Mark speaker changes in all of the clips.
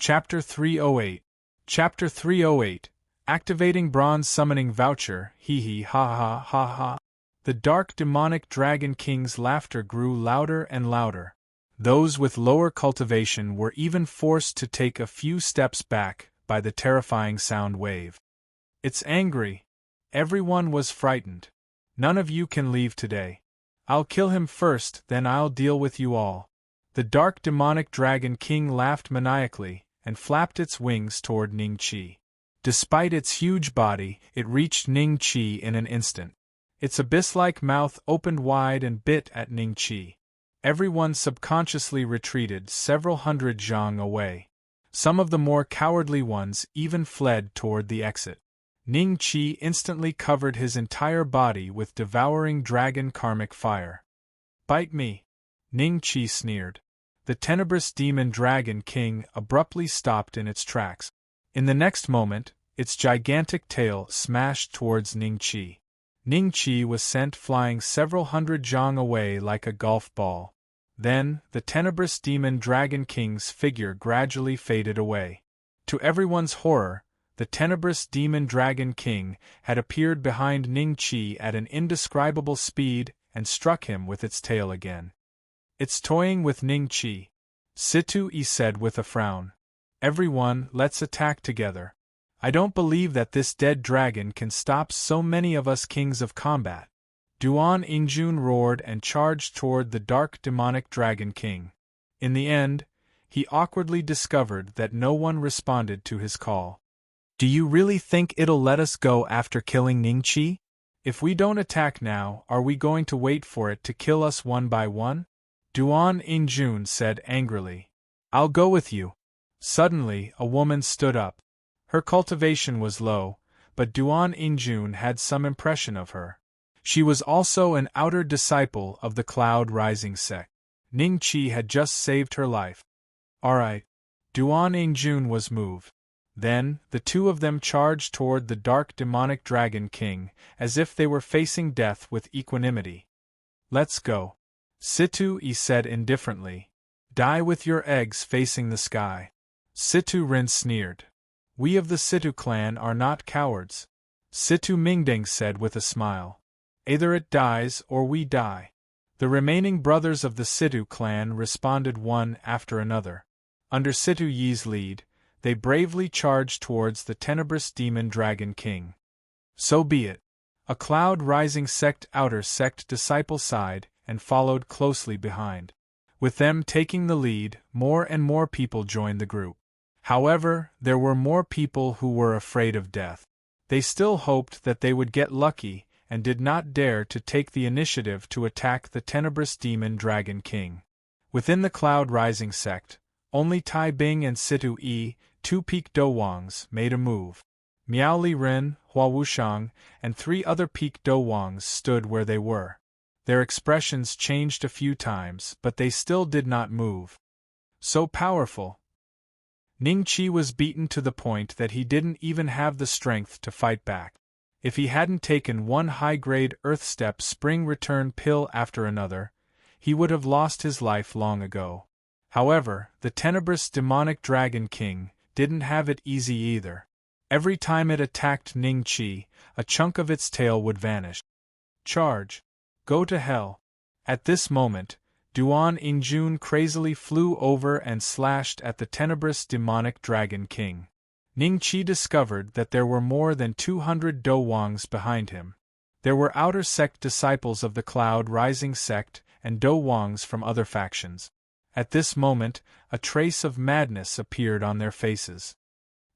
Speaker 1: Chapter 308. Chapter 308. Activating Bronze Summoning Voucher. Hee hee ha ha ha ha. The dark demonic dragon king's laughter grew louder and louder. Those with lower cultivation were even forced to take a few steps back by the terrifying sound wave. It's angry. Everyone was frightened. None of you can leave today. I'll kill him first, then I'll deal with you all. The dark demonic dragon king laughed maniacally and flapped its wings toward Ning Qi. Despite its huge body, it reached Ning Qi in an instant. Its abyss-like mouth opened wide and bit at Ning Qi. Everyone subconsciously retreated several hundred zhang away. Some of the more cowardly ones even fled toward the exit. Ning Qi instantly covered his entire body with devouring dragon karmic fire. Bite me! Ning Qi sneered. The tenebrous demon dragon king abruptly stopped in its tracks. In the next moment, its gigantic tail smashed towards Ning Qi. Ning Qi was sent flying several hundred zhang away like a golf ball. Then, the tenebrous demon dragon king's figure gradually faded away. To everyone's horror, the tenebrous demon dragon king had appeared behind Ning Qi at an indescribable speed and struck him with its tail again. It's toying with Ning Qi, Situ-yi said with a frown. Everyone, let's attack together. I don't believe that this dead dragon can stop so many of us kings of combat. Duan Injun roared and charged toward the dark demonic dragon king. In the end, he awkwardly discovered that no one responded to his call. Do you really think it'll let us go after killing Ning Qi? If we don't attack now, are we going to wait for it to kill us one by one? Duan Injun said angrily. I'll go with you. Suddenly, a woman stood up. Her cultivation was low, but Duan Injun had some impression of her. She was also an outer disciple of the Cloud Rising sect. Ning Qi had just saved her life. Alright. Duan Injun was moved. Then, the two of them charged toward the dark demonic dragon king, as if they were facing death with equanimity. Let's go. Situ-yi said indifferently. Die with your eggs facing the sky. Situ-rin sneered. We of the Situ clan are not cowards. Situ-mingdeng said with a smile. Either it dies or we die. The remaining brothers of the Situ clan responded one after another. Under Situ-yi's lead, they bravely charged towards the tenebrous demon dragon king. So be it. A Cloud Rising sect outer sect disciple sighed and followed closely behind. With them taking the lead, more and more people joined the group. However, there were more people who were afraid of death. They still hoped that they would get lucky and did not dare to take the initiative to attack the tenebrous demon dragon king. Within the Cloud Rising sect, only Tai Bing and Situ-yi, two peak Dowangs, made a move. Miao Li Ren, Hua Wushang, and three other peak Dowangs stood where they were. Their expressions changed a few times, but they still did not move. So powerful. Ning Qi was beaten to the point that he didn't even have the strength to fight back. If he hadn't taken one high-grade Earth Step Spring Return pill after another, he would have lost his life long ago. However, the tenebrous demonic dragon king didn't have it easy either. Every time it attacked Ning Qi, a chunk of its tail would vanish. Charge! Go to hell! At this moment, Duan Injun crazily flew over and slashed at the tenebrous demonic dragon king. Ning Qi discovered that there were more than 200 Dowangs behind him. There were outer sect disciples of the Cloud Rising sect and Dowangs from other factions. At this moment, a trace of madness appeared on their faces.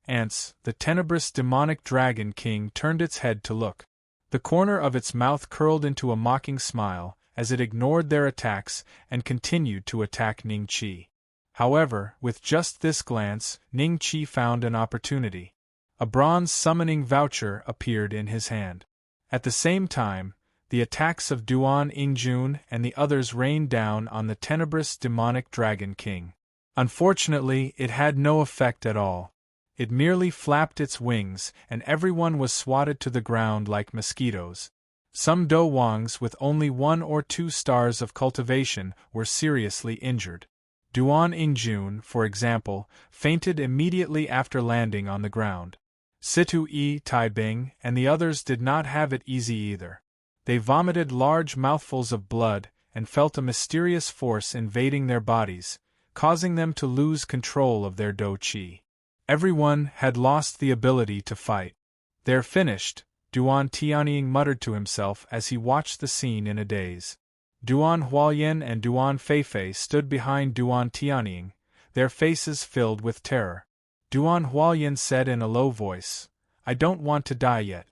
Speaker 1: Ants, the tenebrous demonic dragon king turned its head to look. The corner of its mouth curled into a mocking smile as it ignored their attacks and continued to attack Ning Qi. However, with just this glance, Ning Qi found an opportunity. A bronze summoning voucher appeared in his hand. At the same time, the attacks of Duan Injun and the others rained down on the tenebrous demonic dragon king. Unfortunately, it had no effect at all. It merely flapped its wings, and everyone was swatted to the ground like mosquitoes. Some Dowangs with only 1 or 2 stars of cultivation were seriously injured. Duan Ingjun, for example, fainted immediately after landing on the ground. Situ E Taibing and the others did not have it easy either. They vomited large mouthfuls of blood and felt a mysterious force invading their bodies, causing them to lose control of their do qi. Everyone had lost the ability to fight. "They're finished," Duan Tianying muttered to himself as he watched the scene in a daze. Duan Hualien and Duan Feifei stood behind Duan Tianying, their faces filled with terror. Duan Hualien said in a low voice, "I don't want to die yet.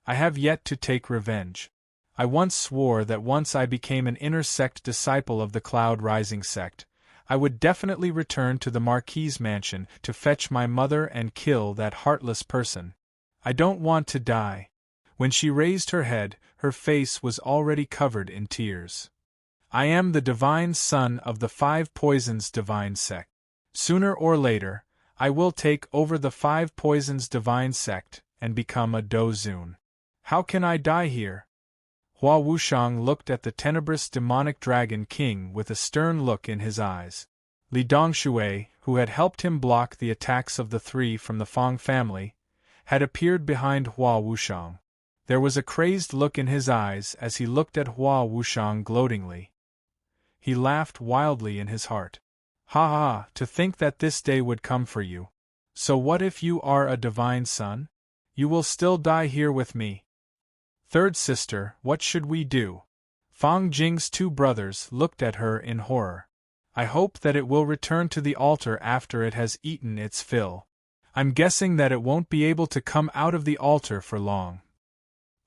Speaker 1: I have yet to take revenge. I once swore that once I became an inner sect disciple of the Cloud Rising sect, I would definitely return to the Marquis's mansion to fetch my mother and kill that heartless person. I don't want to die." When she raised her head, her face was already covered in tears. "I am the divine son of the Five Poisons divine sect. Sooner or later, I will take over the Five Poisons divine sect and become a Dozun. How can I die here?" Hua Wushang looked at the tenebrous demonic dragon king with a stern look in his eyes. Li Dongshui, who had helped him block the attacks of the three from the Fang family, had appeared behind Hua Wushang. There was a crazed look in his eyes as he looked at Hua Wushang gloatingly. He laughed wildly in his heart. "Ha ha, to think that this day would come for you. So what if you are a divine son? You will still die here with me." "Third sister, what should we do?" Fang Jing's two brothers looked at her in horror. "I hope that it will return to the altar after it has eaten its fill. I'm guessing that it won't be able to come out of the altar for long.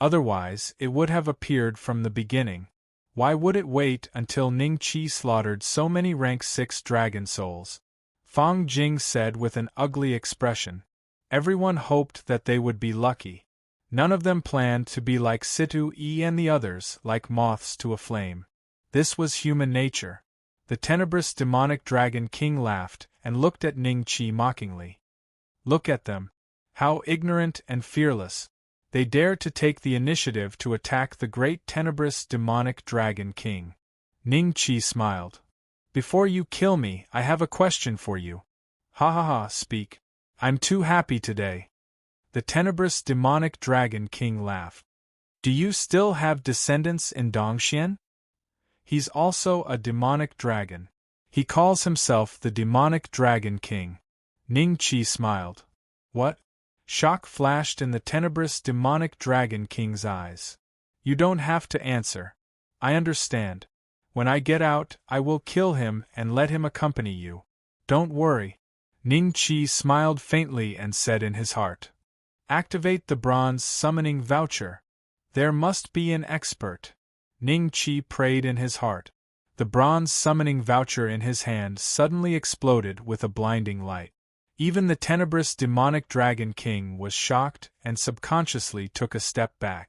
Speaker 1: Otherwise, it would have appeared from the beginning. Why would it wait until Ning Qi slaughtered so many rank 6 dragon souls?" Fang Jing said with an ugly expression. Everyone hoped that they would be lucky. None of them planned to be like Situ E and the others, like moths to a flame. This was human nature. The tenebrous demonic dragon king laughed and looked at Ning Qi mockingly. "Look at them. How ignorant and fearless. They dare to take the initiative to attack the great tenebrous demonic dragon king." Ning Qi smiled. "Before you kill me, I have a question for you." "Ha ha ha, speak. I'm too happy today." The tenebrous demonic dragon king laughed. "Do you still have descendants in Dongxian?" "He's also a demonic dragon. He calls himself the demonic dragon king." Ning Qi smiled. "What?" Shock flashed in the tenebrous demonic dragon king's eyes. "You don't have to answer. I understand. When I get out, I will kill him and let him accompany you. Don't worry." Ning Qi smiled faintly and said in his heart, "Activate the bronze summoning voucher. There must be an expert." Ning Qi prayed in his heart. The bronze summoning voucher in his hand suddenly exploded with a blinding light. Even the tenebrous demonic dragon king was shocked and subconsciously took a step back.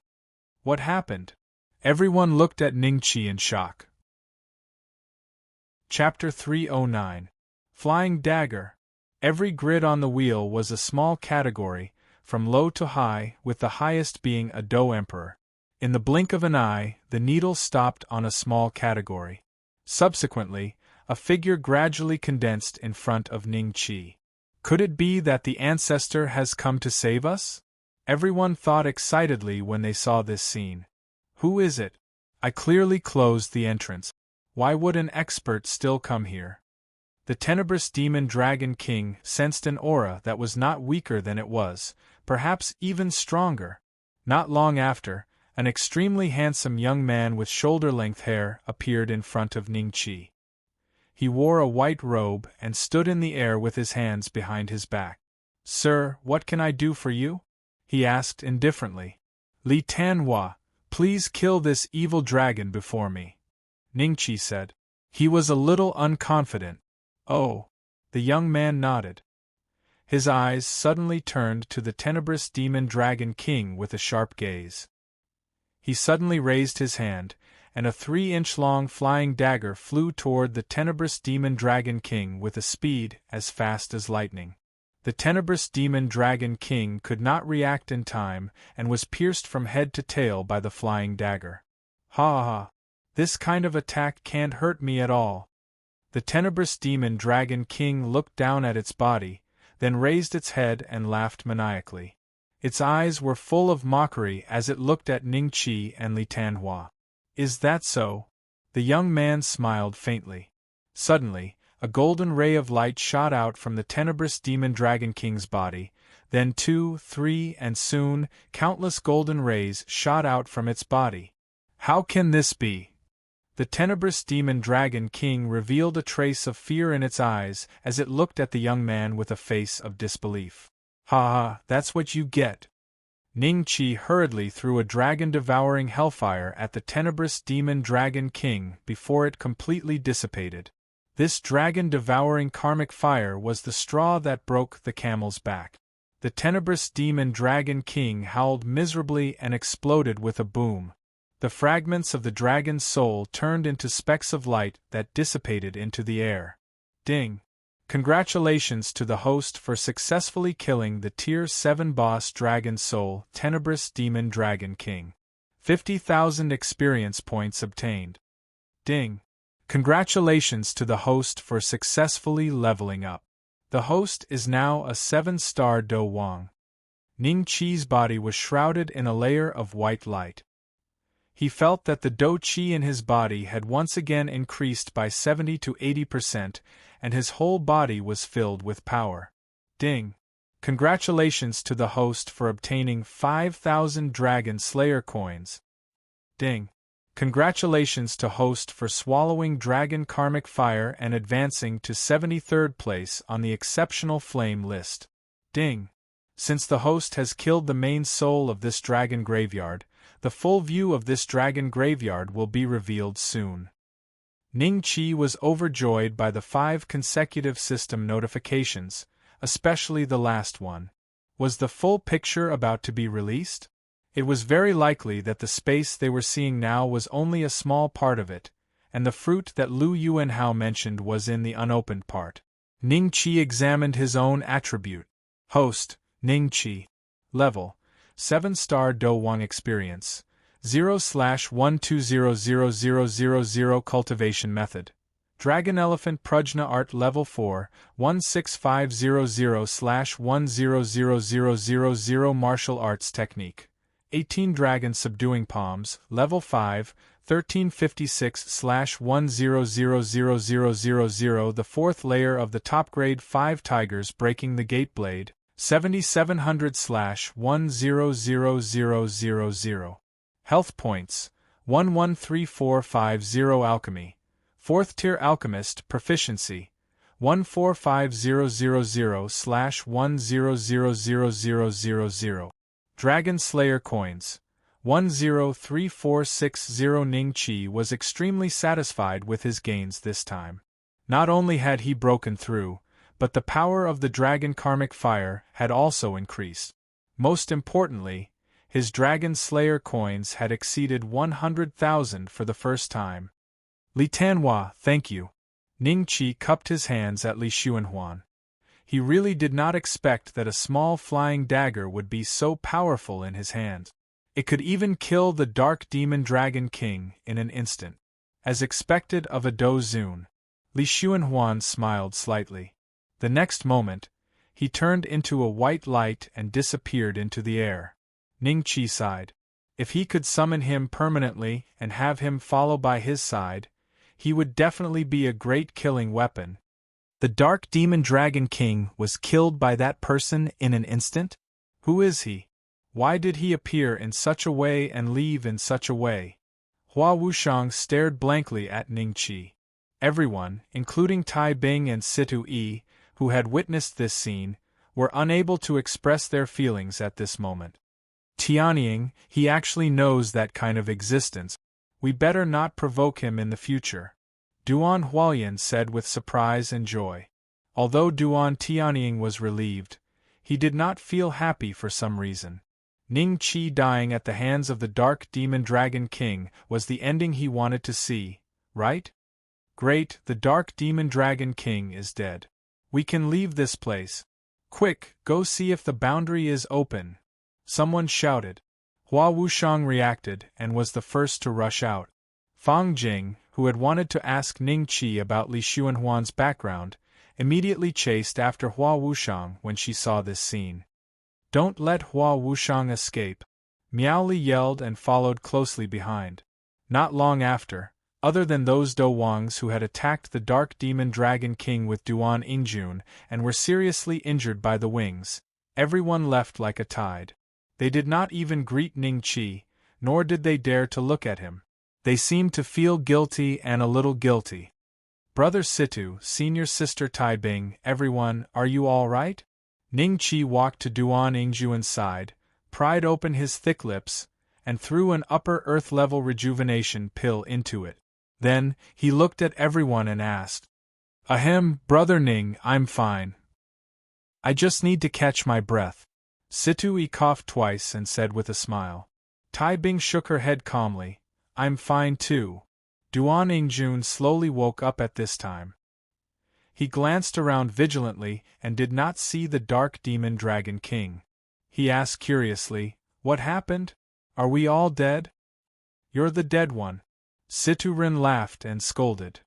Speaker 1: What happened? Everyone looked at Ning Qi in shock. Chapter 309. Flying Dagger. Every grid on the wheel was a small category, from low to high, with the highest being a Do Emperor. In the blink of an eye, the needle stopped on a small category. Subsequently, a figure gradually condensed in front of Ning Qi. Could it be that the ancestor has come to save us? Everyone thought excitedly when they saw this scene. Who is it? I clearly closed the entrance. Why would an expert still come here? The tenebrous demon dragon king sensed an aura that was not weaker than it was, perhaps even stronger. Not long after, an extremely handsome young man with shoulder-length hair appeared in front of Ning Qi. He wore a white robe and stood in the air with his hands behind his back. "Sir, what can I do for you?" he asked indifferently. "Li Tanhua, please kill this evil dragon before me," Ning Qi said. He was a little unconfident. "Oh." The young man nodded. His eyes suddenly turned to the tenebrous demon dragon king with a sharp gaze. He suddenly raised his hand, and a 3-inch-long flying dagger flew toward the tenebrous demon dragon king with a speed as fast as lightning. The tenebrous demon dragon king could not react in time and was pierced from head to tail by the flying dagger. "Ha ha ha! This kind of attack can't hurt me at all." The tenebrous demon dragon king looked down at its body, then raised its head and laughed maniacally. Its eyes were full of mockery as it looked at Ning Qi and Li Tanhua. Is that so? The young man smiled faintly. Suddenly, a golden ray of light shot out from the tenebrous demon dragon king's body, then 2, 3, and soon, countless golden rays shot out from its body. How can this be? The tenebrous demon dragon king revealed a trace of fear in its eyes as it looked at the young man with a face of disbelief. Ha ha, that's what you get. Ning Qi hurriedly threw a dragon-devouring hellfire at the tenebrous demon dragon king before it completely dissipated. This dragon-devouring karmic fire was the straw that broke the camel's back. The tenebrous demon dragon king howled miserably and exploded with a boom. The fragments of the dragon's soul turned into specks of light that dissipated into the air. Ding! Congratulations to the host for successfully killing the Tier 7 boss Dragon Soul, Tenebrous Demon Dragon King. 50,000 experience points obtained. Ding! Congratulations to the host for successfully leveling up. The host is now a 7-star Do Wang. Ning Qi's body was shrouded in a layer of white light. He felt that the Do Qi in his body had once again increased by 70 to 80%, and his whole body was filled with power. Ding! Congratulations to the host for obtaining 5,000 Dragon Slayer coins. Ding! Congratulations to host for swallowing Dragon Karmic Fire and advancing to 73rd place on the Exceptional Flame list. Ding! Since the host has killed the main soul of this dragon graveyard, the full view of this dragon graveyard will be revealed soon. Ning Qi was overjoyed by the 5 consecutive system notifications, especially the last one. Was the full picture about to be released? It was very likely that the space they were seeing now was only a small part of it, and the fruit that Lu Yuanhao mentioned was in the unopened part. Ning Qi examined his own attribute. Host, Ning Qi. Level, 7-star Do Wang experience. 0/120000 Cultivation Method. Dragon Elephant Prajna Art Level 4, 16500/100000 Martial Arts Technique. 18 Dragon Subduing Palms, Level 5, 1356/100000. The 4th layer of the top grade 5 Tigers Breaking the Gate Blade, 7700/100000. Health Points, 113450. Alchemy, 4th Tier Alchemist Proficiency, 145000/100000. Dragon Slayer Coins, 103460. Ning Qi was extremely satisfied with his gains this time. Not only had he broken through, but the power of the Dragon Karmic Fire had also increased. Most importantly, his Dragon Slayer coins had exceeded 100,000 for the first time. Li Tanhua, thank you. Ning Qi cupped his hands at Li Xuanhuan. He really did not expect that a small flying dagger would be so powerful in his hand. It could even kill the Dark Demon Dragon King in an instant. As expected of a Do Zun. Li Xuanhuan smiled slightly. The next moment, he turned into a white light and disappeared into the air. Ning Qi sighed. If he could summon him permanently and have him follow by his side, he would definitely be a great killing weapon. The Dark Demon Dragon King was killed by that person in an instant? Who is he? Why did he appear in such a way and leave in such a way? Hua Wushang stared blankly at Ning Qi. Everyone, including Tai Bing and Situ Yi, who had witnessed this scene, were unable to express their feelings at this moment. Tianying, he actually knows that kind of existence. We better not provoke him in the future. Duan Hualyan said with surprise and joy. Although Duan Tianying was relieved, he did not feel happy for some reason. Ning Qi dying at the hands of the Dark Demon Dragon King was the ending he wanted to see, right? Great, the Dark Demon Dragon King is dead. We can leave this place. Quick, go see if the boundary is open. Someone shouted. Hua Wushang reacted and was the first to rush out. Fang Jing, who had wanted to ask Ning Qi about Li Xuanhuan's background, immediately chased after Hua Wushang when she saw this scene. "Don't let Hua Wushang escape," Miao Li yelled and followed closely behind. Not long after, other than those Do Wangs who had attacked the Dark Demon Dragon King with Duan Ingjun and were seriously injured by the wings, everyone left like a tide. They did not even greet Ning Qi, nor did they dare to look at him. They seemed to feel guilty and a little guilty. "Brother Situ, senior sister Taibing, everyone, are you all right?" Ning Qi walked to Duan Ingjun's side, pried open his thick lips, and threw an upper earth-level rejuvenation pill into it. Then, he looked at everyone and asked, "Ahem, Brother Ning, I'm fine. I just need to catch my breath." Situ coughed twice and said with a smile. Taibing shook her head calmly, "I'm fine too." Duan Ingjun slowly woke up at this time. He glanced around vigilantly and did not see the Dark Demon Dragon King. He asked curiously, "What happened? Are we all dead?" "You're the dead one." Siturin laughed and scolded.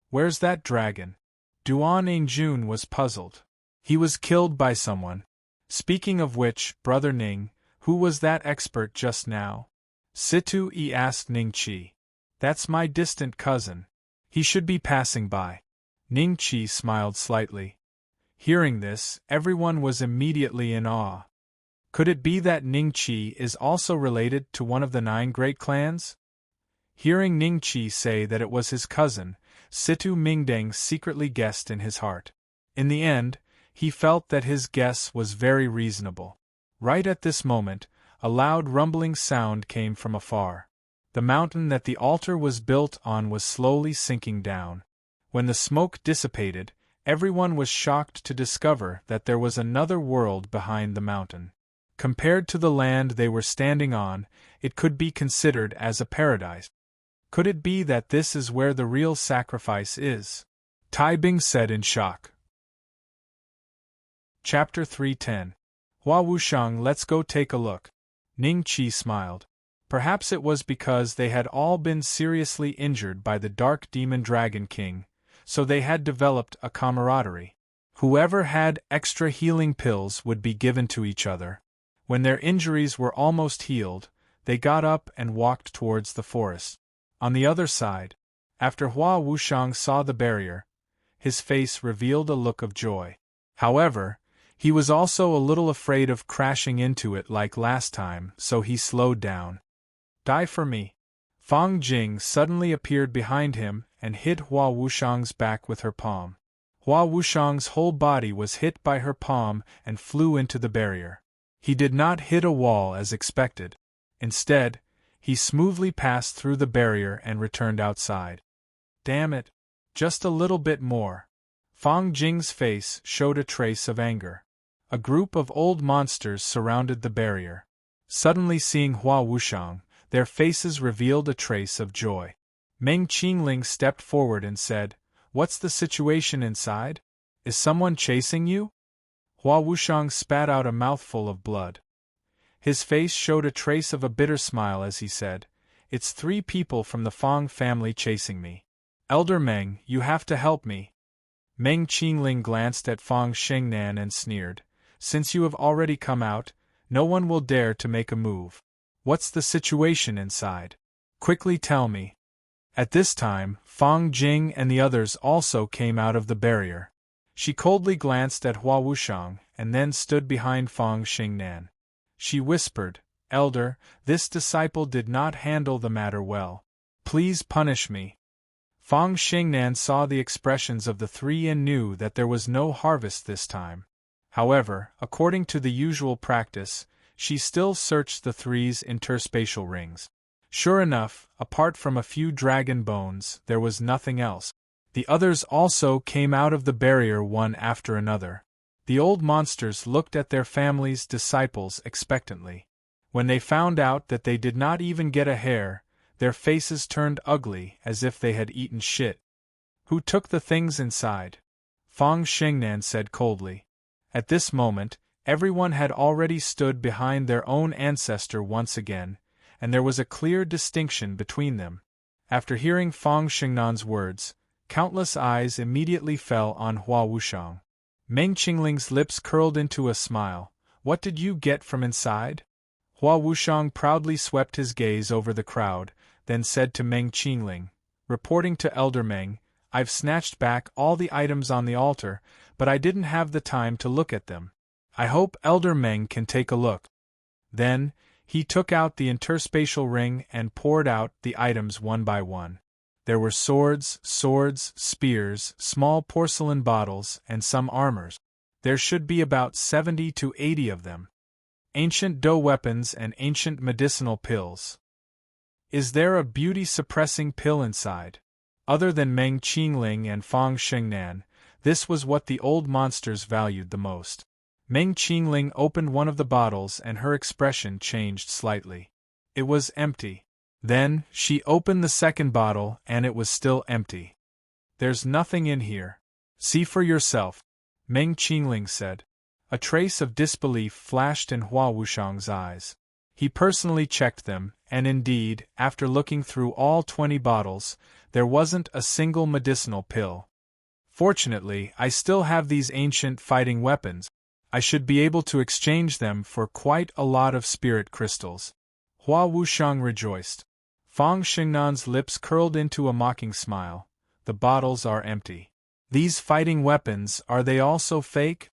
Speaker 1: Where's that dragon?" Duan Ingjun was puzzled. "He was killed by someone. Speaking of which, Brother Ning, who was that expert just now?" Situ asked Ning Qi. "That's my distant cousin. He should be passing by." Ning Qi smiled slightly. Hearing this, everyone was immediately in awe. Could it be that Ning Qi is also related to one of the 9 great clans? Hearing Ning Qi say that it was his cousin, Situ Mingdeng secretly guessed in his heart. In the end, he felt that his guess was very reasonable. Right at this moment, a loud rumbling sound came from afar. The mountain that the altar was built on was slowly sinking down. When the smoke dissipated, everyone was shocked to discover that there was another world behind the mountain. Compared to the land they were standing on, it could be considered as a paradise. Could it be that this is where the real sacrifice is? Taibing said in shock. Chapter 310. Hua Wushang, let's go take a look. Ning Qi smiled. Perhaps it was because they had all been seriously injured by the Dark Demon Dragon King, so they had developed a camaraderie. Whoever had extra healing pills would be given to each other. When their injuries were almost healed, they got up and walked towards the forest. On the other side, after Hua Wushang saw the barrier, his face revealed a look of joy. However, he was also a little afraid of crashing into it like last time, so he slowed down. "Die for me." Fang Jing suddenly appeared behind him and hit Hua Wushang's back with her palm. Hua Wushang's whole body was hit by her palm and flew into the barrier. He did not hit a wall as expected. Instead, he smoothly passed through the barrier and returned outside. "Damn it! Just a little bit more." Fang Jing's face showed a trace of anger. A group of old monsters surrounded the barrier. Suddenly seeing Hua Wushang, their faces revealed a trace of joy. Meng Qingling stepped forward and said, "What's the situation inside? Is someone chasing you?" Hua Wushang spat out a mouthful of blood. His face showed a trace of a bitter smile as he said, "It's 3 people from the Fang family chasing me. Elder Meng, you have to help me." Meng Qingling glanced at Fang Shengnan and sneered, "Since you have already come out, no one will dare to make a move. What's the situation inside? Quickly tell me." At this time, Fang Jing and the others also came out of the barrier. She coldly glanced at Hua Wushang and then stood behind Fang Shengnan. She whispered, "Elder, this disciple did not handle the matter well. Please punish me." Fang Shengnan saw the expressions of the 3 and knew that there was no harvest this time. However, according to the usual practice, she still searched the 3's interspatial rings. Sure enough, apart from a few dragon bones, there was nothing else. The others also came out of the barrier one after another. The old monsters looked at their family's disciples expectantly. When they found out that they did not even get a hair, their faces turned ugly as if they had eaten shit. "Who took the things inside?" Fang Shengnan said coldly. At this moment, everyone had already stood behind their own ancestor once again, and there was a clear distinction between them. After hearing Fang Xingnan's words, countless eyes immediately fell on Hua Wushang. Meng Qingling's lips curled into a smile. What did you get from inside? Hua Wushang proudly swept his gaze over the crowd, then said to Meng Qingling, reporting to Elder Meng, I've snatched back all the items on the altar, but I didn't have the time to look at them. I hope Elder Meng can take a look. Then, he took out the interspatial ring and poured out the items one by one. There were swords, spears, small porcelain bottles, and some armors. There should be about 70 to 80 of them. Ancient dough weapons and ancient medicinal pills. Is there a beauty-suppressing pill inside? Other than Meng Qingling and Fang Xingnan, this was what the old monsters valued the most. Meng Qingling opened one of the bottles and her expression changed slightly. It was empty. Then, she opened the second bottle and it was still empty. There's nothing in here. See for yourself, Meng Qingling said. A trace of disbelief flashed in Hua Wushang's eyes. He personally checked them, and indeed, after looking through all 20 bottles, there wasn't a single medicinal pill. Fortunately, I still have these ancient fighting weapons. I should be able to exchange them for quite a lot of spirit crystals. Hua Wushang rejoiced. Fang Xingnan's lips curled into a mocking smile. The bottles are empty. These fighting weapons, are they also fake?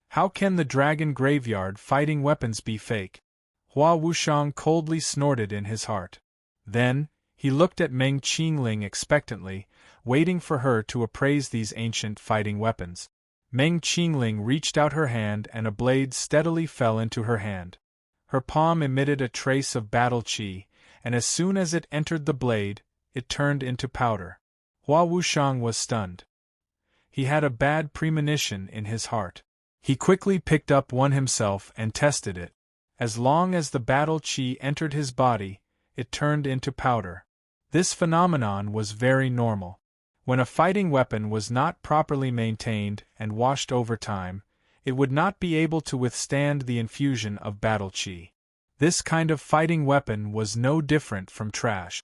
Speaker 1: How can the dragon graveyard fighting weapons be fake? Hua Wushang coldly snorted in his heart. Then, he looked at Meng Qingling expectantly, waiting for her to appraise these ancient fighting weapons. Meng Qingling reached out her hand and a blade steadily fell into her hand. Her palm emitted a trace of battle qi, and as soon as it entered the blade, it turned into powder. Hua Wushang was stunned. He had a bad premonition in his heart. He quickly picked up one himself and tested it. As long as the battle qi entered his body, it turned into powder. This phenomenon was very normal. When a fighting weapon was not properly maintained and washed over time, it would not be able to withstand the infusion of battle qi. This kind of fighting weapon was no different from trash.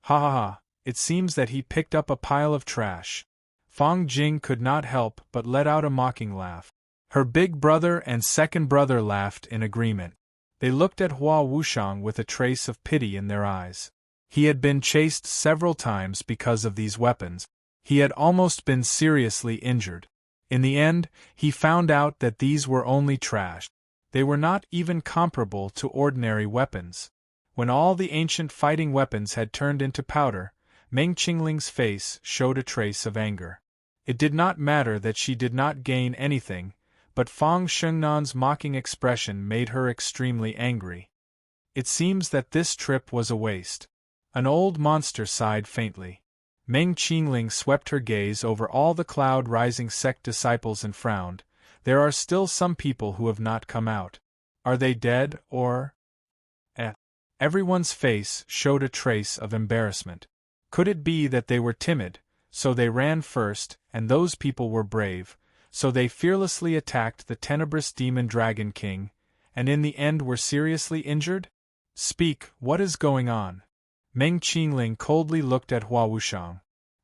Speaker 1: Ha ha ha, it seems that he picked up a pile of trash. Fang Jing could not help but let out a mocking laugh. Her big brother and second brother laughed in agreement. They looked at Hua Wushang with a trace of pity in their eyes. He had been chased several times because of these weapons. He had almost been seriously injured. In the end, he found out that these were only trash. They were not even comparable to ordinary weapons. When all the ancient fighting weapons had turned into powder, Meng Qingling's face showed a trace of anger. It did not matter that she did not gain anything, but Fang Xingnan's mocking expression made her extremely angry. It seems that this trip was a waste. An old monster sighed faintly. Meng Qingling swept her gaze over all the Cloud Rising sect disciples and frowned. There are still some people who have not come out. Are they dead or… Everyone's face showed a trace of embarrassment. Could it be that they were timid, so they ran first, and those people were brave, so they fearlessly attacked the tenebrous demon dragon king, and in the end were seriously injured? Speak, what is going on? Meng Qingling coldly looked at Hua Wushang.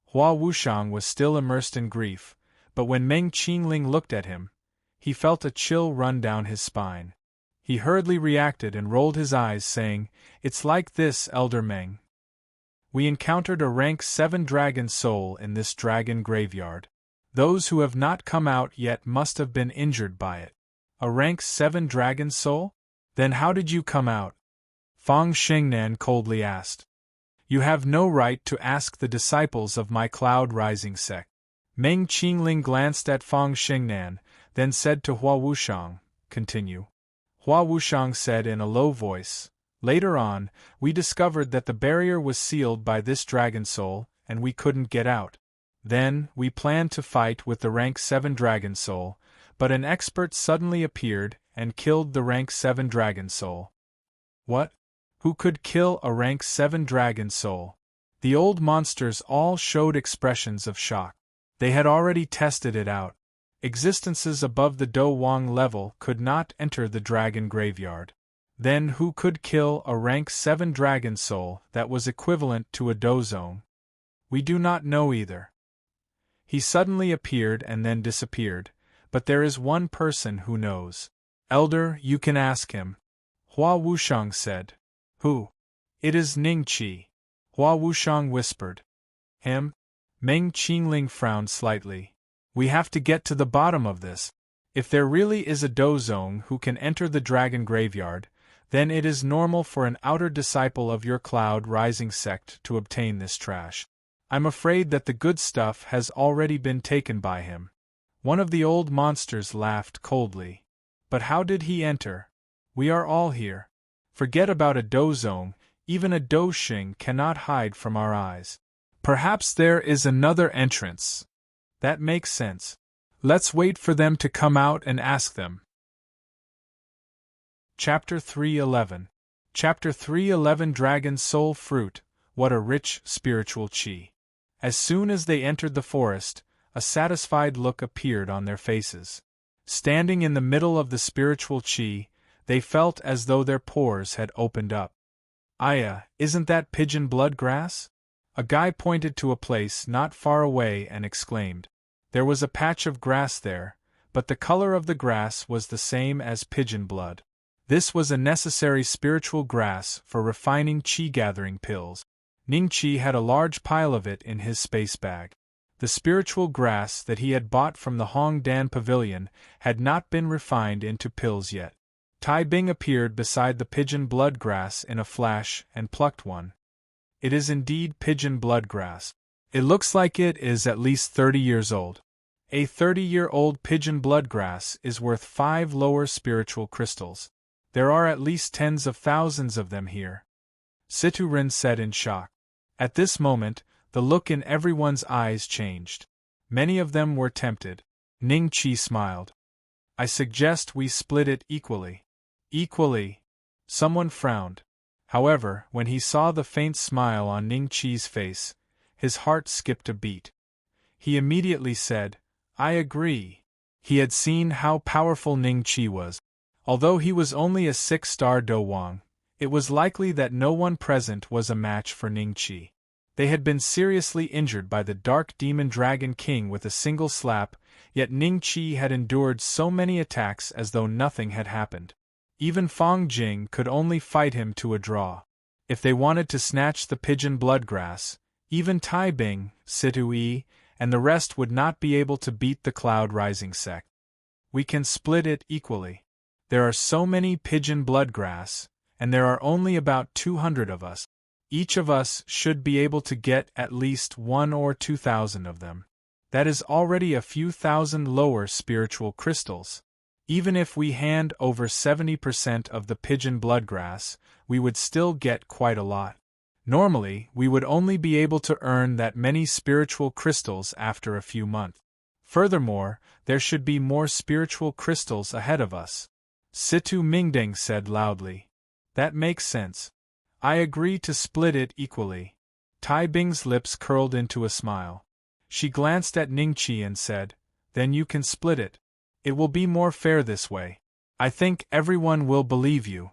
Speaker 1: Hua Wushang was still immersed in grief, but when Meng Qingling looked at him, he felt a chill run down his spine. He hurriedly reacted and rolled his eyes, saying, It's like this, Elder Meng. We encountered a rank 7 dragon soul in this dragon graveyard. Those who have not come out yet must have been injured by it. A rank 7 dragon soul? Then how did you come out? Fang Xingnan coldly asked. You have no right to ask the disciples of my Cloud Rising sect. Meng Qingling glanced at Fang Xingnan, then said to Hua Wushang, Continue. Hua Wushang said in a low voice, Later on, we discovered that the barrier was sealed by this dragon soul, and we couldn't get out. Then, we planned to fight with the rank 7 dragon soul, but an expert suddenly appeared and killed the rank 7 dragon soul. What? Who could kill a rank 7 dragon soul? The old monsters all showed expressions of shock. They had already tested it out. Existences above the Do Wang level could not enter the dragon graveyard. Then who could kill a rank 7 dragon soul that was equivalent to a dozong? We do not know either. He suddenly appeared and then disappeared, but there is one person who knows. Elder, you can ask him. Hua Wushang said. Who? It is Ning Qi. Hua Wushang whispered. Him? Meng Qingling frowned slightly. We have to get to the bottom of this. If there really is a dozong who can enter the dragon graveyard, then it is normal for an outer disciple of your cloud rising sect to obtain this trash. I'm afraid that the good stuff has already been taken by him. One of the old monsters laughed coldly. But how did he enter? We are all here. Forget about a dozong, even a doshing cannot hide from our eyes. Perhaps there is another entrance. That makes sense. Let's wait for them to come out and ask them. Chapter 3:11. Chapter 3:11 Dragon Soul Fruit, what a rich spiritual qi. As soon as they entered the forest, a satisfied look appeared on their faces. Standing in the middle of the spiritual qi, they felt as though their pores had opened up. Aya, isn't that pigeon blood grass? A guy pointed to a place not far away and exclaimed. There was a patch of grass there, but the color of the grass was the same as pigeon blood. This was a necessary spiritual grass for refining qi-gathering pills. Ning Qi had a large pile of it in his space bag. The spiritual grass that he had bought from the Hongdan Pavilion had not been refined into pills yet. Tai Bing appeared beside the pigeon blood grass in a flash and plucked one. It is indeed pigeon blood grass. It looks like it is at least 30 years old. A 30-year-old pigeon blood grass is worth 5 lower spiritual crystals. There are at least tens of thousands of them here. Siturin said in shock. At this moment, the look in everyone's eyes changed. Many of them were tempted. Ning Qi smiled. I suggest we split it equally. Equally? Someone frowned. However, when he saw the faint smile on Ning Qi's face, his heart skipped a beat. He immediately said, I agree. He had seen how powerful Ning Qi was. Although he was only a 6-star Do Wang, it was likely that no one present was a match for Ning Qi. They had been seriously injured by the Dark Demon Dragon King with a single slap, yet Ning Qi had endured so many attacks as though nothing had happened. Even Fong Jing could only fight him to a draw. If they wanted to snatch the pigeon bloodgrass, even Tai Bing, Situ Yi, and the rest would not be able to beat the Cloud Rising sect. We can split it equally. There are so many pigeon bloodgrass, and there are only about 200 of us. Each of us should be able to get at least 1 or 2,000 of them. That is already a few thousand lower spiritual crystals. Even if we hand over 70% of the pigeon bloodgrass, we would still get quite a lot. Normally, we would only be able to earn that many spiritual crystals after a few months. Furthermore, there should be more spiritual crystals ahead of us. Situ Mingdeng said loudly. That makes sense. I agree to split it equally. Tai Bing's lips curled into a smile. She glanced at Ning Qi and said, Then you can split it. It will be more fair this way. I think everyone will believe you.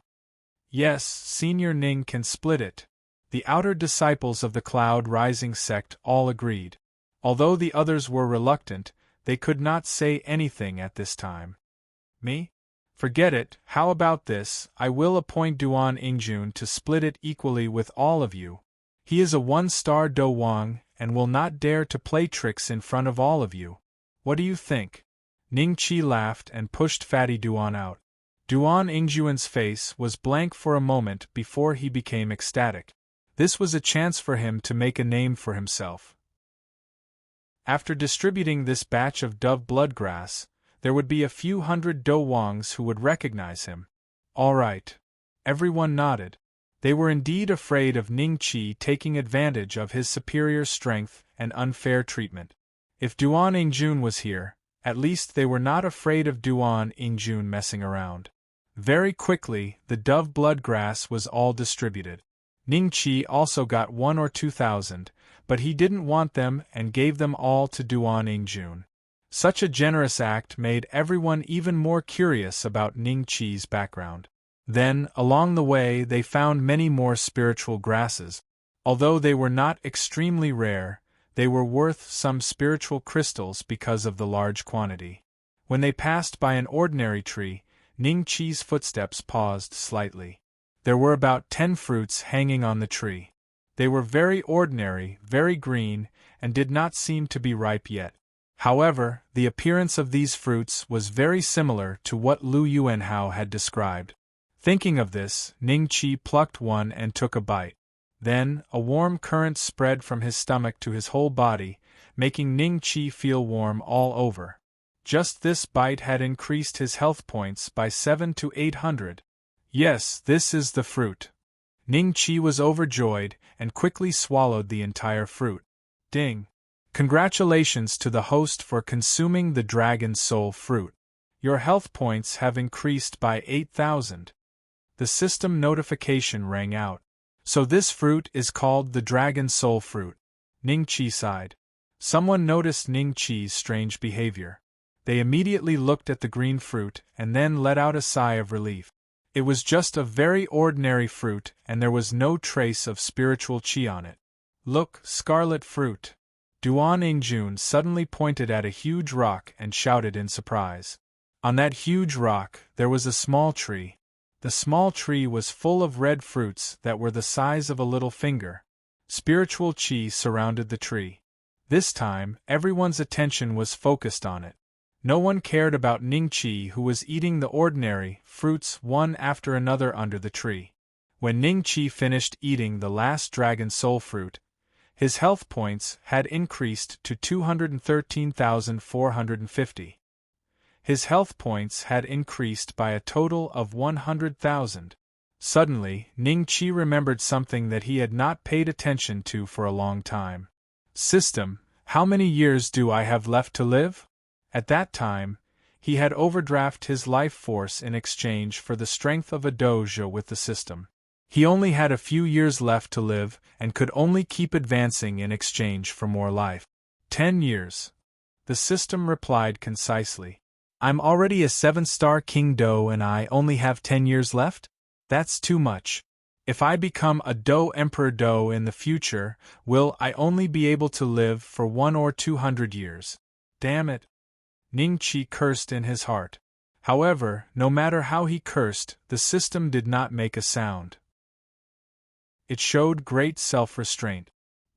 Speaker 1: Yes, Senior Ning can split it. The outer disciples of the Cloud Rising sect all agreed. Although the others were reluctant, they could not say anything at this time. Me? Forget it, how about this, I will appoint Duan Ingjun to split it equally with all of you. He is a 1-star Do Wang and will not dare to play tricks in front of all of you. What do you think? Ning Qi laughed and pushed Fatty Duan out. Duan Ingjun's face was blank for a moment before he became ecstatic. This was a chance for him to make a name for himself. After distributing this batch of dove bloodgrass, there would be a few hundred Do Wangs who would recognize him. All right. Everyone nodded. They were indeed afraid of Ning Qi taking advantage of his superior strength and unfair treatment. If Duan Ingjun was here, at least they were not afraid of Duan Ingjun messing around. Very quickly, the dove bloodgrass was all distributed. Ning Qi also got 1 or 2,000, but he didn't want them and gave them all to Duan Ingjun. Such a generous act made everyone even more curious about Ning Qi's background. Then, along the way, they found many more spiritual grasses. Although they were not extremely rare, they were worth some spiritual crystals because of the large quantity. When they passed by an ordinary tree, Ning Chi's footsteps paused slightly. There were about 10 fruits hanging on the tree. They were very ordinary, very green, and did not seem to be ripe yet. However, the appearance of these fruits was very similar to what Lu Yuanhao had described. Thinking of this, Ning Chi plucked one and took a bite. Then, a warm current spread from his stomach to his whole body, making Ning Chi feel warm all over. Just this bite had increased his health points by 700 to 800. Yes, this is the fruit. Ning Chi was overjoyed and quickly swallowed the entire fruit. Ding! Congratulations to the host for consuming the dragon soul fruit. Your health points have increased by 8,000. The system notification rang out. So this fruit is called the dragon soul fruit. Ning Chi sighed. Someone noticed Ning Chi's strange behavior. They immediately looked at the green fruit and then let out a sigh of relief. It was just a very ordinary fruit and there was no trace of spiritual qi on it. Look, scarlet fruit. Duan Ingjun suddenly pointed at a huge rock and shouted in surprise. On that huge rock, there was a small tree. The small tree was full of red fruits that were the size of a little finger. Spiritual qi surrounded the tree. This time, everyone's attention was focused on it. No one cared about Ning Chi, who was eating the ordinary fruits one after another under the tree. When Ning Chi finished eating the last dragon soul fruit, his health points had increased to 213,450. His health points had increased by a total of 100,000. Suddenly, Ning Chi remembered something that he had not paid attention to for a long time. System, how many years do I have left to live? At that time, he had overdrafted his life force in exchange for the strength of a dojo with the system. He only had a few years left to live and could only keep advancing in exchange for more life. 10 years. The system replied concisely. I'm already a 7-star King Do and I only have 10 years left? That's too much. If I become a Do Emperor Do in the future, will I only be able to live for 100 or 200 years? Damn it. Ning Chi cursed in his heart. However, no matter how he cursed, the system did not make a sound. It showed great self-restraint.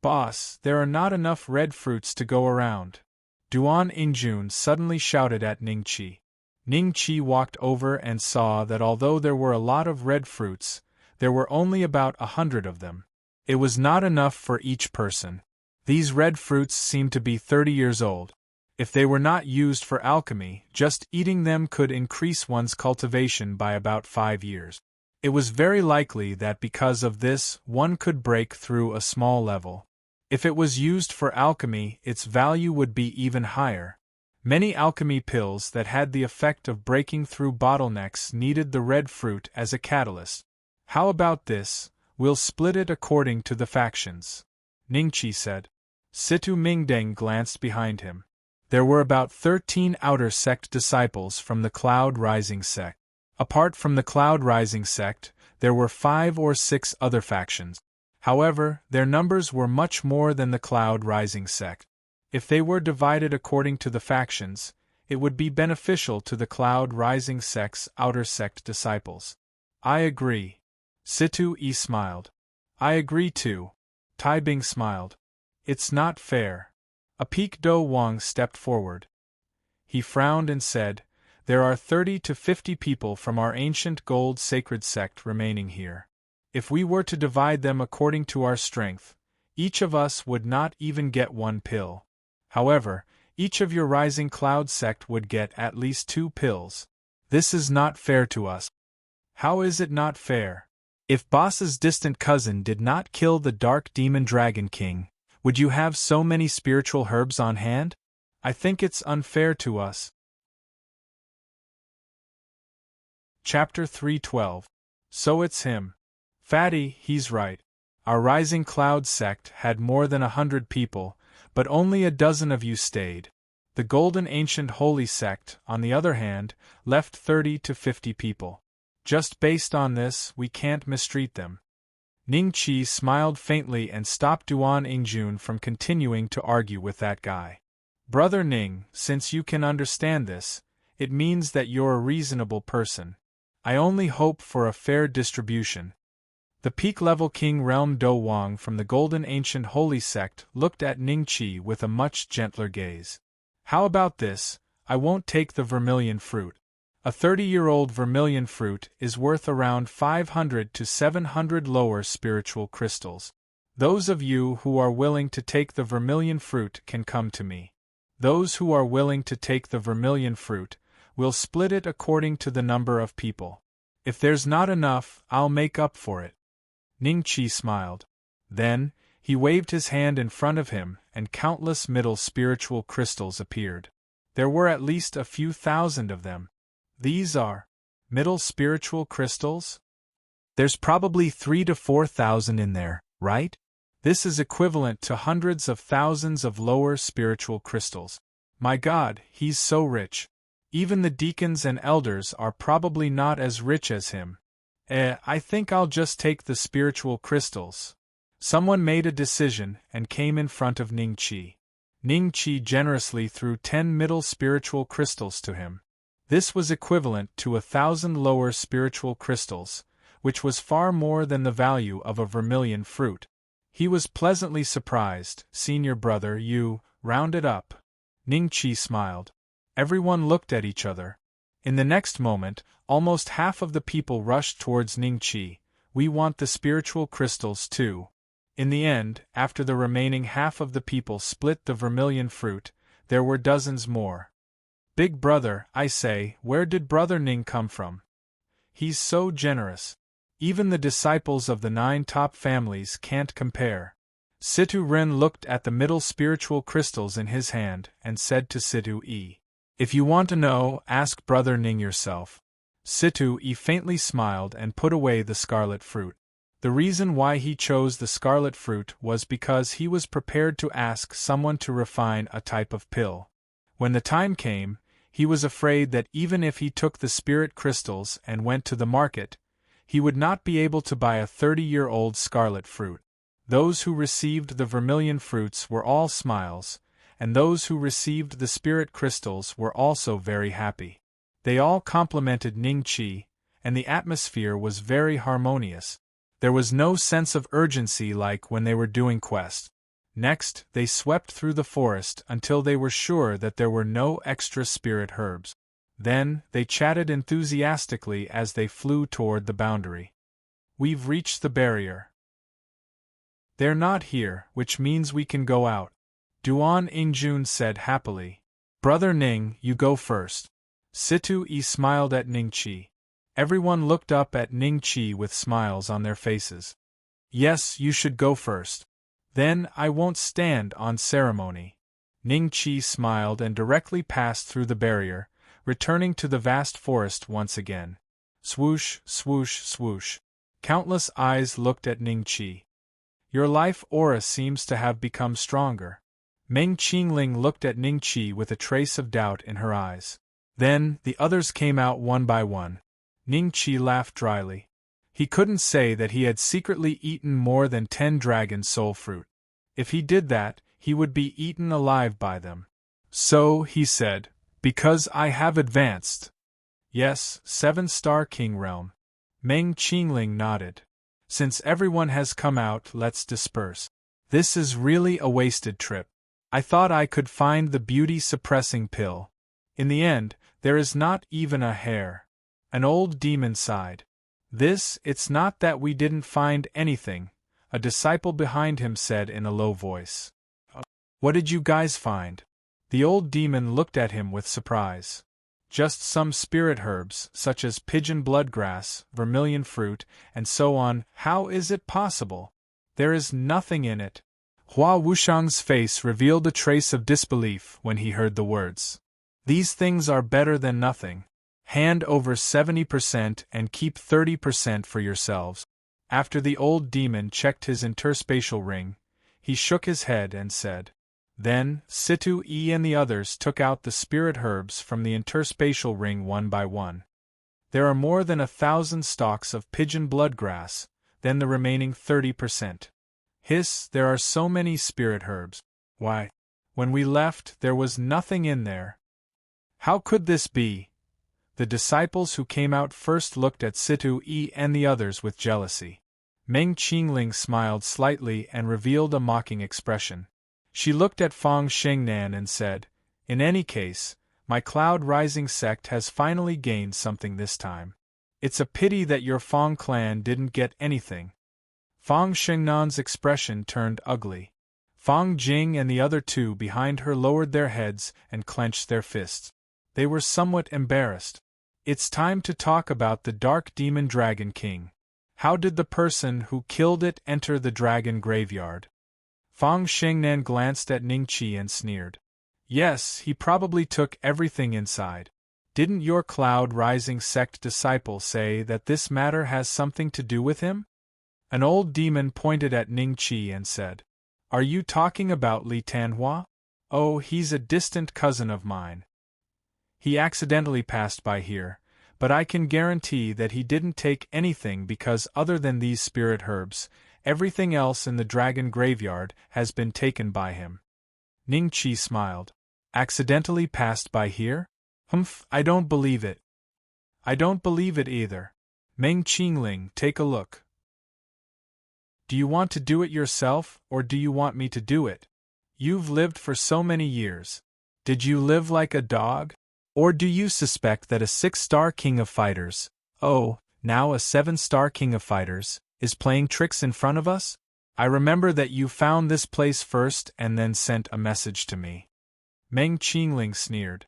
Speaker 1: Boss, there are not enough red fruits to go around. Duan Ingjun suddenly shouted at Ning Chi. Ning Chi walked over and saw that although there were a lot of red fruits, there were only about 100 of them. It was not enough for each person. These red fruits seemed to be 30 years old. If they were not used for alchemy, just eating them could increase one's cultivation by about 5 years. It was very likely that because of this, one could break through a small level. If it was used for alchemy, its value would be even higher. Many alchemy pills that had the effect of breaking through bottlenecks needed the red fruit as a catalyst. How about this? We'll split it according to the factions. Ning Chi said. Situ Mingdeng glanced behind him. There were about 13 outer sect disciples from the Cloud Rising sect. Apart from the Cloud Rising sect, there were 5 or 6 other factions. However, their numbers were much more than the Cloud Rising sect. If they were divided according to the factions, it would be beneficial to the Cloud Rising sect's outer sect disciples. I agree. Situ Yi smiled. I agree too. Tai Bing smiled. It's not fair. A Peak Do Wang stepped forward. He frowned and said, There are 30 to 50 people from our ancient gold sacred sect remaining here. If we were to divide them according to our strength, each of us would not even get 1 pill. However, each of your Rising Cloud sect would get at least 2 pills. This is not fair to us. How is it not fair? If Boss's distant cousin did not kill the Dark Demon Dragon King, would you have so many spiritual herbs on hand? I think it's unfair to us. Chapter 312. So it's him. Fatty, he's right. Our Rising Cloud sect had more than 100 people, but only a dozen of you stayed. The Golden Ancient Holy sect, on the other hand, left 30 to 50 people. Just based on this, we can't mistreat them. Ning Qi smiled faintly and stopped Duan Ingjun from continuing to argue with that guy. Brother Ning, since you can understand this, it means that you're a reasonable person. I only hope for a fair distribution. The peak-level King Realm Do Wang from the Golden Ancient Holy Sect looked at Ning Qi with a much gentler gaze. How about this? I won't take the vermilion fruit. A 30-year-old vermilion fruit is worth around 500 to 700 lower spiritual crystals. Those of you who are willing to take the vermilion fruit can come to me. Those who are willing to take the vermilion fruit, we'll split it according to the number of people. If there's not enough, I'll make up for it. Ning Qi smiled. Then, he waved his hand in front of him, and countless middle spiritual crystals appeared. There were at least a few thousand of them. These are middle spiritual crystals? There's probably 3,000 to 4,000 in there, right? This is equivalent to hundreds of thousands of lower spiritual crystals. My God, he's so rich. Even the deacons and elders are probably not as rich as him. I think I'll just take the spiritual crystals. Someone made a decision and came in front of Ning Qi. Ning Qi generously threw 10 middle spiritual crystals to him. This was equivalent to 1,000 lower spiritual crystals, which was far more than the value of a vermilion fruit. He was pleasantly surprised. Senior brother, you rounded up. Ning Qi smiled. Everyone looked at each other. In the next moment, almost half of the people rushed towards Ning Qi. We want the spiritual crystals too. In the end, after the remaining half of the people split the vermilion fruit, there were dozens more. Big brother, I say, where did brother Ning come from? He's so generous. Even the disciples of the 9 top families can't compare. Situ Ren looked at the middle spiritual crystals in his hand and said to Situ Yi, "If you want to know, ask brother Ning yourself." Situ Yi faintly smiled and put away the scarlet fruit. The reason why he chose the scarlet fruit was because he was prepared to ask someone to refine a type of pill. When the time came, he was afraid that even if he took the spirit crystals and went to the market, he would not be able to buy a 30-year-old scarlet fruit. Those who received the vermilion fruits were all smiles, and those who received the spirit crystals were also very happy. They all complimented Ning Qi, and the atmosphere was very harmonious. There was no sense of urgency like when they were doing quest. Next, they swept through the forest until they were sure that there were no extra spirit herbs. Then, they chatted enthusiastically as they flew toward the boundary. We've reached the barrier. They're not here, which means we can go out. Duan Ingjun said happily. Brother Ning, you go first. Situ Yi smiled at Ning Qi. Everyone looked up at Ning Qi with smiles on their faces. Yes, you should go first. Then I won't stand on ceremony. Ning Qi smiled and directly passed through the barrier, returning to the vast forest once again. Swoosh, swoosh, swoosh. Countless eyes looked at Ning Qi. Your life aura seems to have become stronger. Meng Qingling looked at Ning Qi with a trace of doubt in her eyes. Then, the others came out one by one. Ning Qi laughed dryly. He couldn't say that he had secretly eaten more than 10 dragon soul fruit. If he did that, he would be eaten alive by them. So, he said, because I have advanced. Yes, 7-star King Realm. Meng Qingling nodded. Since everyone has come out, let's disperse. This is really a wasted trip. I thought I could find the beauty-suppressing pill. In the end, there is not even a hair. An old demon sighed. It's not that we didn't find anything, a disciple behind him said in a low voice. What did you guys find? The old demon looked at him with surprise. Just some spirit herbs, such as pigeon bloodgrass, vermilion fruit, and so on. How is it possible? There is nothing in it. Hua Wushang's face revealed a trace of disbelief when he heard the words. These things are better than nothing. Hand over 70% and keep 30% for yourselves. After the old demon checked his interspatial ring, he shook his head and said. Then, Situ Yi and the others took out the spirit herbs from the interspatial ring one by one. There are more than 1,000 stalks of pigeon bloodgrass, then the remaining 30%. Hiss, there are so many spirit herbs. Why, when we left, there was nothing in there. How could this be? The disciples who came out first looked at Situ Yi and the others with jealousy. Meng Qingling smiled slightly and revealed a mocking expression. She looked at Fang Xingnan and said, "In any case, my cloud-rising sect has finally gained something this time. It's a pity that your Fang clan didn't get anything." Fang Xingnan's expression turned ugly. Fang Jing and the other two behind her lowered their heads and clenched their fists. They were somewhat embarrassed. It's time to talk about the Dark Demon Dragon King. How did the person who killed it enter the dragon graveyard? Fang Xingnan glanced at Ningqi and sneered. Yes, he probably took everything inside. Didn't your cloud-rising sect disciple say that this matter has something to do with him? An old demon pointed at Ningqi and said, "Are you talking about Li Tanhua? Oh, he's a distant cousin of mine. He accidentally passed by here, but I can guarantee that he didn't take anything because other than these spirit herbs, everything else in the dragon graveyard has been taken by him." Ningqi smiled. Accidentally passed by here? Humph, I don't believe it. I don't believe it either. Meng Qingling, take a look. Do you want to do it yourself, or do you want me to do it? You've lived for so many years. Did you live like a dog? Or do you suspect that a 6-star king of fighters, oh, now a 7-star king of fighters, is playing tricks in front of us? I remember that you found this place first and then sent a message to me. Meng Qingling sneered.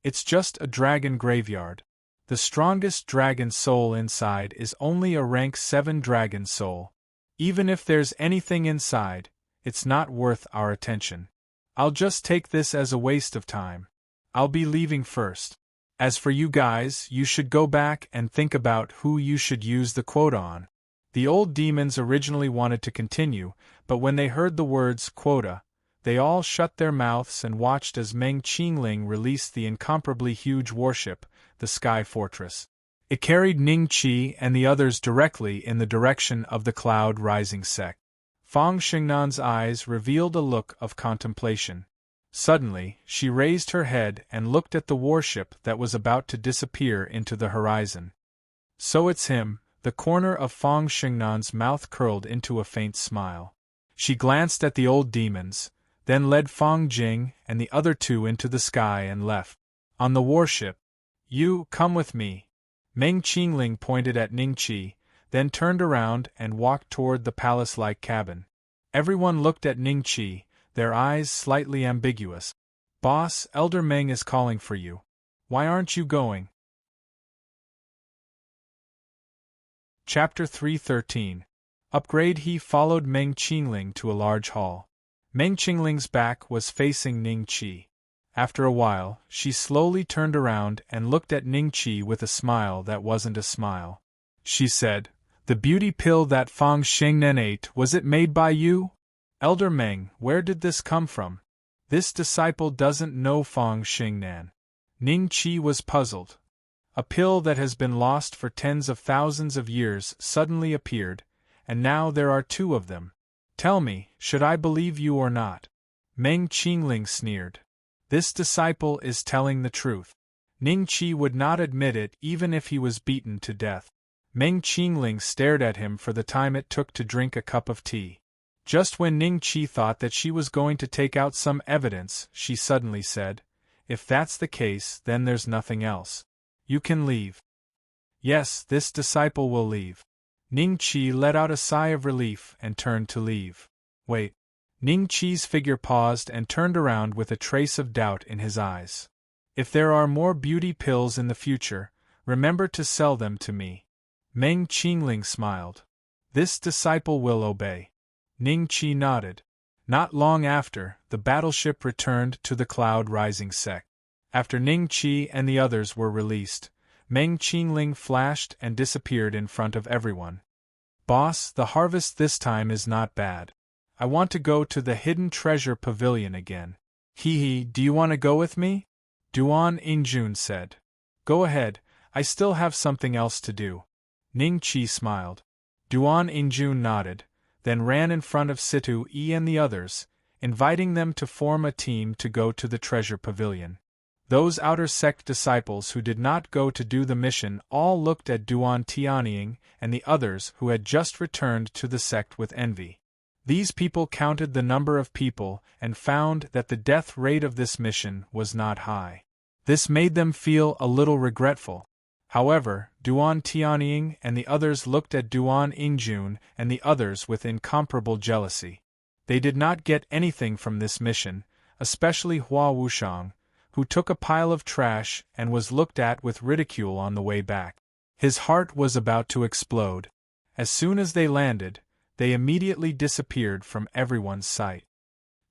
Speaker 1: It's just a dragon graveyard. The strongest dragon soul inside is only a rank 7 dragon soul. Even if there's anything inside, it's not worth our attention. I'll just take this as a waste of time. I'll be leaving first. As for you guys, you should go back and think about who you should use the quota on. The old demons originally wanted to continue, but when they heard the words quota, they all shut their mouths and watched as Meng Qingling released the incomparably huge warship, the Sky Fortress. It carried Ningqi and the others directly in the direction of the cloud-rising sect. Fang Xingnan's eyes revealed a look of contemplation. Suddenly, she raised her head and looked at the warship that was about to disappear into the horizon. So it's him. The corner of Fang Xingnan's mouth curled into a faint smile. She glanced at the old demons, then led Fang Jing and the other two into the sky and left. On the warship. You, come with me. Meng Qingling pointed at Ningqi, then turned around and walked toward the palace-like cabin. Everyone looked at Ningqi, their eyes slightly ambiguous. Boss, Elder Meng is calling for you. Why aren't you going? Chapter 313. Upgrade. He followed Meng Qingling to a large hall. Meng Qingling's back was facing Ningqi. After a while, she slowly turned around and looked at Ningqi with a smile that wasn't a smile. She said, "The beauty pill that Fang Xingnan ate, was it made by you? Elder Meng, where did this come from? This disciple doesn't know Fang Xingnan." Ningqi was puzzled. A pill that has been lost for tens of thousands of years suddenly appeared, and now there are 2 of them. Tell me, should I believe you or not? Meng Qingling sneered. This disciple is telling the truth. Ningqi would not admit it even if he was beaten to death. Meng Qingling stared at him for the time it took to drink a cup of tea. Just when Ningqi thought that she was going to take out some evidence, she suddenly said, "If that's the case, then there's nothing else. You can leave." Yes, this disciple will leave. Ningqi let out a sigh of relief and turned to leave. Wait. Ningqi's figure paused and turned around with a trace of doubt in his eyes. "If there are more beauty pills in the future, remember to sell them to me." Meng Qingling smiled. "This disciple will obey." Ningqi nodded. Not long after, the battleship returned to the cloud-rising sect. After Ningqi and the others were released, Meng Qingling flashed and disappeared in front of everyone. "Boss, the harvest this time is not bad. I want to go to the Hidden Treasure Pavilion again." "Hee, do you want to go with me?" Duan Injun said. "Go ahead, I still have something else to do. Ning Qi smiled. Duan Ingjun nodded, then ran in front of Situ Yi and the others, inviting them to form a team to go to the treasure pavilion. Those outer sect disciples who did not go to do the mission all looked at Duan Tianying and the others who had just returned to the sect with envy. These people counted the number of people and found that the death rate of this mission was not high. This made them feel a little regretful. However, Duan Tianying and the others looked at Duan Ingjun and the others with incomparable jealousy. They did not get anything from this mission, especially Hua Wushang, who took a pile of trash and was looked at with ridicule on the way back. His heart was about to explode. As soon as they landed, they immediately disappeared from everyone's sight.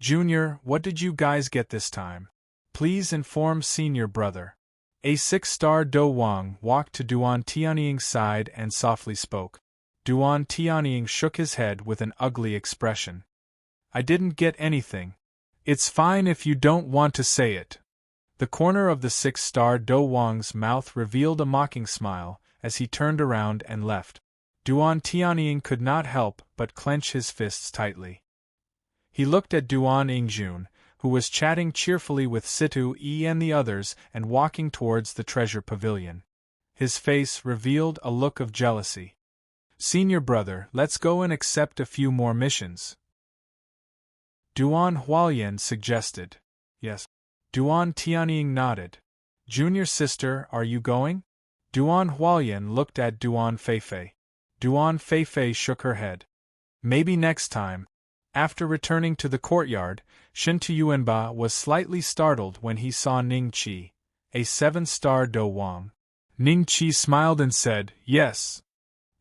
Speaker 1: Junior, what did you guys get this time? Please inform senior brother. A 6-star Do Wang walked to Duan Tianying's side and softly spoke. Duan Tianying shook his head with an ugly expression. I didn't get anything. It's fine if you don't want to say it. The corner of the 6-star Do Wang's mouth revealed a mocking smile as he turned around and left. Duan Tianying could not help but clench his fists tightly. He looked at Duan Ingjun, who was chatting cheerfully with Situ Yi and the others and walking towards the treasure pavilion. His face revealed a look of jealousy. Senior brother, let's go and accept a few more missions. Duan Hualien suggested. Yes. Duan Tianying nodded. Junior sister, are you going? Duan Hualien looked at Duan Feifei. Duan Feifei shook her head. Maybe next time. After returning to the courtyard, Shintu Yuanba was slightly startled when he saw Ning Qi, a 7-star Do Wang. Ning Qi smiled and said, yes.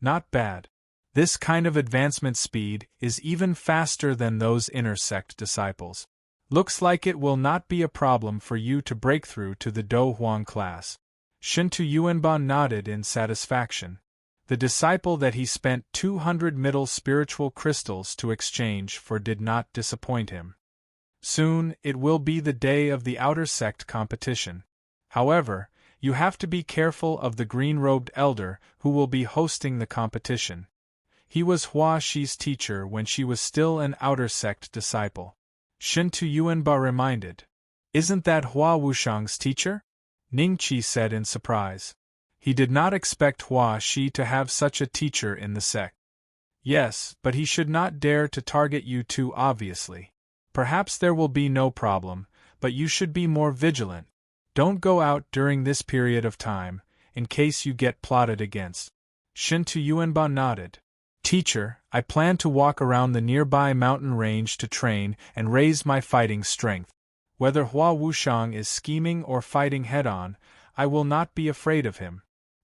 Speaker 1: Not bad. This kind of advancement speed is even faster than those inner sect disciples. Looks like it will not be a problem for you to break through to the Do Huang class. Shintu Yuanba nodded in satisfaction. The disciple that he spent 200 middle spiritual crystals to exchange for did not disappoint him. Soon, it will be the day of the outer sect competition. However, you have to be careful of the green-robed elder who will be hosting the competition. He was Hua Shi's teacher when she was still an outer sect disciple. Shintu Yuanba reminded. Isn't that Hua Wushang's teacher? Ning Qi said in surprise. He did not expect Hua Shi to have such a teacher in the sect. Yes, but he should not dare to target you too obviously. Perhaps there will be no problem, but you should be more vigilant. Don't go out during this period of time, in case you get plotted against. Shintu Yuanba nodded. Teacher, I plan to walk around the nearby mountain range to train and raise my fighting strength. Whether Hua Wushang is scheming or fighting head-on, I will not be afraid of him.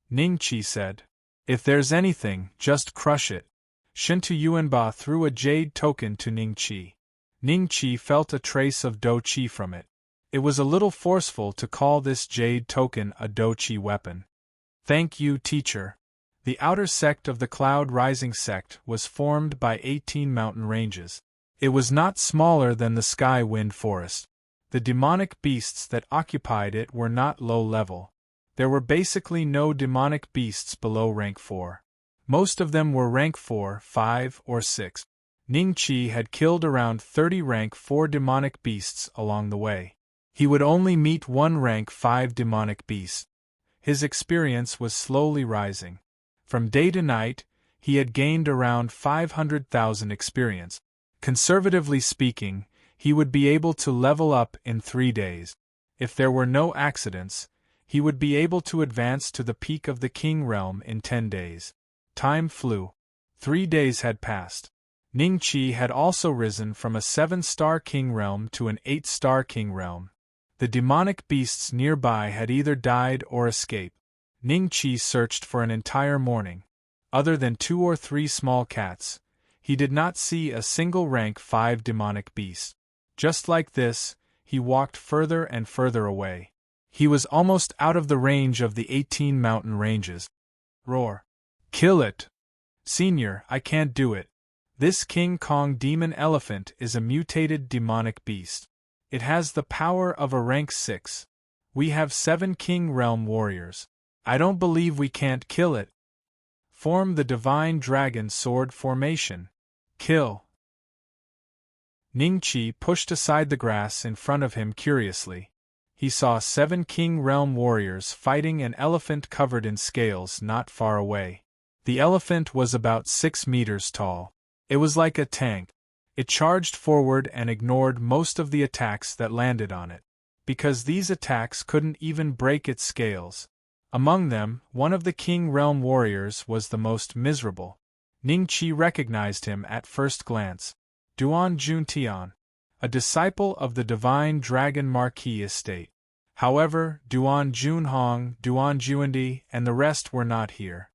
Speaker 1: Ning Qi said. If there's anything, just crush it. Shintu Yuanba threw a jade token to Ning Qi. Ning Qi felt a trace of Do Qi from it. It was a little forceful to call this jade token a Do Qi weapon. Thank you, teacher. The outer sect of the Cloud Rising sect was formed by 18 mountain ranges. It was not smaller than the Sky Wind Forest. The demonic beasts that occupied it were not low level. There were basically no demonic beasts below rank 4. Most of them were rank 4, 5, or 6. Ning Qi had killed around 30 rank 4 demonic beasts along the way. He would only meet one rank 5 demonic beast. His experience was slowly rising. From day to night, he had gained around 500,000 experience. Conservatively speaking, he would be able to level up in 3 days. If there were no accidents, he would be able to advance to the peak of the King Realm in 10 days. Time flew. 3 days had passed. Ning Qi had also risen from a 7-star King Realm to an 8-star King Realm. The demonic beasts nearby had either died or escaped. Ning Qi searched for an entire morning. Other than 2 or 3 small cats, he did not see a single rank 5 demonic beast. Just like this, he walked further and further away. He was almost out of the range of the 18 mountain ranges. Roar. Kill it! Senior, I can't do it. This King Kong demon elephant is a mutated demonic beast. It has the power of a rank 6. We have 7 King Realm warriors. I don't believe we can't kill it. Form the divine dragon sword formation. Kill. Ningqi pushed aside the grass in front of him curiously. He saw 7 King Realm warriors fighting an elephant covered in scales not far away. The elephant was about 6 meters tall. It was like a tank. It charged forward and ignored most of the attacks that landed on it. Because these attacks couldn't even break its scales. Among them, one of the King Realm warriors was the most miserable. Ningqi recognized him at first glance. Duan Juntian, a disciple of the divine dragon Marquis estate. However, Duan Junhong, Duan Juandi, and the rest were not here.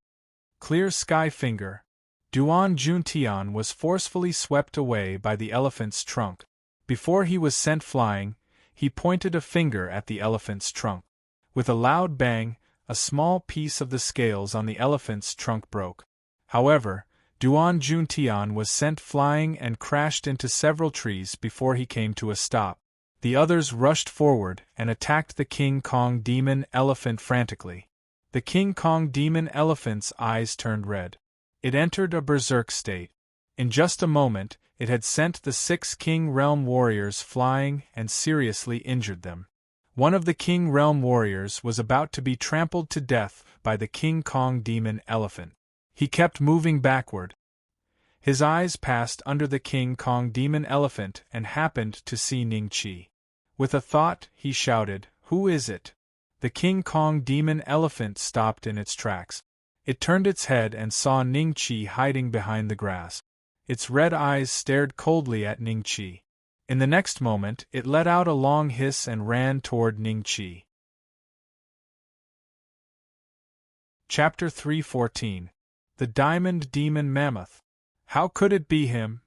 Speaker 1: Clear Sky Finger. Duan Juntian was forcefully swept away by the elephant's trunk. Before he was sent flying, he pointed a finger at the elephant's trunk. With a loud bang, a small piece of the scales on the elephant's trunk broke. However, Duan Juntian was sent flying and crashed into several trees before he came to a stop. The others rushed forward and attacked the King Kong demon elephant frantically. The King Kong demon elephant's eyes turned red. It entered a berserk state. In just a moment, it had sent the 6 King Realm warriors flying and seriously injured them. One of the King Realm warriors was about to be trampled to death by the King Kong demon elephant. He kept moving backward. His eyes passed under the King Kong demon elephant and happened to see Ningqi. With a thought, he shouted, "Who is it?" The King Kong demon elephant stopped in its tracks. It turned its head and saw Ningqi hiding behind the grass. Its red eyes stared coldly at Ningqi. In the next moment, it let out a long hiss and ran toward Ningqi. Chapter 314. The Diamond Demon Mammoth. How could it be him?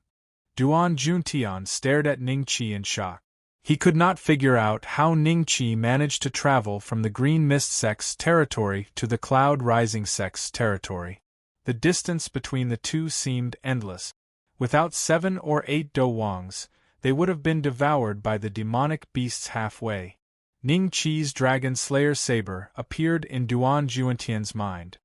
Speaker 1: Duan Juntian stared at Ningqi in shock. He could not figure out how Ningqi managed to travel from the Green Mist Sect's territory to the Cloud Rising Sect's territory. The distance between the two seemed endless. Without 7 or 8 Dowongs, they would have been devoured by the demonic beasts halfway. Ningqi's Dragon Slayer saber appeared in Duan Juntian's mind.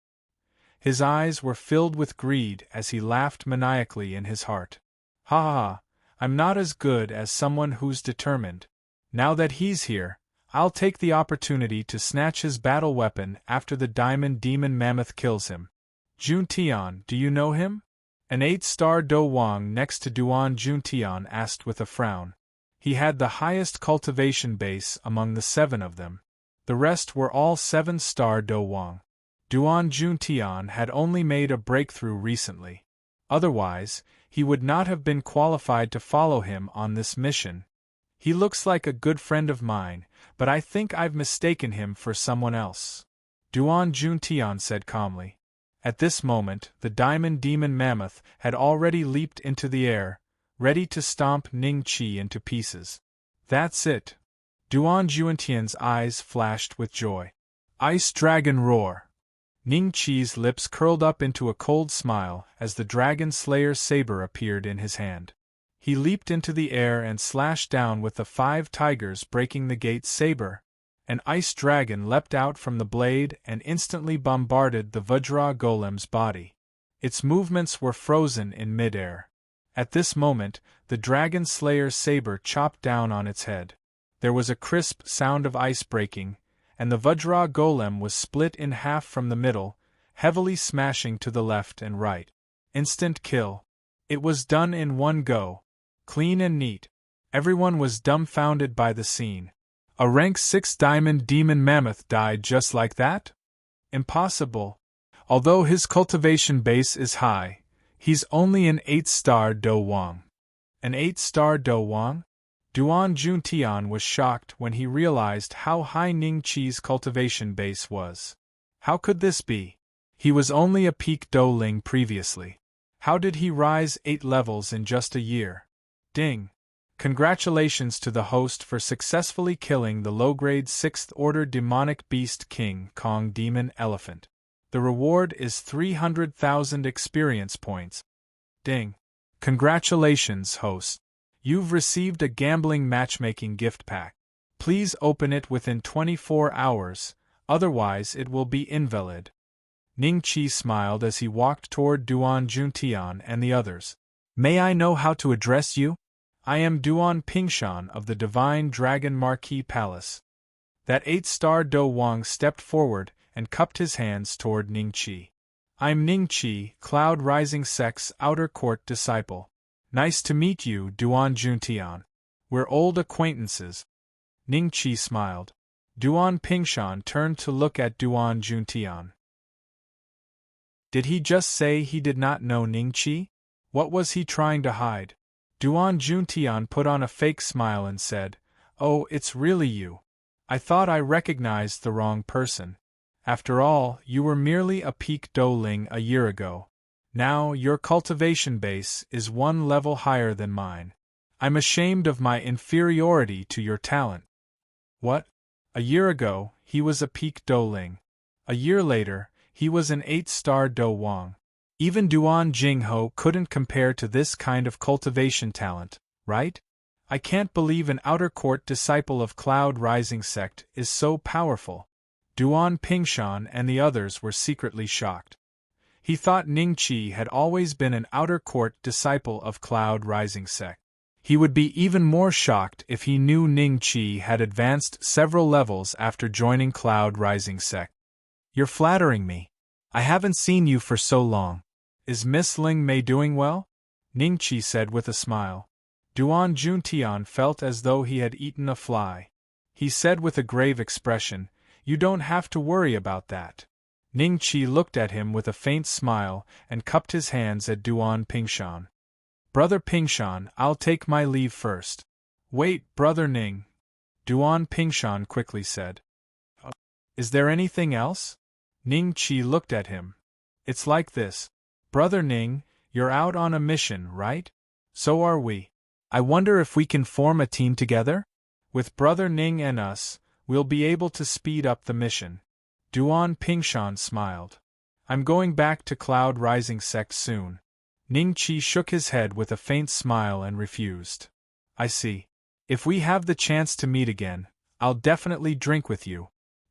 Speaker 1: His eyes were filled with greed as he laughed maniacally in his heart. Ha ha! I'm not as good as someone who's determined. Now that he's here, I'll take the opportunity to snatch his battle weapon after the Diamond Demon Mammoth kills him. Juntian, do you know him? An 8-star Dowang next to Duan Juntian asked with a frown. He had the highest cultivation base among the 7 of them. The rest were all 7-star Dowang. Duan Juntian had only made a breakthrough recently. Otherwise, he would not have been qualified to follow him on this mission. He looks like a good friend of mine, but I think I've mistaken him for someone else. Duan Juntian said calmly. At this moment, the Diamond Demon Mammoth had already leaped into the air, ready to stomp Ningqi into pieces. That's it. Duan Juntian's eyes flashed with joy. Ice Dragon Roar! Ningqi's lips curled up into a cold smile as the Dragon Slayer saber appeared in his hand. He leaped into the air and slashed down with the 5 tigers, breaking the gate's saber. An ice dragon leapt out from the blade and instantly bombarded the Vajra golem's body. Its movements were frozen in midair. At this moment, the Dragon Slayer saber chopped down on its head. There was a crisp sound of ice breaking, and the Vajra golem was split in half from the middle, heavily smashing to the left and right. Instant kill. It was done in one go. Clean and neat. Everyone was dumbfounded by the scene. A rank 6 Diamond Demon Mammoth died just like that? Impossible. Although his cultivation base is high, he's only an 8-star Dowang. An 8-star Dowang? Duan Juntian was shocked when he realized how high Ningqi's cultivation base was. How could this be? He was only a peak Dowling previously. How did he rise 8 levels in just a year? Ding! Congratulations to the host for successfully killing the low-grade 6th Order Demonic Beast King Kong Demon Elephant. The reward is 300,000 experience points. Ding! Congratulations, host. You've received a gambling matchmaking gift pack. Please open it within 24 hours, otherwise it will be invalid. Ning Qi smiled as he walked toward Duan Juntian and the others. May I know how to address you? I am Duan Pingshan of the Divine Dragon Marquis Palace. That 8-star Do Wang stepped forward and cupped his hands toward Ning Qi. I'm Ning Qi, Cloud Rising Sect's outer court disciple. Nice to meet you, Duan Juntian. We're old acquaintances. Ning Qi smiled. Duan Pingshan turned to look at Duan Juntian. Did he just say he did not know Ning Qi? What was he trying to hide? Duan Juntian put on a fake smile and said, Oh, it's really you. I thought I recognized the wrong person. After all, you were merely a peak doling a year ago. Now, your cultivation base is one level higher than mine. I'm ashamed of my inferiority to your talent. What? A year ago, he was a peak doling. A year later, he was an 8-star Do Wang. Even Duan Jingho couldn't compare to this kind of cultivation talent, right? I can't believe an outer court disciple of Cloud Rising Sect is so powerful. Duan Pingshan and the others were secretly shocked. He thought Ning Qi had always been an outer court disciple of Cloud Rising Sect. He would be even more shocked if he knew Ning Qi had advanced several levels after joining Cloud Rising Sect. You're flattering me. I haven't seen you for so long. Is Miss Ling Mei doing well? Ning Qi said with a smile. Duan Juntian felt as though he had eaten a fly. He said with a grave expression, You don't have to worry about that. Ning Qi looked at him with a faint smile and cupped his hands at Duan Pingshan. Brother Pingshan, I'll take my leave first. Wait, Brother Ning. Duan Pingshan quickly said. Is there anything else? Ning Qi looked at him. It's like this. Brother Ning, you're out on a mission, right? So are we. I wonder if we can form a team together? With Brother Ning and us, we'll be able to speed up the mission. Duan Pingshan smiled. I'm going back to Cloud Rising Sect soon. Ning Qi shook his head with a faint smile and refused. I see. If we have the chance to meet again, I'll definitely drink with you.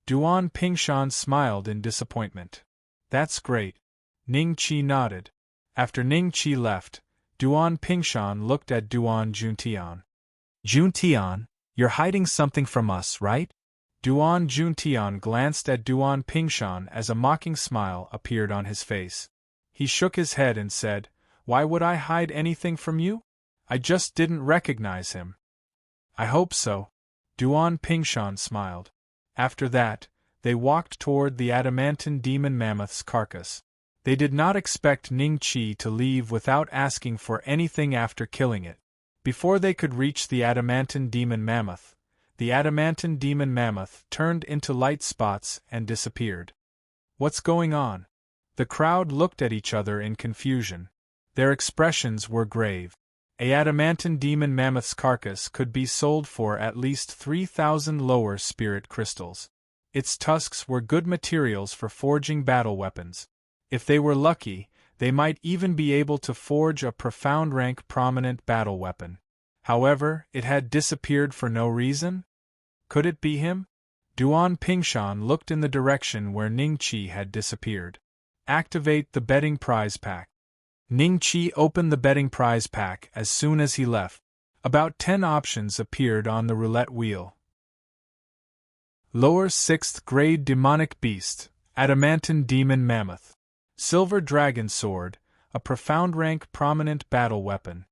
Speaker 1: Duan Pingshan smiled in disappointment. That's great. Ning Qi nodded. After Ning Qi left, Duan Pingshan looked at Duan Juntian. Juntian, you're hiding something from us, right? Duan Juntian glanced at Duan Pingshan as a mocking smile appeared on his face. He shook his head and said, Why would I hide anything from you? I just didn't recognize him. I hope so. Duan Pingshan smiled. After that, they walked toward the adamantine demon mammoth's carcass. They did not expect Ning Qi to leave without asking for anything after killing it. Before they could reach the adamantine demon mammoth, the adamantine demon mammoth turned into light spots and disappeared. What's going on? The crowd looked at each other in confusion. Their expressions were grave. A adamantine demon mammoth's carcass could be sold for at least 3,000 lower spirit crystals. Its tusks were good materials for forging battle weapons. If they were lucky, they might even be able to forge a profound rank prominent battle weapon. However, it had disappeared for no reason? Could it be him? Duan Pingshan looked in the direction where Ning Qi had disappeared. Activate the betting prize pack. Ning Qi opened the betting prize pack as soon as he left. About 10 options appeared on the roulette wheel. Lower 6th grade demonic beast, adamantine demon mammoth. Silver dragon sword, a profound rank prominent battle weapon.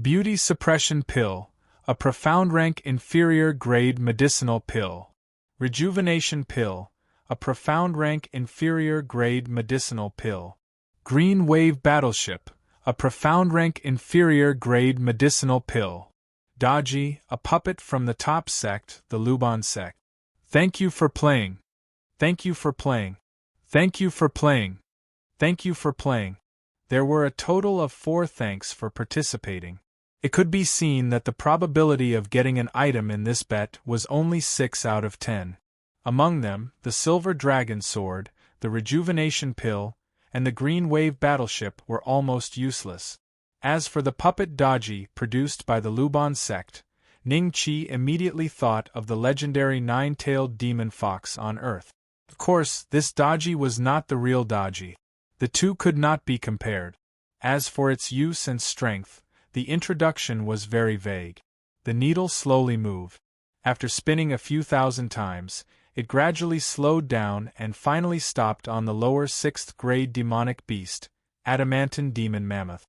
Speaker 1: Beauty suppression pill, a profound rank inferior grade medicinal pill. Rejuvenation pill, a profound rank inferior grade medicinal pill. Green wave battleship, a profound rank inferior grade medicinal pill. Daji, a puppet from the top sect, the Luban sect. Thank you for playing. Thank you for playing. Thank you for playing. Thank you for playing. There were a total of 4 thanks for participating. It could be seen that the probability of getting an item in this bet was only 6 out of 10. Among them, the silver dragon sword, the rejuvenation pill, and the green wave battleship were almost useless. As for the puppet Daji produced by the Luban sect, Ning Qi immediately thought of the legendary 9-tailed demon fox on Earth. Of course, this Daji was not the real Daji. The two could not be compared. As for its use and strength, the introduction was very vague. The needle slowly moved. After spinning a few thousand times, it gradually slowed down and finally stopped on the lower 6th grade demonic beast, adamantine demon mammoth.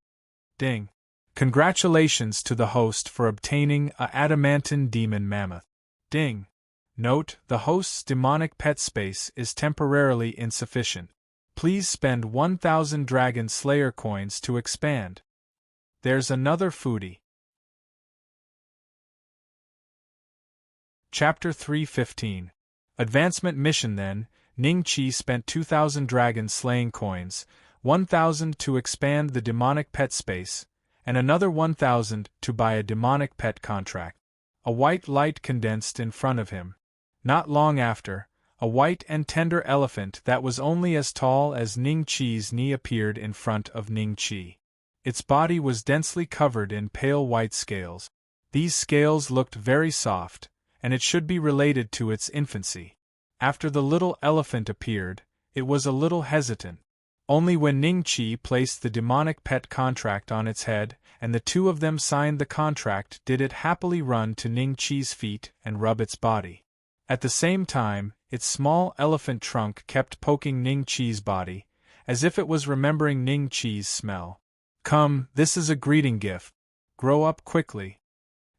Speaker 1: Ding! Congratulations to the host for obtaining a adamantine demon mammoth. Ding! Note: the host's demonic pet space is temporarily insufficient. Please spend 1,000 Dragon Slayer coins to expand. There's another foodie. Chapter 3:15. Advancement Mission. Then, Ning Chi spent 2,000 dragon slaying coins, 1,000 to expand the demonic pet space, and another 1,000 to buy a demonic pet contract. A white light condensed in front of him. Not long after, a white and tender elephant that was only as tall as Ning Chi's knee appeared in front of Ning Chi. Its body was densely covered in pale white scales. These scales looked very soft, and it should be related to its infancy. After the little elephant appeared, it was a little hesitant. Only when Ning Chi placed the demonic pet contract on its head, and the two of them signed the contract, did it happily run to Ning Chi's feet and rub its body. At the same time, its small elephant trunk kept poking Ning Chi's body, as if it was remembering Ning Chi's smell. Come, this is a greeting gift. Grow up quickly.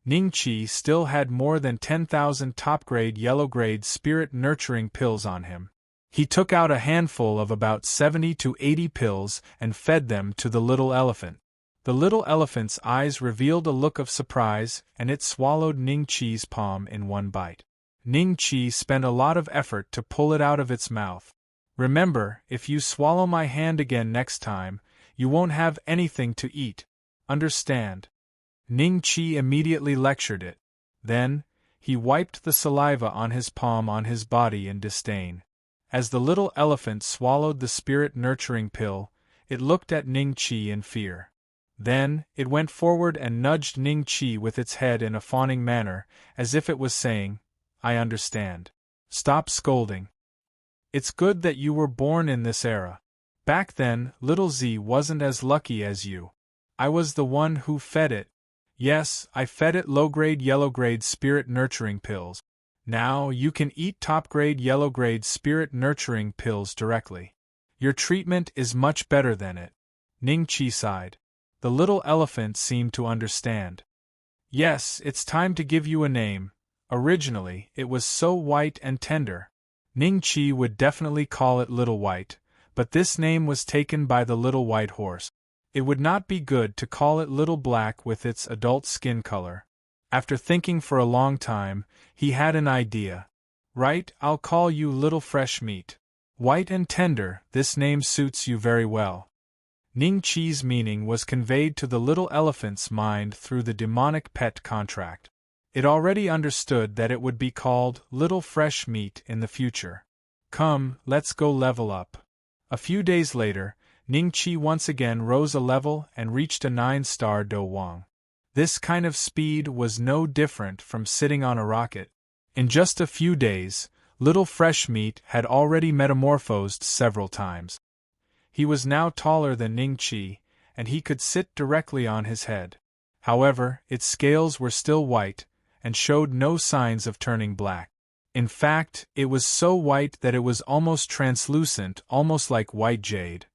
Speaker 1: Ning Chi still had more than 10,000 top-grade yellow-grade spirit-nurturing pills on him. He took out a handful of about 70 to 80 pills and fed them to the little elephant. The little elephant's eyes revealed a look of surprise, and it swallowed Ning Chi's palm in one bite. Ning Chi spent a lot of effort to pull it out of its mouth. Remember, if you swallow my hand again next time, you won't have anything to eat. Understand? Ning Chi immediately lectured it. Then, he wiped the saliva on his palm on his body in disdain. As the little elephant swallowed the spirit-nurturing pill, it looked at Ning Chi in fear. Then, it went forward and nudged Ning Chi with its head in a fawning manner, as if it was saying, "I understand. Stop scolding. It's good that you were born in this era. Back then, little Z wasn't as lucky as you. I was the one who fed it. Yes, I fed it low-grade yellow-grade spirit-nurturing pills. Now you can eat top-grade yellow-grade spirit-nurturing pills directly. Your treatment is much better than it." Ning Chi sighed. The little elephant seemed to understand. "Yes, it's time to give you a name. Originally, it was so white and tender. Ning Chi would definitely call it Little White, but this name was taken by the little white horse. It would not be good to call it Little Black with its adult skin color. After thinking for a long time, he had an idea. "Right, I'll call you Little Fresh Meat. White and tender, this name suits you very well." Ning Chi's meaning was conveyed to the little elephant's mind through the demonic pet contract. It already understood that it would be called Little Fresh Meat in the future. Come, let's go level up. A few days later, Ning Chi once again rose a level and reached a 9-star Do Wang. This kind of speed was no different from sitting on a rocket. In just a few days, Little Fresh Meat had already metamorphosed several times. He was now taller than Ning Chi, and he could sit directly on his head. However, its scales were still white, and showed no signs of turning black. In fact, it was so white that it was almost translucent, almost like white jade.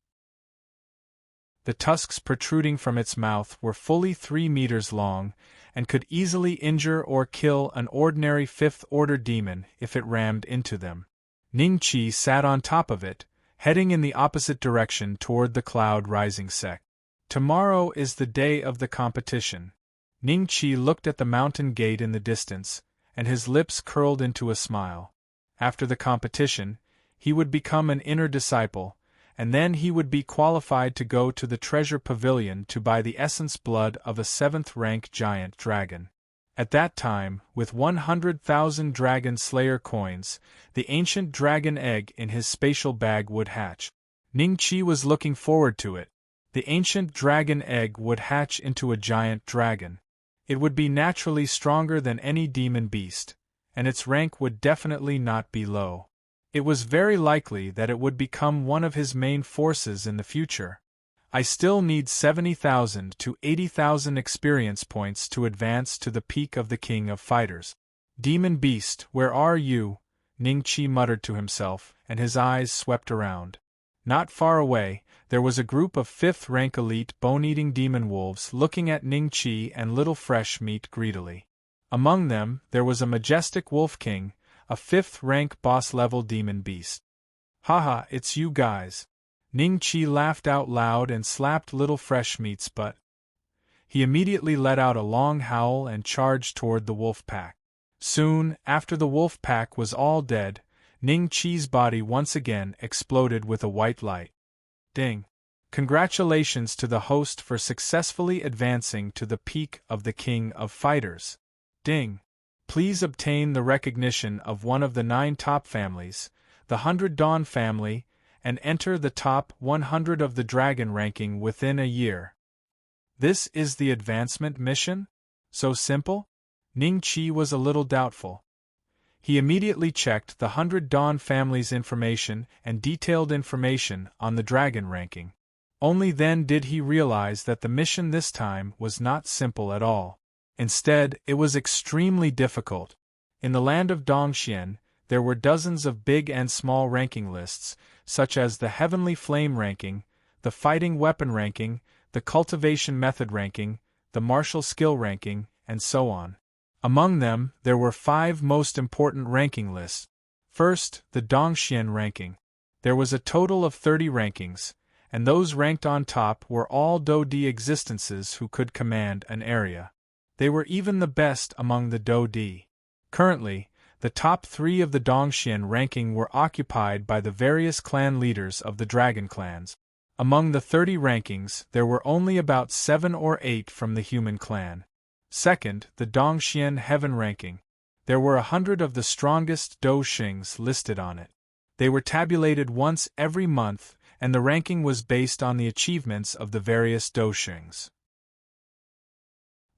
Speaker 1: The tusks protruding from its mouth were fully 3 meters long, and could easily injure or kill an ordinary 5th-order demon if it rammed into them. Ning Chi sat on top of it, heading in the opposite direction toward the cloud-rising sect. Tomorrow is the day of the competition. Ning Chi looked at the mountain gate in the distance, and his lips curled into a smile. After the competition, he would become an inner disciple, and then he would be qualified to go to the treasure pavilion to buy the essence blood of a 7th-rank giant dragon. At that time, with 100,000 Dragon Slayer coins, the ancient dragon egg in his spatial bag would hatch. Ning Chi was looking forward to it. The ancient dragon egg would hatch into a giant dragon. It would be naturally stronger than any demon beast, and its rank would definitely not be low. It was very likely that it would become one of his main forces in the future. I still need 70,000 to 80,000 experience points to advance to the peak of the King of Fighters. Demon Beast, where are you? Ningqi muttered to himself, and his eyes swept around. Not far away, there was a group of 5th-rank elite bone-eating demon wolves looking at Ningqi and Little Fresh Meat greedily. Among them, there was a majestic wolf king, a 5th-rank boss-level demon beast. Haha, it's you guys. Ningqi laughed out loud and slapped Little Fresh Meat's butt. He immediately let out a long howl and charged toward the wolf pack. Soon, after the wolf pack was all dead, Ningqi's body once again exploded with a white light. Ding! Congratulations to the host for successfully advancing to the peak of the King of Fighters. Ding! Please obtain the recognition of one of the 9 top families, the 100 Dawn family, and enter the top 100 of the dragon ranking within a year. This is the advancement mission? So simple? Ningqi was a little doubtful. He immediately checked the 100 Dawn family's information and detailed information on the dragon ranking. Only then did he realize that the mission this time was not simple at all. Instead, it was extremely difficult. In the land of Dongxian, there were dozens of big and small ranking lists, such as the Heavenly Flame ranking, the Fighting Weapon ranking, the Cultivation Method ranking, the Martial Skill ranking, and so on. Among them, there were 5 most important ranking lists. First, the Dongxian ranking. There was a total of 30 rankings, and those ranked on top were all Do-Di existences who could command an area. They were even the best among the Do-Di. Currently, the top 3 of the Dongxian ranking were occupied by the various clan leaders of the dragon clans. Among the 30 rankings, there were only about 7 or 8 from the human clan. Second, the Dongxian Heaven ranking. There were 100 of the strongest Do Xings listed on it. They were tabulated once every month, and the ranking was based on the achievements of the various Do Xings.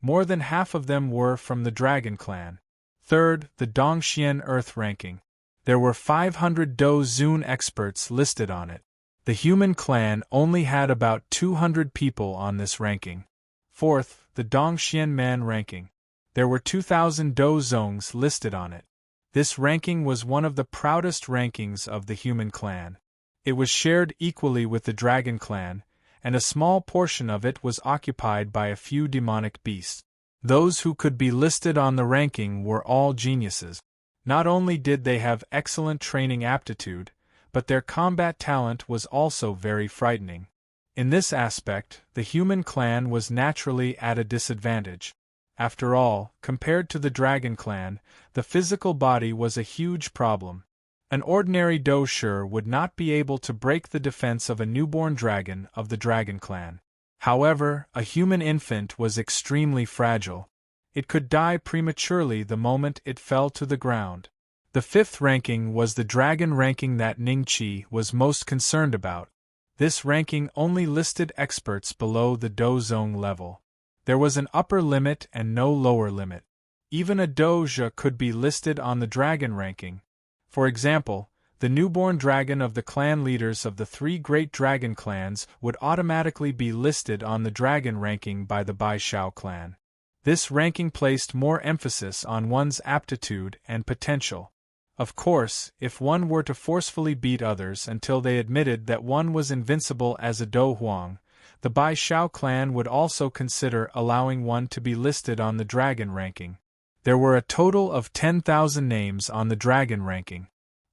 Speaker 1: More than half of them were from the Dragon Clan. Third, the Dongxian Earth ranking. There were 500 Do Zun experts listed on it. The human clan only had about 200 people on this ranking. Fourth, the Dongxian Man ranking. There were 2,000 Do Zongs listed on it. This ranking was one of the proudest rankings of the human clan. It was shared equally with the Dragon Clan, and a small portion of it was occupied by a few demonic beasts. Those who could be listed on the ranking were all geniuses. Not only did they have excellent training aptitude, but their combat talent was also very frightening. In this aspect, the human clan was naturally at a disadvantage. After all, compared to the Dragon Clan, the physical body was a huge problem. An ordinary Do-Shur would not be able to break the defense of a newborn dragon of the Dragon Clan. However, a human infant was extremely fragile. It could die prematurely the moment it fell to the ground. The 5th ranking was the dragon ranking that Ningqi was most concerned about. This ranking only listed experts below the Do-Zong level. There was an upper limit and no lower limit. Even a Do-Zhe could be listed on the dragon ranking. For example, the newborn dragon of the clan leaders of the 3 great dragon clans would automatically be listed on the dragon ranking by the Bai Shao clan. This ranking placed more emphasis on one's aptitude and potential. Of course, if one were to forcefully beat others until they admitted that one was invincible as a Do Huang, the Bai Shao clan would also consider allowing one to be listed on the dragon ranking. There were a total of 10,000 names on the dragon ranking.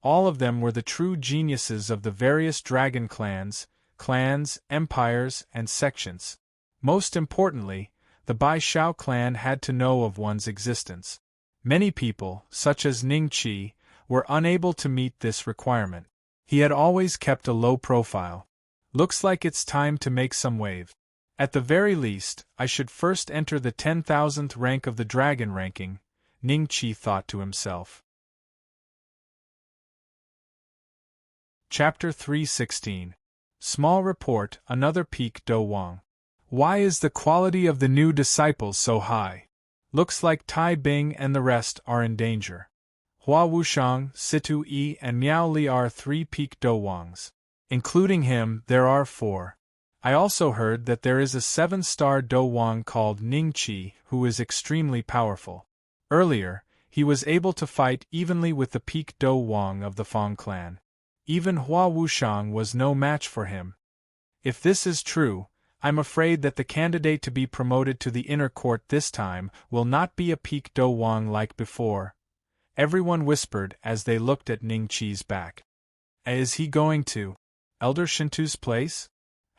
Speaker 1: All of them were the true geniuses of the various dragon clans, empires, and sections. Most importantly, the Bai Shao clan had to know of one's existence. Many people, such as Ningqi, were unable to meet this requirement. He had always kept a low profile. Looks like it's time to make some wave. At the very least, I should first enter the 10,000th rank of the dragon ranking, Ningqi thought to himself. Chapter 316. Small Report, Another Peak Do Wang. Why is the quality of the new disciples so high? Looks like Tai Bing and the rest are in danger. Hua Wushang, Situ Yi, and Miao Li are 3 peak Do Wangs. Including him, there are 4. I also heard that there is a 7-star Do Wang called Ning Qi who is extremely powerful. Earlier, he was able to fight evenly with the peak Do Wang of the Fong clan. Even Hua Wushang was no match for him. If this is true, I'm afraid that the candidate to be promoted to the inner court this time will not be a peak Do Wang like before. Everyone whispered as they looked at Ning Qi's back. Is he going to Elder Shintu's place?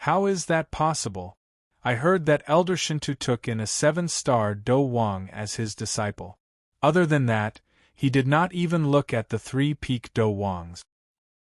Speaker 1: How is that possible? I heard that Elder Shintu took in a 7-star Do Wang as his disciple. Other than that, he did not even look at the 3 peak Do Wangs.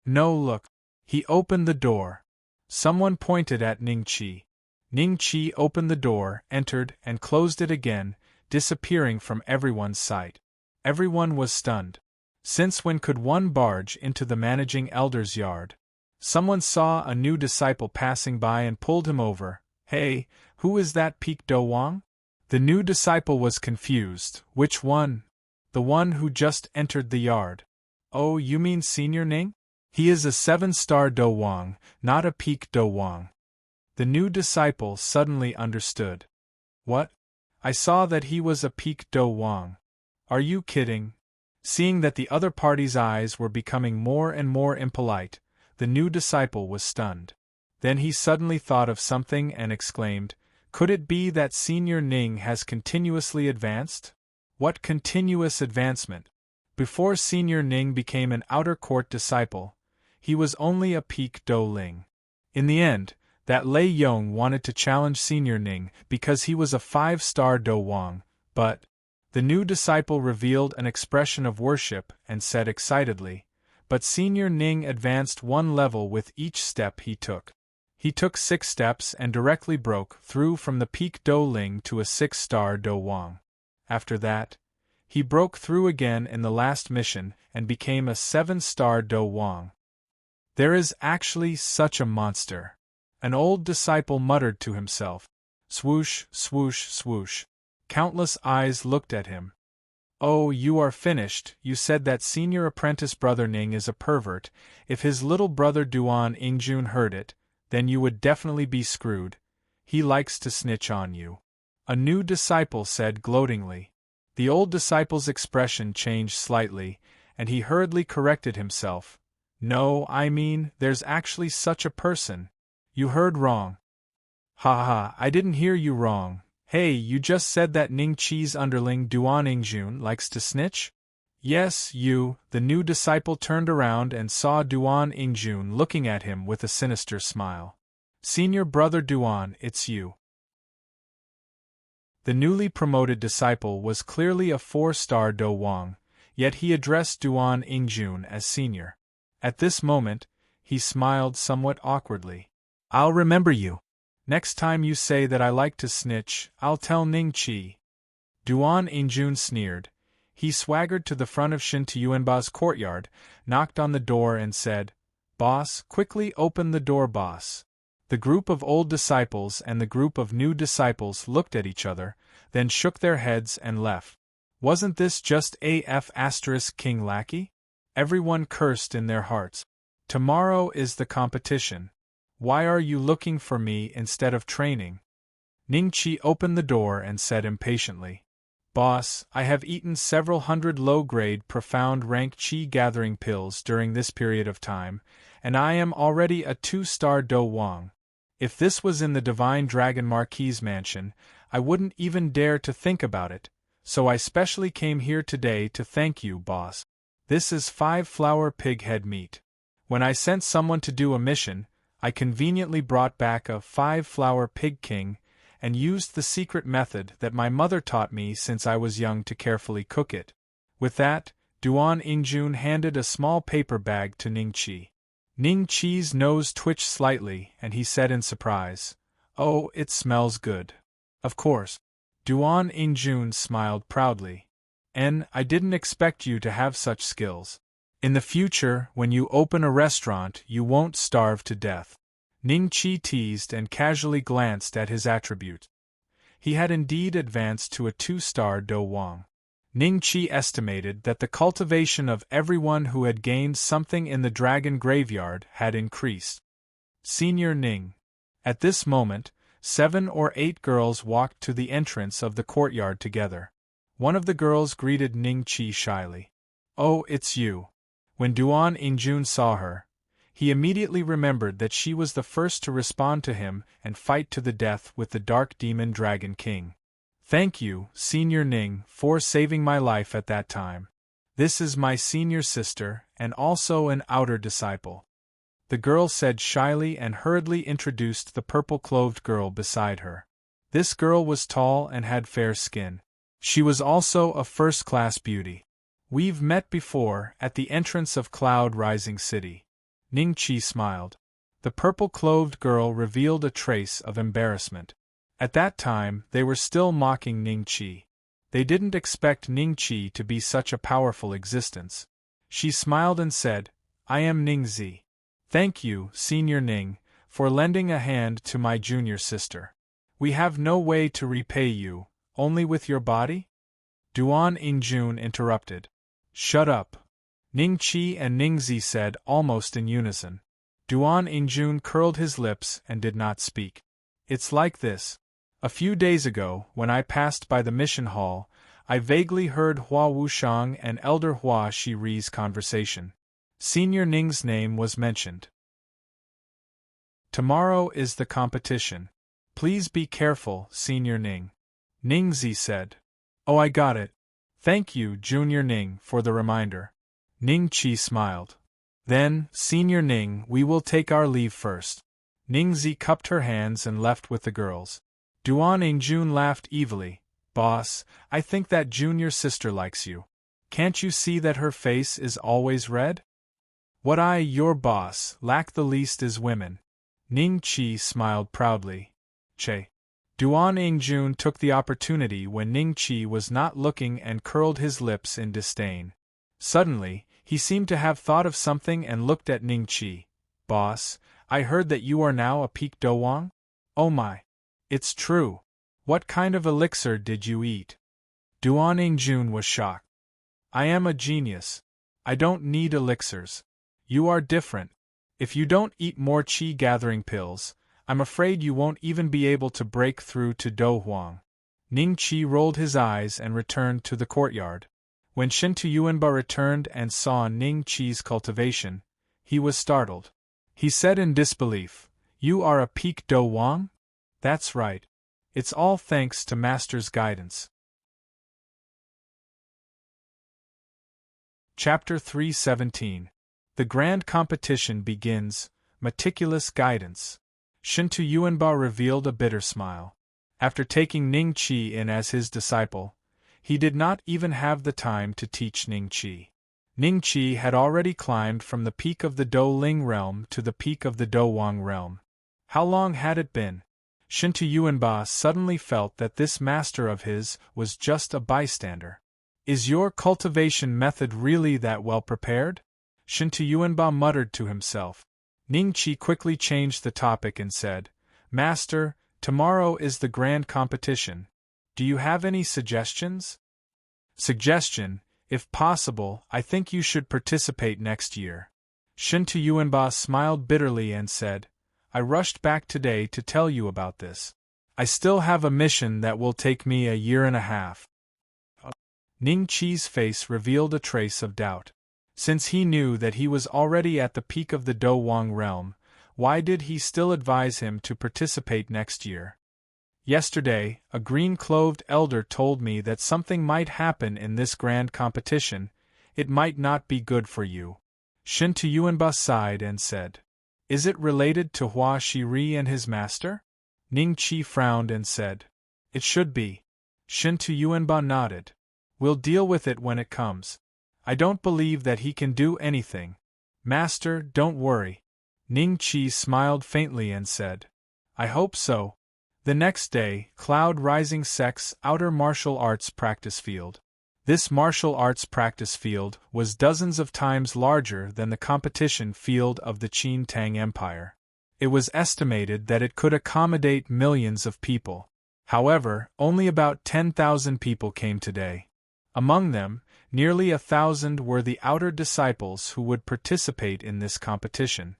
Speaker 1: No look. He opened the door. Someone pointed at Ning Qi. Ning Qi opened the door, entered, and closed it again, disappearing from everyone's sight. Everyone was stunned. Since when could one barge into the managing elder's yard? Someone saw a new disciple passing by and pulled him over. Hey, who is that peak Do Wang? The new disciple was confused. Which one? The one who just entered the yard. Oh, you mean Senior Ning? He is a 7-star Do Wang, not a peak Do Wang. The new disciple suddenly understood. What? I saw that he was a peak Do Wang. Are you kidding? Seeing that the other party's eyes were becoming more and more impolite, the new disciple was stunned. Then he suddenly thought of something and exclaimed, could it be that Senior Ning has continuously advanced? What continuous advancement? Before Senior Ning became an outer court disciple, he was only a peak Do Ling. In the end, that Lei Yong wanted to challenge Senior Ning because he was a 5-star Do Wang, but the new disciple revealed an expression of worship and said excitedly, but Senior Ning advanced 1 level with each step he took. He took 6 steps and directly broke through from the peak Do Ling to a 6-star Do Wang. After that, he broke through again in the last mission and became a 7-star Do Wang. There is actually such a monster. An old disciple muttered to himself. Swoosh, swoosh, swoosh. Countless eyes looked at him. Oh, you are finished. You said that senior apprentice brother Ning is a pervert. If his little brother Duan Ingjun heard it, then you would definitely be screwed. He likes to snitch on you. A new disciple said gloatingly. The old disciple's expression changed slightly, and he hurriedly corrected himself. No, I mean, there's actually such a person. You heard wrong. Ha ha, I didn't hear you wrong. Hey, you just said that Ning Qi's underling Duan Ingjun likes to snitch? Yes, you. The new disciple turned around and saw Duan Ingjun looking at him with a sinister smile. Senior brother Duan, it's you. The newly promoted disciple was clearly a 4-star Do Wang, yet he addressed Duan Ingjun as senior. At this moment, he smiled somewhat awkwardly. I'll remember you. Next time you say that I like to snitch, I'll tell Ning Qi. Duan Ingjun sneered. He swaggered to the front of Shin Tuyenba's courtyard, knocked on the door and said, Boss, quickly open the door, boss. The group of old disciples and the group of new disciples looked at each other, then shook their heads and left. Wasn't this just AF * King Lackey? Everyone cursed in their hearts. Tomorrow is the competition. Why are you looking for me instead of training? Ning Qi opened the door and said impatiently, Boss, I have eaten several hundred low-grade profound rank Qi gathering pills during this period of time, and I am already a 2-star Do Wang. If this was in the Divine Dragon Marquis's mansion, I wouldn't even dare to think about it, so I specially came here today to thank you, boss. This is 5-flower pig head meat. When I sent someone to do a mission, I conveniently brought back a 5-flower pig king, and used the secret method that my mother taught me since I was young to carefully cook it. With that, Duan Ingjun handed a small paper bag to Ning Qi. Ning Qi's nose twitched slightly, and he said in surprise, Oh, it smells good. Of course. Duan Ingjun smiled proudly. I didn't expect you to have such skills. In the future, when you open a restaurant, you won't starve to death. Ning Qi teased and casually glanced at his attributes. He had indeed advanced to a 2-star Do Wang. Ning Qi estimated that the cultivation of everyone who had gained something in the dragon graveyard had increased. Senior Ning. At this moment, 7 or 8 girls walked to the entrance of the courtyard together. One of the girls greeted Ning Qi shyly. "Oh, it's you." When Duan Ingjun saw her, he immediately remembered that she was the first to respond to him and fight to the death with the Dark Demon Dragon King. "Thank you, Senior Ning, for saving my life at that time. This is my senior sister, and also an outer disciple," the girl said shyly and hurriedly introduced the purple-clothed girl beside her. This girl was tall and had fair skin. She was also a first-class beauty. "We've met before, at the entrance of Cloud Rising City." Ning Qi smiled. The purple-clothed girl revealed a trace of embarrassment. At that time, they were still mocking Ning Qi. They didn't expect Ning Qi to be such a powerful existence. She smiled and said, "I am Ning Zi. Thank you, Senior Ning, for lending a hand to my junior sister. We have no way to repay you, only with your body?" Duan Ingjun interrupted. "Shut up," Ning Qi and Ning Zi said almost in unison. Duan Ingjun curled his lips and did not speak. "It's like this. A few days ago, when I passed by the mission hall, I vaguely heard Hua Wushang and Elder Hua Shiri's conversation. Senior Ning's name was mentioned. Tomorrow is the competition. Please be careful, Senior Ning," Ning Zi said. "Oh, I got it. Thank you, Junior Ning, for the reminder." Ning Qi smiled. "Then, Senior Ning, we will take our leave first." Ning Zi cupped her hands and left with the girls. Duan Ingjun laughed evilly. "Boss, I think that junior sister likes you. Can't you see that her face is always red?" "What I, your boss, lack the least is women." Ning Qi smiled proudly. "Che." Duan Ingjun took the opportunity when Ning Qi was not looking and curled his lips in disdain. Suddenly, he seemed to have thought of something and looked at Ning Qi. "Boss, I heard that you are now a peak dowang? Oh my! It's true. What kind of elixir did you eat?" Duan Ingjun was shocked. "I am a genius. I don't need elixirs. You are different. If you don't eat more qi-gathering pills, I'm afraid you won't even be able to break through to Do Huang." Ning Qi rolled his eyes and returned to the courtyard. When Shintu Yuanba returned and saw Ning Qi's cultivation, he was startled. He said in disbelief, "You are a peak Do Wang?" "That's right. It's all thanks to Master's guidance." Chapter 317. The Grand Competition Begins, Meticulous Guidance. Shintu Yuanba revealed a bitter smile. After taking Ning Qi in as his disciple, he did not even have the time to teach Ning Qi. Ning Qi had already climbed from the peak of the Do Ling realm to the peak of the Do Wang realm. How long had it been? Shintu Yuanba suddenly felt that this master of his was just a bystander. "Is your cultivation method really that well prepared?" Shintu Yuanba muttered to himself. Ning Qi quickly changed the topic and said, "Master, tomorrow is the grand competition. Do you have any suggestions?" "Suggestion, if possible, I think you should participate next year." Shintu Yuanba smiled bitterly and said, "I rushed back today to tell you about this. I still have a mission that will take me a year and a half." Ning Qi's face revealed a trace of doubt. Since he knew that he was already at the peak of the Do Wang realm, why did he still advise him to participate next year? "Yesterday, a green-clothed elder told me that something might happen in this grand competition. It might not be good for you." Shintu Yuanba sighed and said, "Is it related to Hua Shiri and his master?" Ning Qi frowned and said, "It should be." Shintu Yuanba nodded. "We'll deal with it when it comes. I don't believe that he can do anything. Master, don't worry." Ning Qi smiled faintly and said, "I hope so." The next day, Cloud Rising Sect's outer martial arts practice field. This martial arts practice field was dozens of times larger than the competition field of the Qin Tang Empire. It was estimated that it could accommodate millions of people. However, only about 10,000 people came today. Among them, nearly 1,000 were the outer disciples who would participate in this competition.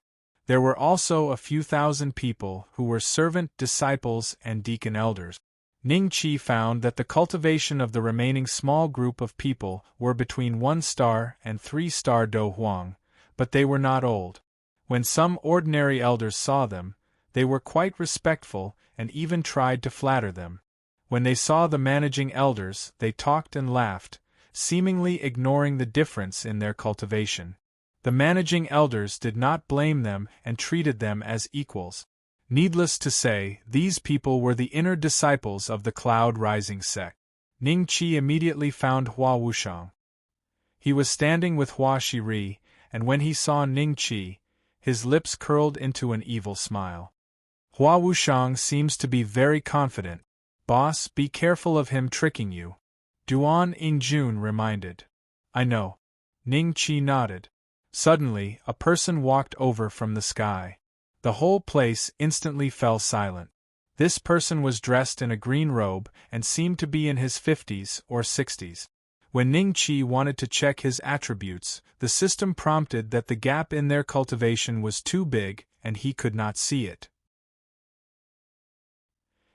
Speaker 1: There were also a few thousand people who were servant disciples and deacon elders. Ning Qi found that the cultivation of the remaining small group of people were between 1-star and 3-star Do Huang, but they were not old. When some ordinary elders saw them, they were quite respectful and even tried to flatter them. When they saw the managing elders, they talked and laughed, seemingly ignoring the difference in their cultivation. The managing elders did not blame them and treated them as equals. Needless to say, these people were the inner disciples of the cloud-rising sect. Ning Qi immediately found Hua Wushang. He was standing with Hua Shiri, and when he saw Ning Qi, his lips curled into an evil smile. Hua Wushang seems to be very confident. Boss, be careful of him tricking you. Duan Yingjun reminded. I know. Ning Qi nodded. Suddenly, a person walked over from the sky. The whole place instantly fell silent. This person was dressed in a green robe and seemed to be in his 50s or 60s. When Ning Qi wanted to check his attributes, the system prompted that the gap in their cultivation was too big and he could not see it.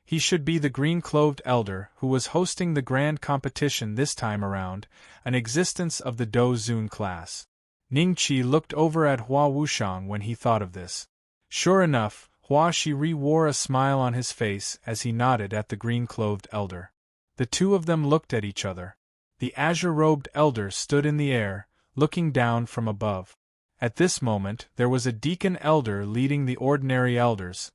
Speaker 1: He should be the green-clothed elder who was hosting the grand competition this time around, an existence of the Do Zun class. Ning Qi looked over at Hua Wushang when he thought of this. Sure enough, Hua Shiri wore a smile on his face as he nodded at the green-clothed elder. The two of them looked at each other. The azure-robed elder stood in the air, looking down from above. At this moment, there was a deacon elder leading the ordinary elders,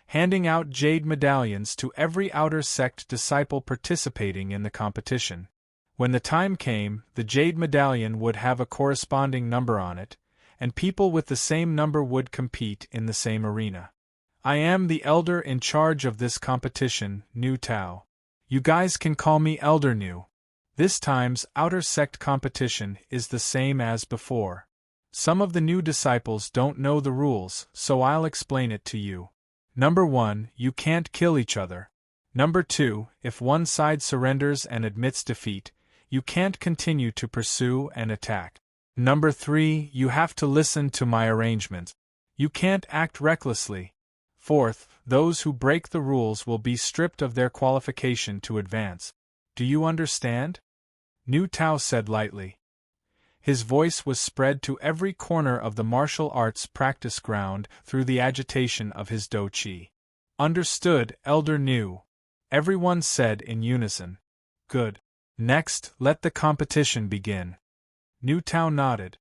Speaker 1: handing out jade medallions to every outer sect disciple participating in the competition. When the time came, the jade medallion would have a corresponding number on it, and people with the same number would compete in the same arena. I am the elder in charge of this competition, Nu Tao. You guys can call me Elder Nu. This time's outer sect competition is the same as before. Some of the new disciples don't know the rules, so I'll explain it to you. Number 1, you can't kill each other. Number 2, if one side surrenders and admits defeat, you can't continue to pursue and attack. Number 3, you have to listen to my arrangements. You can't act recklessly. Fourth, those who break the rules will be stripped of their qualification to advance. Do you understand? Nu Tao said lightly. His voice was spread to every corner of the martial arts practice ground through the agitation of his Do Qi. Understood, Elder Nu. Everyone said in unison. Good. Next, let the competition begin. Nu Tao nodded.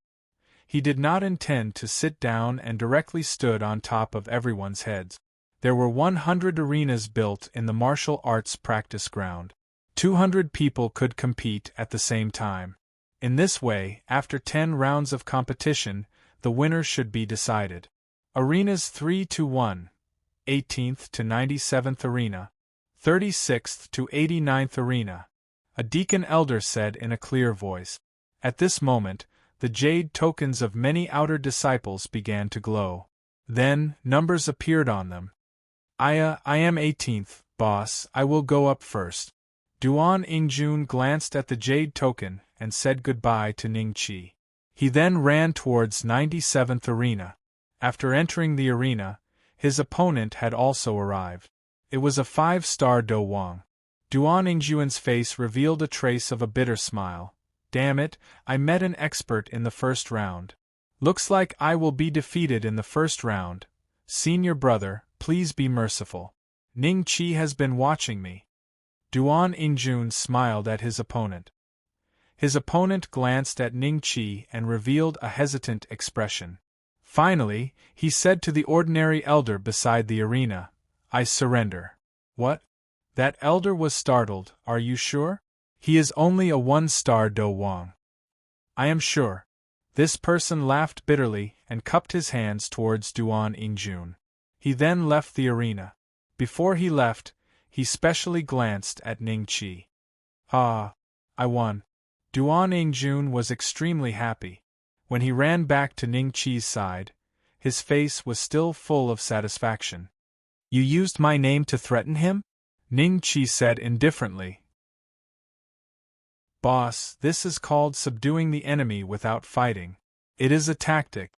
Speaker 1: He did not intend to sit down and directly stood on top of everyone's heads. There were 100 arenas built in the martial arts practice ground. 200 people could compete at the same time. In this way, after 10 rounds of competition, the winner should be decided. Arenas 3 to 1, 18th to 97th arena, 36th to 89th arena. A deacon elder said in a clear voice. At this moment, the jade tokens of many outer disciples began to glow. Then, numbers appeared on them. I am 18th, boss, I will go up first. Duan Yingjun glanced at the jade token and said goodbye to Ning Qi. He then ran towards 97th arena. After entering the arena, his opponent had also arrived. It was a 5-star Do Wang. Duan Yingjun's face revealed a trace of a bitter smile. Damn it, I met an expert in the first round. Looks like I will be defeated in the first round. Senior brother, please be merciful. Ning Qi has been watching me. Duan Yingjun smiled at his opponent. His opponent glanced at Ning Qi and revealed a hesitant expression. Finally, he said to the ordinary elder beside the arena, I surrender. What? That elder was startled, are you sure? He is only a 1-star Do Wang. I am sure. This person laughed bitterly and cupped his hands towards Duan Yingjun. He then left the arena. Before he left, he specially glanced at Ning Qi. Ah, I won. Duan Yingjun was extremely happy. When he ran back to Ning Qi's side, his face was still full of satisfaction. You used my name to threaten him? Ning Qi said indifferently. Boss, this is called subduing the enemy without fighting. It is a tactic.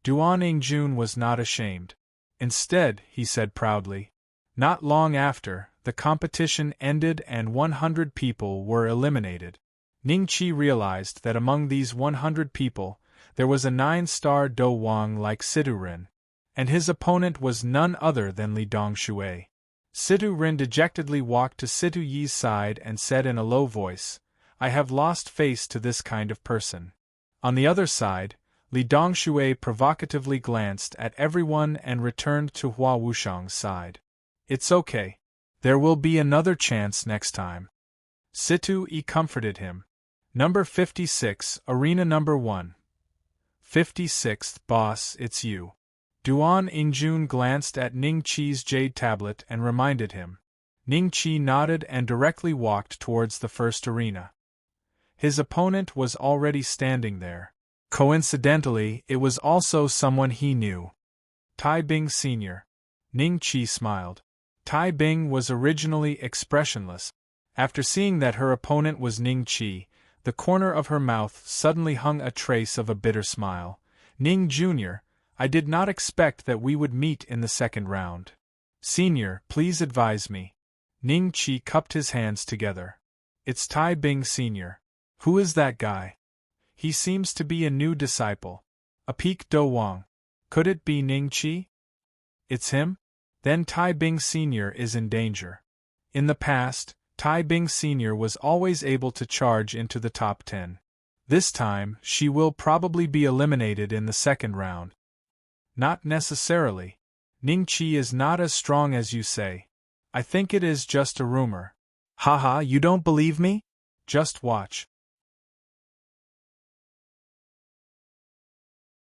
Speaker 1: Duan Ingjun was not ashamed. Instead, he said proudly. Not long after, the competition ended and 100 people were eliminated. Ning Qi realized that among these 100 people, there was a 9-star Do Wang like Situ Rin, and his opponent was none other than Li Dongshui. Situ Rin dejectedly walked to Situ Yi's side and said in a low voice, I have lost face to this kind of person. On the other side, Li Dongshui provocatively glanced at everyone and returned to Hua Wushang's side. It's okay. There will be another chance next time. Situ Yi comforted him. Number 56, Arena Number 1. 56th, Boss, it's you. Duan Ingjun glanced at Ning Qi's jade tablet and reminded him. Ning Qi nodded and directly walked towards the first arena. His opponent was already standing there. Coincidentally, it was also someone he knew. Tai Bing Sr. Ning Qi smiled. Tai Bing was originally expressionless. After seeing that her opponent was Ning Qi, the corner of her mouth suddenly hung a trace of a bitter smile. Ning Jr., I did not expect that we would meet in the second round. Senior, please advise me. Ning Qi cupped his hands together. It's Tai Bing Sr. Who is that guy? He seems to be a new disciple. A peak Do Wang. Could it be Ning Qi? It's him? Then Tai Bing Sr. is in danger. In the past, Tai Bing Sr. was always able to charge into the top 10. This time, she will probably be eliminated in the second round. Not necessarily. Ning Qi is not as strong as you say. I think it is just a rumor. Haha, you don't believe me? Just watch.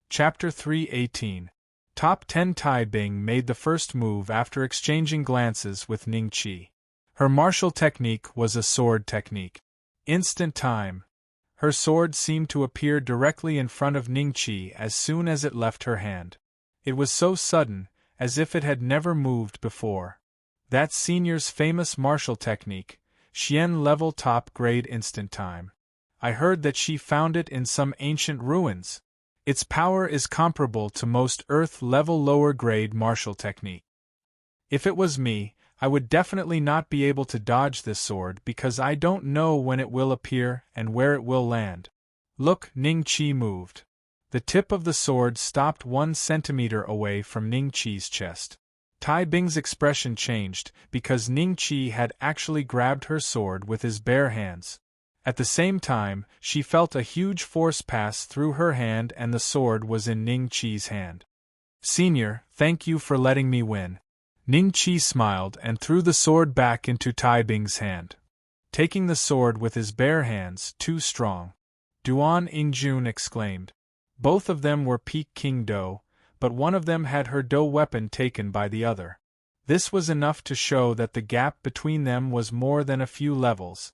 Speaker 1: Chapter 318. Top 10. Tai Bing made the first move after exchanging glances with Ning Qi. Her martial technique was a sword technique. Instant time. Her sword seemed to appear directly in front of Ning Qi as soon as it left her hand. It was so sudden, as if it had never moved before. That's Senior's famous martial technique, Xian level top grade instant time. I heard that she found it in some ancient ruins. Its power is comparable to most Earth level lower grade martial technique. If it was me, I would definitely not be able to dodge this sword because I don't know when it will appear and where it will land. Look, Ning Qi moved. The tip of the sword stopped 1 centimeter away from Ning Qi's chest. Tai Bing's expression changed because Ning Qi had actually grabbed her sword with his bare hands. At the same time, she felt a huge force pass through her hand and the sword was in Ning Qi's hand. Senior, thank you for letting me win. Ning Qi smiled and threw the sword back into Tai Bing's hand. Taking the sword with his bare hands, too strong. Duan Ingjun exclaimed. Both of them were peak King Do, but one of them had her Do weapon taken by the other. This was enough to show that the gap between them was more than a few levels.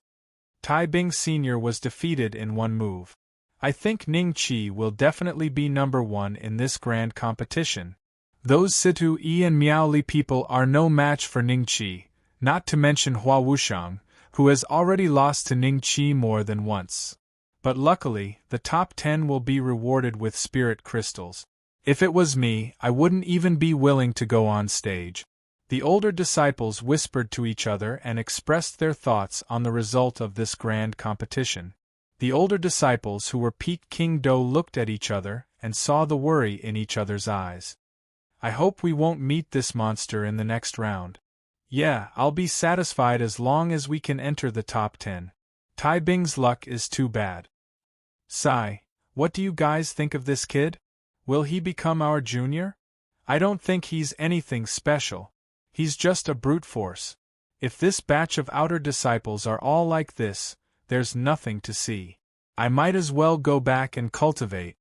Speaker 1: Tai Bing Sr. was defeated in one move. I think Ning Qi will definitely be number 1 in this grand competition. Those Situ Yi and Miao Li people are no match for Ning Qi, not to mention Hua Wushang, who has already lost to Ning Qi more than once. But luckily, the top 10 will be rewarded with spirit crystals. If it was me, I wouldn't even be willing to go on stage. The older disciples whispered to each other and expressed their thoughts on the result of this grand competition. The older disciples who were peak King Do looked at each other and saw the worry in each other's eyes. I hope we won't meet this monster in the next round. Yeah, I'll be satisfied as long as we can enter the top 10. Tai Bing's luck is too bad. Sigh, what do you guys think of this kid? Will he become our junior? I don't think he's anything special. He's just a brute force. If this batch of outer disciples are all like this, there's nothing to see. I might as well go back and cultivate.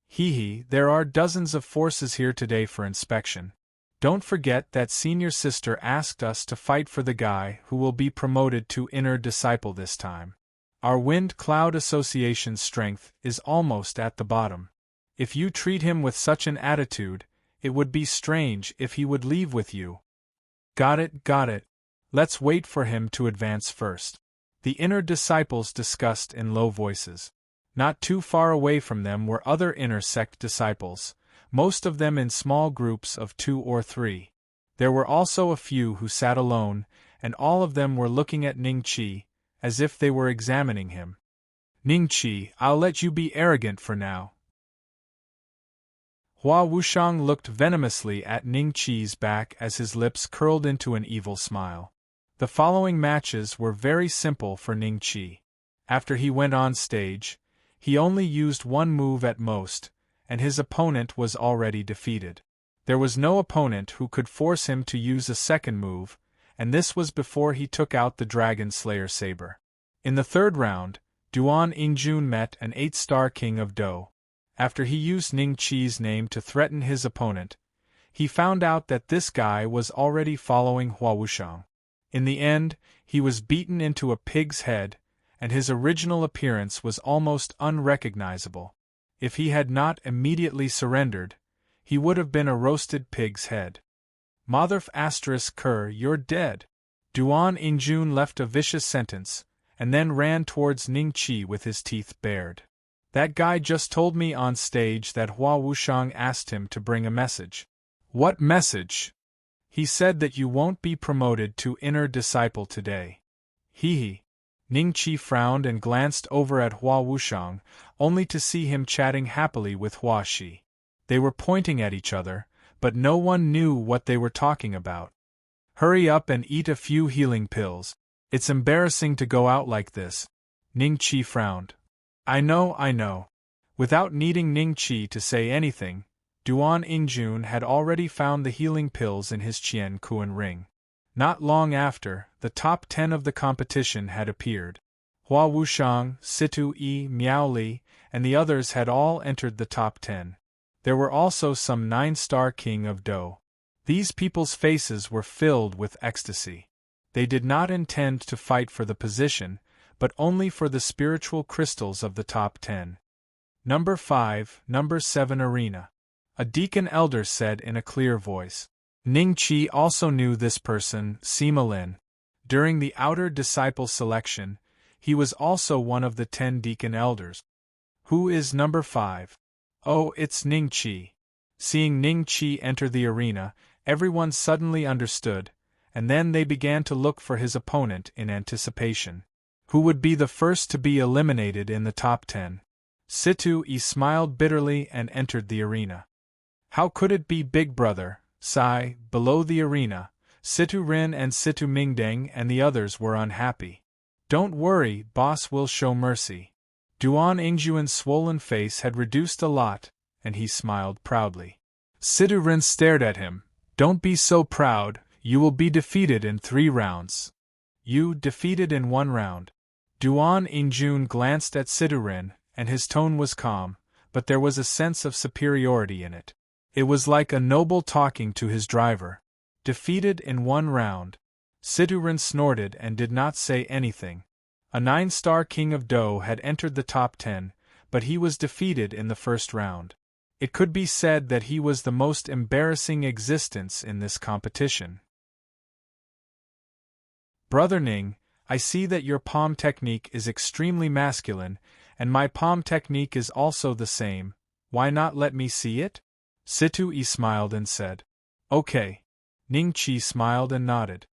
Speaker 1: Hee, there are dozens of forces here today for inspection. Don't forget that senior sister asked us to fight for the guy who will be promoted to inner disciple this time. Our wind-cloud association's strength is almost at the bottom. If you treat him with such an attitude, it would be strange if he would leave with you. Got it. Let's wait for him to advance first. The inner disciples discussed in low voices. Not too far away from them were other inner sect disciples, most of them in small groups of 2 or 3. There were also a few who sat alone, and all of them were looking at Ningqi, as if they were examining him. Ningqi, I'll let you be arrogant for now. Hua Wushang looked venomously at Ningqi's back as his lips curled into an evil smile. The following matches were very simple for Ningqi. After he went on stage, he only used one move at most, and his opponent was already defeated. There was no opponent who could force him to use a second move, and this was before he took out the Dragon Slayer saber. In the third round, Duan Yingjun met an 8-star king of Do. After he used Ningqi's name to threaten his opponent, he found out that this guy was already following Hua Wushang. In the end, he was beaten into a pig's head, and his original appearance was almost unrecognizable. If he had not immediately surrendered, he would have been a roasted pig's head. Motherf *Ker, you're dead. Duan Yingjun left a vicious sentence, and then ran towards Ningqi with his teeth bared. That guy just told me on stage that Hua Wushang asked him to bring a message. What message? He said that you won't be promoted to inner disciple today. Hee. Ningqi frowned and glanced over at Hua Wushang, only to see him chatting happily with Hua Shi. They were pointing at each other, but no one knew what they were talking about. Hurry up and eat a few healing pills. It's embarrassing to go out like this. Ningqi frowned. I know. Without needing Ningqi to say anything, Duan Yingjun had already found the healing pills in his Qian Kuan ring. Not long after, the top 10 of the competition had appeared. Hua Wushang, Situ Yi, Miaoli, and the others had all entered the top 10. There were also some 9-star king of Do. These people's faces were filled with ecstasy. They did not intend to fight for the position, but only for the spiritual crystals of the top 10. Number 5, Number 7 arena. A deacon elder said in a clear voice. Ningqi also knew this person, Sima Lin. During the outer disciple selection, he was also one of the 10 deacon elders. Who is number 5? Oh, it's Ningqi. Seeing Ningqi enter the arena, everyone suddenly understood, and then they began to look for his opponent in anticipation. Who would be the first to be eliminated in the top 10? Situ Yi smiled bitterly and entered the arena. How could it be Big Brother? Sigh, below the arena, Situ Rin and Situ Mingdeng and the others were unhappy. Don't worry, boss will show mercy. Duan Yingjun's swollen face had reduced a lot, and he smiled proudly. Situ Rin stared at him. Don't be so proud, you will be defeated in 3 rounds. You defeated in 1 round. Duan Yingjun glanced at Situ Rin, and his tone was calm, but there was a sense of superiority in it. It was like a noble talking to his driver. Defeated in 1 round. Situ Rin snorted and did not say anything. A 9-star king of Do had entered the top 10, but he was defeated in the first round. It could be said that he was the most embarrassing existence in this competition. Brother Ning, I see that your palm technique is extremely masculine, and my palm technique is also the same. Why not let me see it? Situ Yi smiled and said. Okay. Ningqi smiled and nodded.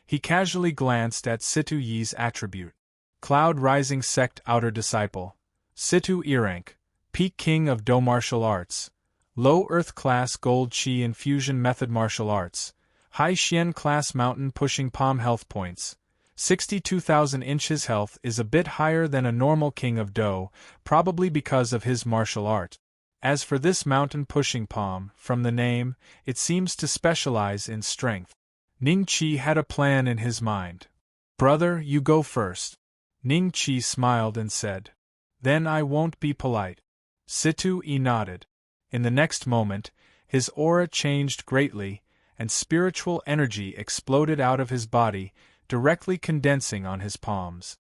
Speaker 1: He casually glanced at Situ Yi's attribute. Cloud Rising Sect Outer Disciple. Situ Yirank. Peak King of Do Martial Arts. Low Earth Class Gold Qi Infusion Method Martial Arts. High Xian Class Mountain Pushing Palm Health Points. 62,000 inches health is a bit higher than a normal King of Do, probably because of his martial art. As for this mountain pushing palm, from the name, it seems to specialize in strength. Ningqi had a plan in his mind. Brother, you go first. Ningqi smiled and said. Then I won't be polite. Situ Yi nodded. In the next moment, his aura changed greatly, and spiritual energy exploded out of his body, directly condensing on his palms.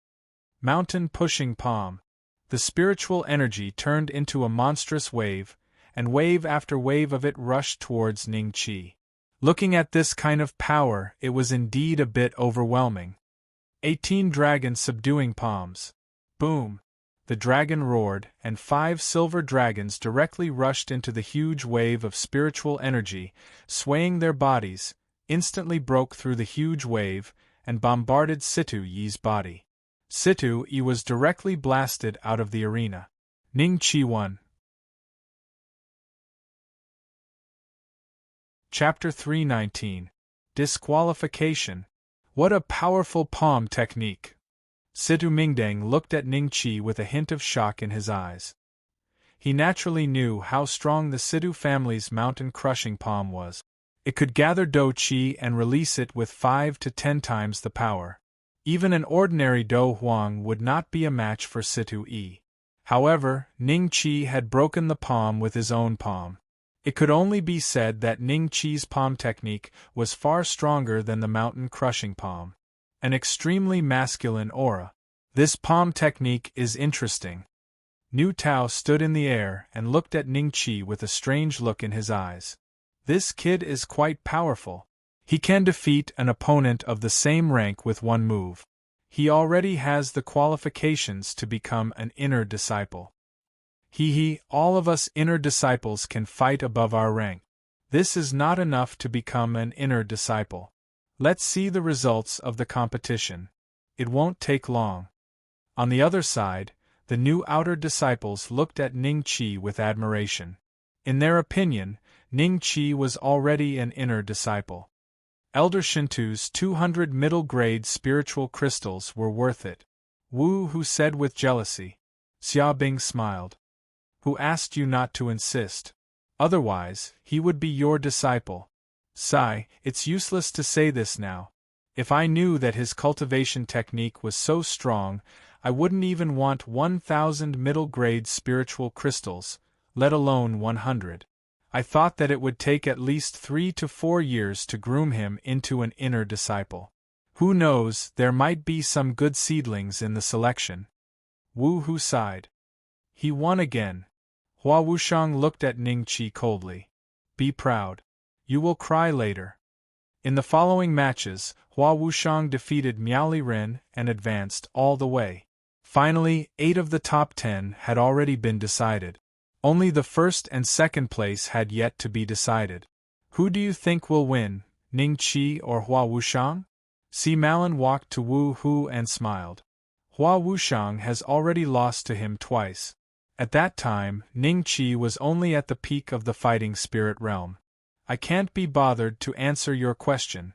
Speaker 1: Mountain pushing palm. The spiritual energy turned into a monstrous wave, and wave after wave of it rushed towards Ningqi. Looking at this kind of power, it was indeed a bit overwhelming. 18 Dragon subduing palms. Boom! The dragon roared, and 5 silver dragons directly rushed into the huge wave of spiritual energy, swaying their bodies, instantly broke through the huge wave, and bombarded Situ Yi's body. Situ Yi was directly blasted out of the arena. Ning Qi won. Chapter 319. Disqualification. What a powerful palm technique! Situ Mingdang looked at Ning Qi with a hint of shock in his eyes. He naturally knew how strong the Situ family's mountain-crushing palm was. It could gather Do Qi and release it with 5 to 10 times the power. Even an ordinary Do Huang would not be a match for Situ Yi. However, Ning Qi had broken the palm with his own palm. It could only be said that Ning Qi's palm technique was far stronger than the mountain-crushing palm. An extremely masculine aura. This palm technique is interesting. Nu Tao stood in the air and looked at Ning Qi with a strange look in his eyes. This kid is quite powerful. He can defeat an opponent of the same rank with one move. He already has the qualifications to become an inner disciple. All of us inner disciples can fight above our rank. This is not enough to become an inner disciple. Let's see the results of the competition. It won't take long. On the other side, the new outer disciples looked at Ning Qi with admiration. In their opinion, Ning Qi was already an inner disciple. Elder Shintu's 200 middle-grade spiritual crystals were worth it. Wu Hu said with jealousy. Xia Bing smiled. Who asked you not to insist? Otherwise, he would be your disciple. Sigh, it's useless to say this now. If I knew that his cultivation technique was so strong, I wouldn't even want 1,000 middle-grade spiritual crystals, let alone 100. I thought that it would take at least 3 to 4 years to groom him into an inner disciple. Who knows, there might be some good seedlings in the selection. Wu Hu sighed. He won again. Hua Wushang looked at Ning Qi coldly. Be proud. You will cry later. In the following matches, Hua Wushang defeated Miao Li Ren and advanced all the way. Finally, 8 of the top 10 had already been decided. Only the first and second place had yet to be decided. Who do you think will win, Ning Qi or Hua Wushang? Si Malin walked to Wu Hu and smiled. Hua Wushang has already lost to him twice. At that time, Ning Qi was only at the peak of the fighting spirit realm. I can't be bothered to answer your question.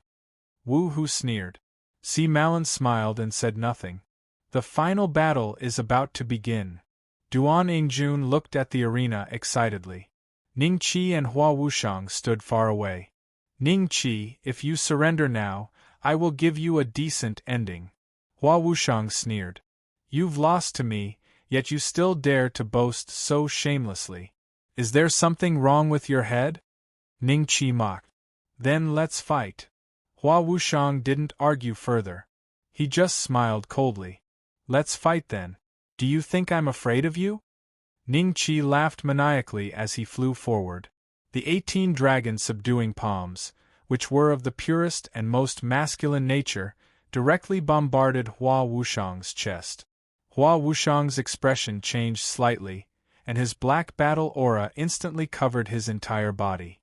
Speaker 1: Wu Hu sneered. Si Malin smiled and said nothing. The final battle is about to begin. Duan Yingjun looked at the arena excitedly. Ning Qi and Hua Wushang stood far away. Ning Qi, if you surrender now, I will give you a decent ending. Hua Wushang sneered. You've lost to me, yet you still dare to boast so shamelessly. Is there something wrong with your head? Ning Qi mocked. Then let's fight. Hua Wushang didn't argue further. He just smiled coldly. Let's fight then. Do you think I'm afraid of you? Ning Qi laughed maniacally as he flew forward. The 18 dragons subduing palms, which were of the purest and most masculine nature, directly bombarded Hua Wushang's chest. Hua Wushang's expression changed slightly, and his black battle aura instantly covered his entire body.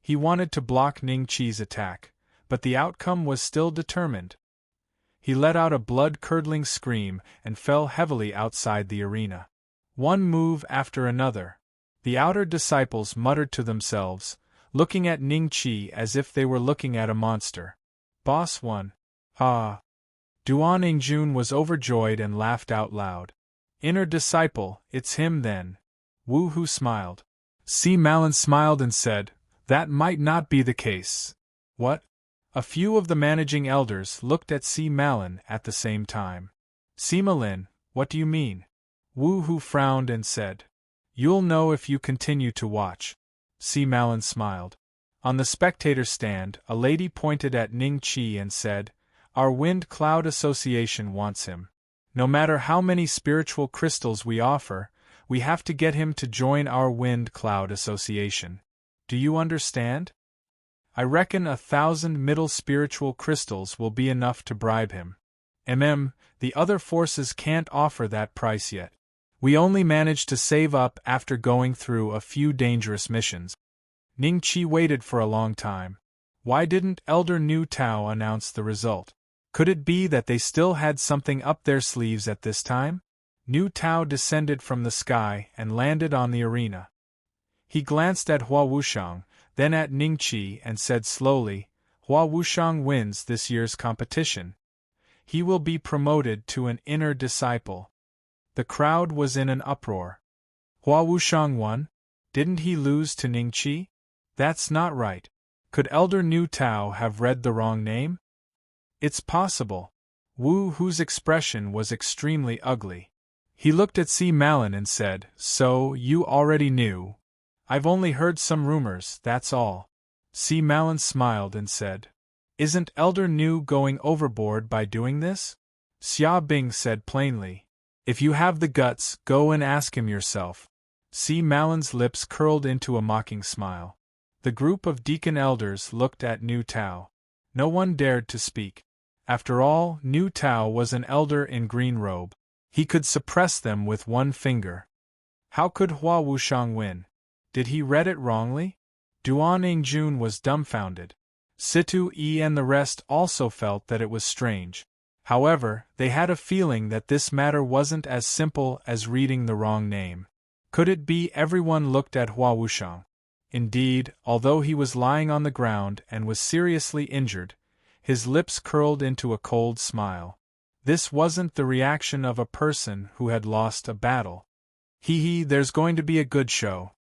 Speaker 1: He wanted to block Ning Qi's attack, but the outcome was still determined. He let out a blood-curdling scream and fell heavily outside the arena. One move after another. The outer disciples muttered to themselves, looking at Ning Qi as if they were looking at a monster. Boss won. Ha! Duan Yingjun was overjoyed and laughed out loud. Inner disciple, it's him then. Wu Hu smiled. Si Malin smiled and said, that might not be the case. What? A few of the managing elders looked at Si Malin at the same time. Si Malin, what do you mean? Wu Hu frowned and said. You'll know if you continue to watch. Si Malin smiled. On the spectator stand, a lady pointed at Ning Qi and said, Our Wind Cloud Association wants him. No matter how many spiritual crystals we offer, we have to get him to join our Wind Cloud Association. Do you understand? I reckon 1,000 middle spiritual crystals will be enough to bribe him. The other forces can't offer that price yet. We only managed to save up after going through a few dangerous missions. Ningqi waited for a long time. Why didn't Elder Nu Tao announce the result? Could it be that they still had something up their sleeves at this time? Nu Tao descended from the sky and landed on the arena. He glanced at Hua Wushang, then at Ningqi and said slowly, Hua Wushang wins this year's competition. He will be promoted to an inner disciple. The crowd was in an uproar. Hua Wushang won? Didn't he lose to Ningqi? That's not right. Could Elder Nu Tao have read the wrong name? It's possible. Wu Hu's expression was extremely ugly. He looked at Si Malin and said, So, you already knew? I've only heard some rumors, that's all. Si Malin smiled and said, Isn't Elder Nu going overboard by doing this? Xia Bing said plainly, If you have the guts, go and ask him yourself. Si Malin's lips curled into a mocking smile. The group of deacon elders looked at Nu Tao. No one dared to speak. After all, Nu Tao was an elder in green robe. He could suppress them with one finger. How could Hua Wushang win? Did he read it wrongly? Duan Yingjun was dumbfounded. Situ Yi and the rest also felt that it was strange. However, they had a feeling that this matter wasn't as simple as reading the wrong name. Could it be everyone looked at Hua Wushang? Indeed, although he was lying on the ground and was seriously injured, his lips curled into a cold smile. This wasn't the reaction of a person who had lost a battle. There's going to be a good show.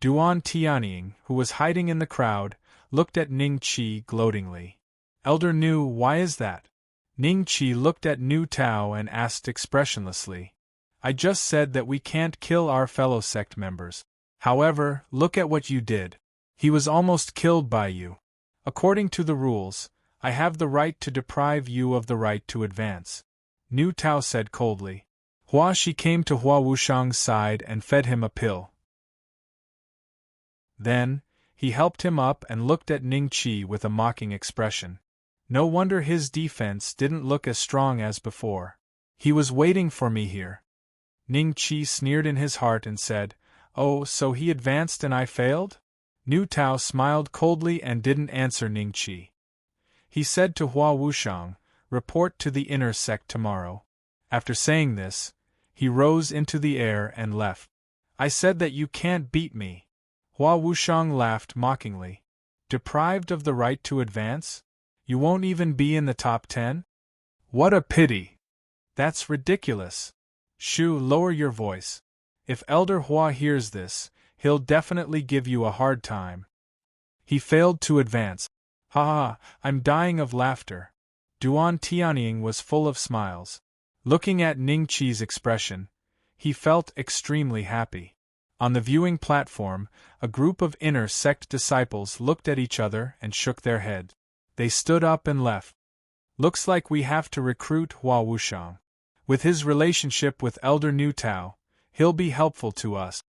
Speaker 1: Duan Tianying, who was hiding in the crowd, looked at Ningqi gloatingly. Elder Nu, why is that? Ningqi looked at Nu Tao and asked expressionlessly. I just said that we can't kill our fellow sect members. However, look at what you did. He was almost killed by you. According to the rules, I have the right to deprive you of the right to advance. Nu Tao said coldly. Hua Shi came to Hua Wushang's side and fed him a pill. Then, he helped him up and looked at Ningqi with a mocking expression. No wonder his defense didn't look as strong as before. He was waiting for me here. Ningqi sneered in his heart and said, Oh, so he advanced and I failed? Nu Tao smiled coldly and didn't answer Ningqi. He said to Hua Wushang, Report to the inner sect tomorrow. After saying this, he rose into the air and left. I said that you can't beat me. Hua Wushang laughed mockingly. Deprived of the right to advance? You won't even be in the top 10? What a pity! That's ridiculous. Shu, lower your voice. If Elder Hua hears this, he'll definitely give you a hard time. He failed to advance. Ha ha, I'm dying of laughter. Duan Tianying was full of smiles. Looking at Ningqi's expression, he felt extremely happy. On the viewing platform, a group of inner sect disciples looked at each other and shook their heads. They stood up and left. Looks like we have to recruit Hua Wushang. With his relationship with Elder Nu Tao, he'll be helpful to us.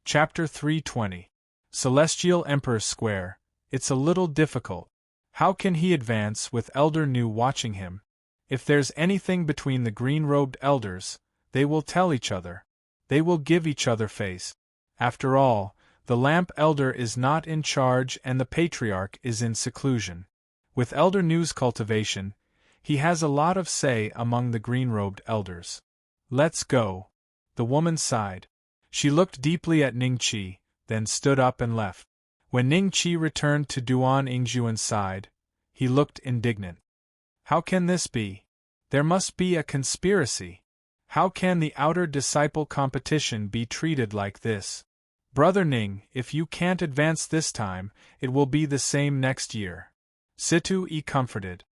Speaker 1: Chapter 320. Celestial Emperor Square. It's a little difficult. How can he advance with Elder Nu watching him? If there's anything between the green-robed elders, they will tell each other. They will give each other face. After all, the lamp elder is not in charge and the patriarch is in seclusion. With Elder Nu's cultivation, he has a lot of say among the green-robed elders. Let's go. The woman sighed. She looked deeply at Ningqi, then stood up and left. When Ningqi returned to Duan Yingjuan's side, he looked indignant. How can this be? There must be a conspiracy. How can the outer disciple competition be treated like this? Brother Ning, if you can't advance this time, it will be the same next year. Situ Yi comforted.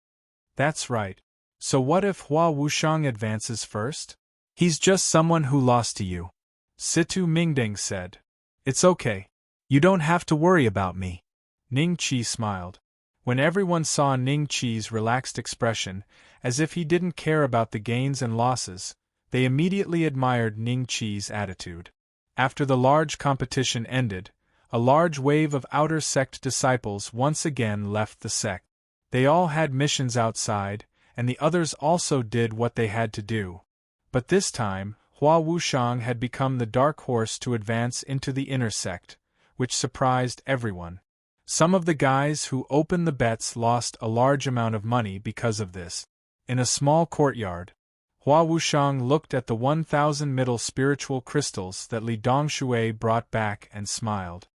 Speaker 1: That's right. So what if Hua Wushang advances first? He's just someone who lost to you. Situ Mingding said. It's okay. You don't have to worry about me. Ningqi smiled. When everyone saw Ningqi's relaxed expression, as if he didn't care about the gains and losses, they immediately admired Ningqi's attitude. After the large competition ended, a large wave of outer sect disciples once again left the sect. They all had missions outside, and the others also did what they had to do. But this time, Hua Wushang had become the dark horse to advance into the inner sect, which surprised everyone. Some of the guys who opened the bets lost a large amount of money because of this. In a small courtyard, Hua Wushang looked at the 1,000 middle spiritual crystals that Li Dongshui brought back and smiled.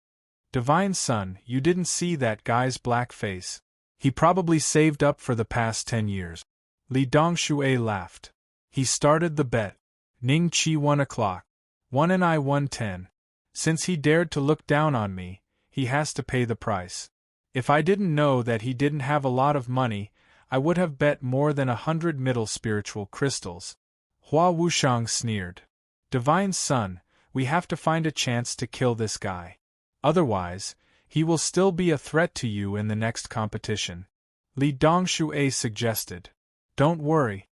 Speaker 1: Divine Son, you didn't see that guy's black face. He probably saved up for the past 10 years. Li Dongshui laughed. He started the bet. Ning Qi won o'clock. 1 and I won 10. Since he dared to look down on me, he has to pay the price. If I didn't know that he didn't have a lot of money, I would have bet more than 100 middle spiritual crystals. Hua Wushang sneered. Divine Son, we have to find a chance to kill this guy. Otherwise, he will still be a threat to you in the next competition. Li Dongshui suggested. Don't worry.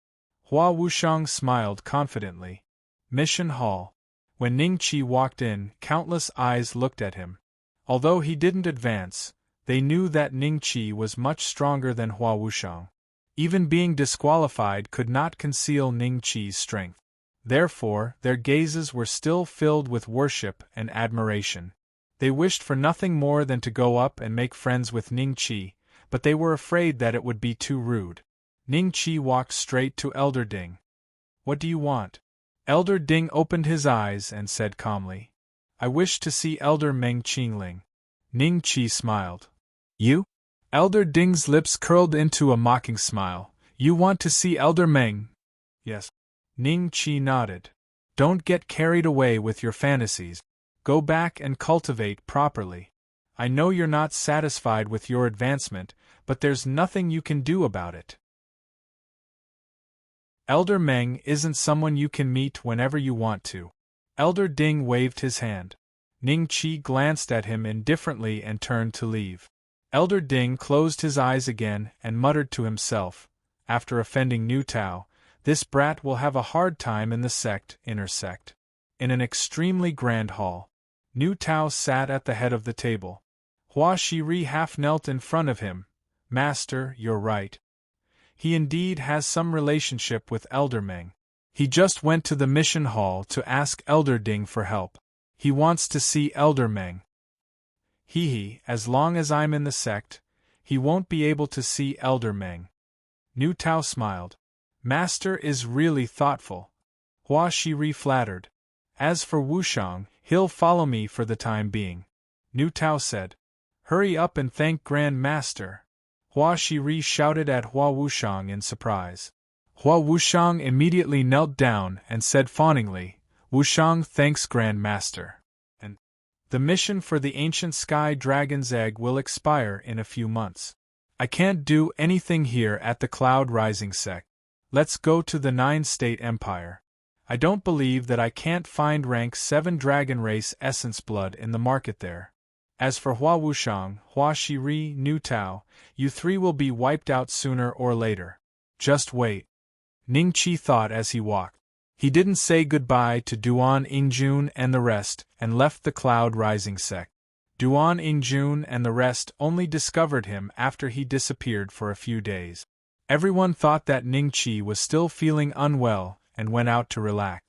Speaker 1: Hua Wushang smiled confidently. Mission Hall. When Ning Qi walked in, countless eyes looked at him. Although he didn't advance, they knew that Ning Qi was much stronger than Hua Wushang. Even being disqualified could not conceal Ning Qi's strength. Therefore, their gazes were still filled with worship and admiration. They wished for nothing more than to go up and make friends with Ning Qi, but they were afraid that it would be too rude. Ning Qi walked straight to Elder Ding. What do you want? Elder Ding opened his eyes and said calmly. I wish to see Elder Meng Qingling. Ning Qi smiled. You? Elder Ding's lips curled into a mocking smile. You want to see Elder Meng? Yes. Ning Qi nodded. Don't get carried away with your fantasies. Go back and cultivate properly. I know you're not satisfied with your advancement, but there's nothing you can do about it. Elder Meng isn't someone you can meet whenever you want to. Elder Ding waved his hand. Ning Qi glanced at him indifferently and turned to leave. Elder Ding closed his eyes again and muttered to himself, after offending Nu Tao, this brat will have a hard time in the inner sect. In an extremely grand hall, Nu Tao sat at the head of the table. Hua Shiri half knelt in front of him. Master, you're right. He indeed has some relationship with Elder Meng. He just went to the mission hall to ask Elder Ding for help. He wants to see Elder Meng. As long as I'm in the sect, he won't be able to see Elder Meng. Nu Tao smiled. Master is really thoughtful. Hua Shiri flattered. As for Wushang, he'll follow me for the time being. Nu Tao said. Hurry up and thank Grand Master. Hua Shiri shouted at Hua Wushang in surprise. Hua Wushang immediately knelt down and said fawningly, Wushang thanks Grand Master. And the mission for the ancient sky dragon's egg will expire in a few months. I can't do anything here at the Cloud Rising sect. Let's go to the 9-state empire. I don't believe that I can't find rank 7 dragon race essence blood in the market there. As for Hua Wushang, Hua Shiri, Nu Tao, you three will be wiped out sooner or later. Just wait. Ning Qi thought as he walked. He didn't say goodbye to Duan Yingjun and the rest, and left the Cloud Rising sect. Duan Yingjun and the rest only discovered him after he disappeared for a few days. Everyone thought that Ning Qi was still feeling unwell and went out to relax.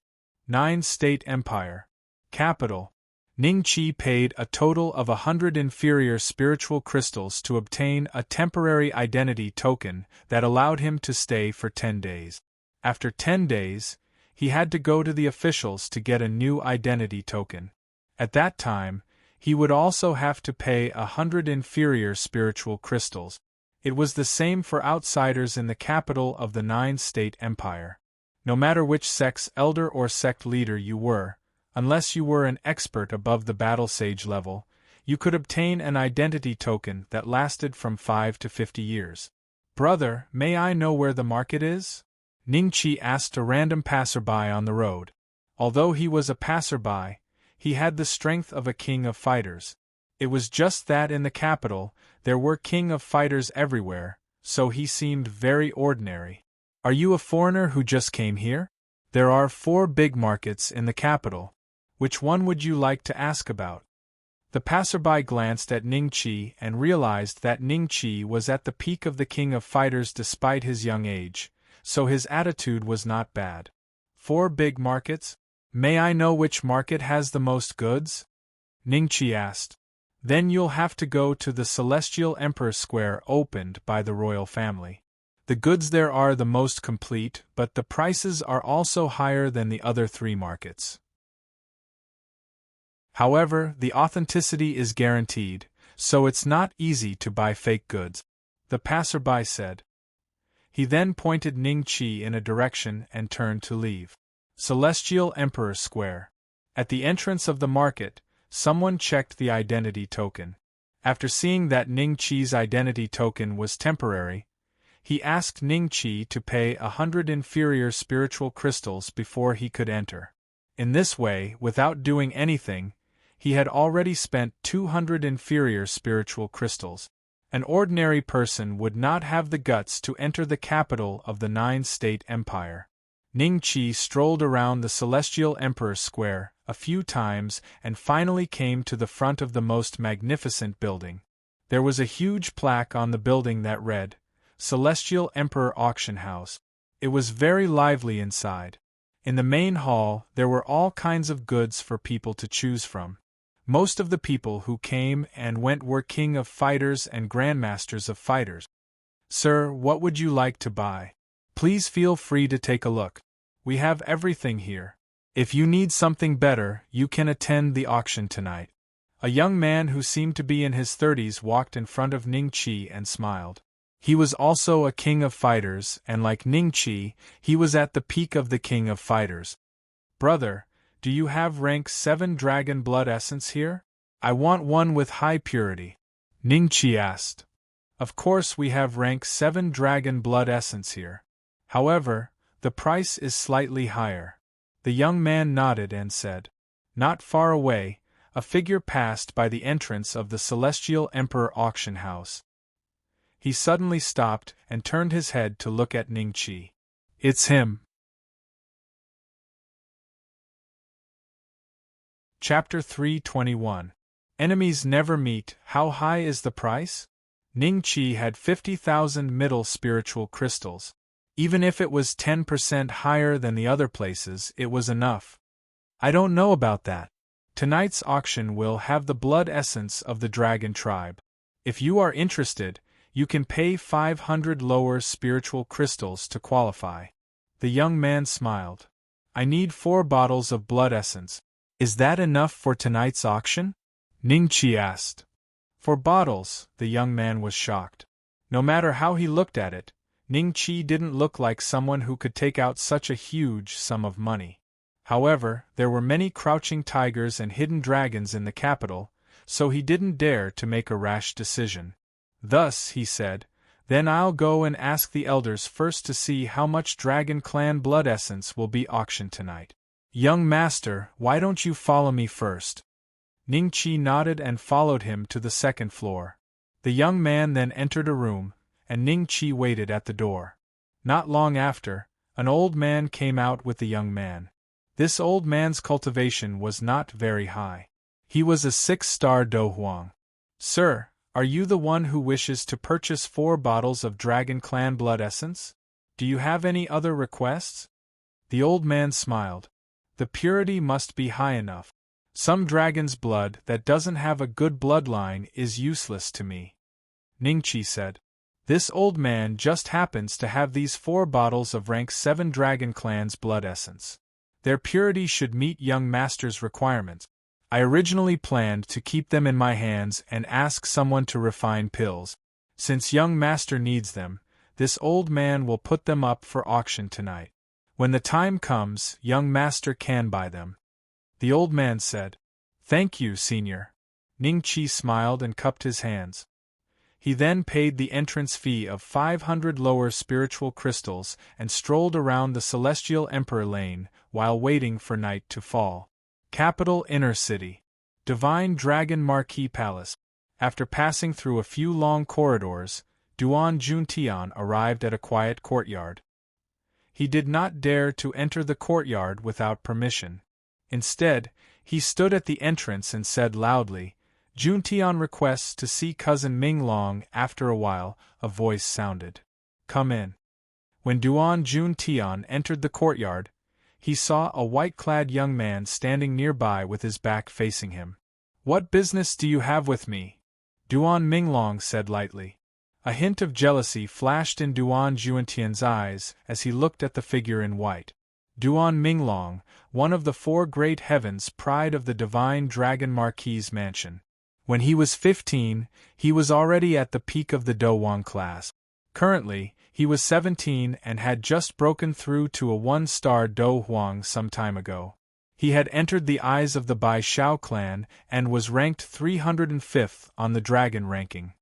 Speaker 1: 9-state empire. Capital. Ning Qi paid a total of 100 inferior spiritual crystals to obtain a temporary identity token that allowed him to stay for 10 days. After 10 days, he had to go to the officials to get a new identity token. At that time, he would also have to pay 100 inferior spiritual crystals. It was the same for outsiders in the capital of the 9-state empire. No matter which sect's elder or sect leader you were, unless you were an expert above the battle sage level, you could obtain an identity token that lasted from 5 to 50 years. Brother, may I know where the market is? Ning Qi asked a random passerby on the road. Although he was a passerby, he had the strength of a king of fighters. It was just that in the capital, there were king of fighters everywhere, so he seemed very ordinary. Are you a foreigner who just came here? There are 4 big markets in the capital. Which one would you like to ask about? The passerby glanced at Ning Qi and realized that Ning Qi was at the peak of the king of fighters despite his young age, so his attitude was not bad. 4 big markets? May I know which market has the most goods? Ning Qi asked. Then you'll have to go to the Celestial Emperor Square opened by the royal family. The goods there are the most complete, but the prices are also higher than the other 3 markets. However, the authenticity is guaranteed, so it's not easy to buy fake goods, the passerby said. He then pointed Ning Qi in a direction and turned to leave. Celestial Emperor Square. At the entrance of the market, someone checked the identity token. After seeing that Ning Qi's identity token was temporary, he asked Ning Qi to pay 100 inferior spiritual crystals before he could enter. In this way, without doing anything, he had already spent 200 inferior spiritual crystals. An ordinary person would not have the guts to enter the capital of the 9-state empire. Ning Qi strolled around the Celestial Emperor Square a few times and finally came to the front of the most magnificent building. There was a huge plaque on the building that read, Celestial Emperor Auction House. It was very lively inside. In the main hall, there were all kinds of goods for people to choose from. Most of the people who came and went were king of fighters and grandmasters of fighters. Sir, what would you like to buy? Please feel free to take a look. We have everything here. If you need something better, you can attend the auction tonight. A young man who seemed to be in his 30s walked in front of Ning Qi and smiled. He was also a king of fighters, and like Ning Qi, he was at the peak of the king of fighters. Brother, do you have rank 7 dragon blood essence here? I want one with high purity. Ning Qi asked. Of course we have rank 7 dragon blood essence here. However, the price is slightly higher. The young man nodded and said. Not far away, a figure passed by the entrance of the Celestial Emperor Auction House. He suddenly stopped and turned his head to look at Ning Qi. It's him. Chapter 321. Enemies never meet. How high is the price? Ning Qi had 50,000 middle spiritual crystals. Even if it was 10% higher than the other places, it was enough. I don't know about that. Tonight's auction will have the blood essence of the dragon tribe. If you are interested, you can pay 500 lower spiritual crystals to qualify. The young man smiled. I need 4 bottles of blood essence. Is that enough for tonight's auction? Ning Qi asked. 4 bottles, the young man was shocked. No matter how he looked at it, Ning Qi didn't look like someone who could take out such a huge sum of money. However, there were many crouching tigers and hidden dragons in the capital, so he didn't dare to make a rash decision. Thus, he said, then I'll go and ask the elders first to see how much Dragon Clan blood essence will be auctioned tonight. Young master, why don't you follow me first? Ning Qi nodded and followed him to the 2nd floor. The young man then entered a room, and Ning Qi waited at the door. Not long after, an old man came out with the young man. This old man's cultivation was not very high. He was a 6-star Do Huang. Sir, are you the one who wishes to purchase 4 bottles of Dragon Clan blood essence? Do you have any other requests? The old man smiled. The purity must be high enough. Some dragon's blood that doesn't have a good bloodline is useless to me. Ning Qi said. This old man just happens to have these 4 bottles of rank 7 Dragon Clan's blood essence. Their purity should meet young master's requirements. I originally planned to keep them in my hands and ask someone to refine pills. Since young master needs them, this old man will put them up for auction tonight. When the time comes, young master can buy them. The old man said. Thank you, senior. Ning Qi smiled and cupped his hands. He then paid the entrance fee of 500 lower spiritual crystals and strolled around the Celestial Emperor Lane while waiting for night to fall. Capital Inner City. Divine Dragon Marquis Palace. After passing through a few long corridors, Duan Juntian arrived at a quiet courtyard. He did not dare to enter the courtyard without permission. Instead, He stood at the entrance and said loudly, "Juntian requests to see cousin Ming Long." After a while, a voice sounded, "Come in." When Duan Juntian entered the courtyard, he saw a white-clad young man standing nearby with his back facing him. "What business do you have with me?" Duan Minglong said lightly. A hint of jealousy flashed in Duan Juntian's eyes as he looked at the figure in white. Duan Minglong, one of the four great heavens, pride of the divine dragon Marquis mansion. When he was 15, he was already at the peak of the Do Wang class. Currently, he was 17 and had just broken through to a one-star Do Huang some time ago. He had entered the eyes of the Bai Shao clan and was ranked 305th on the dragon ranking.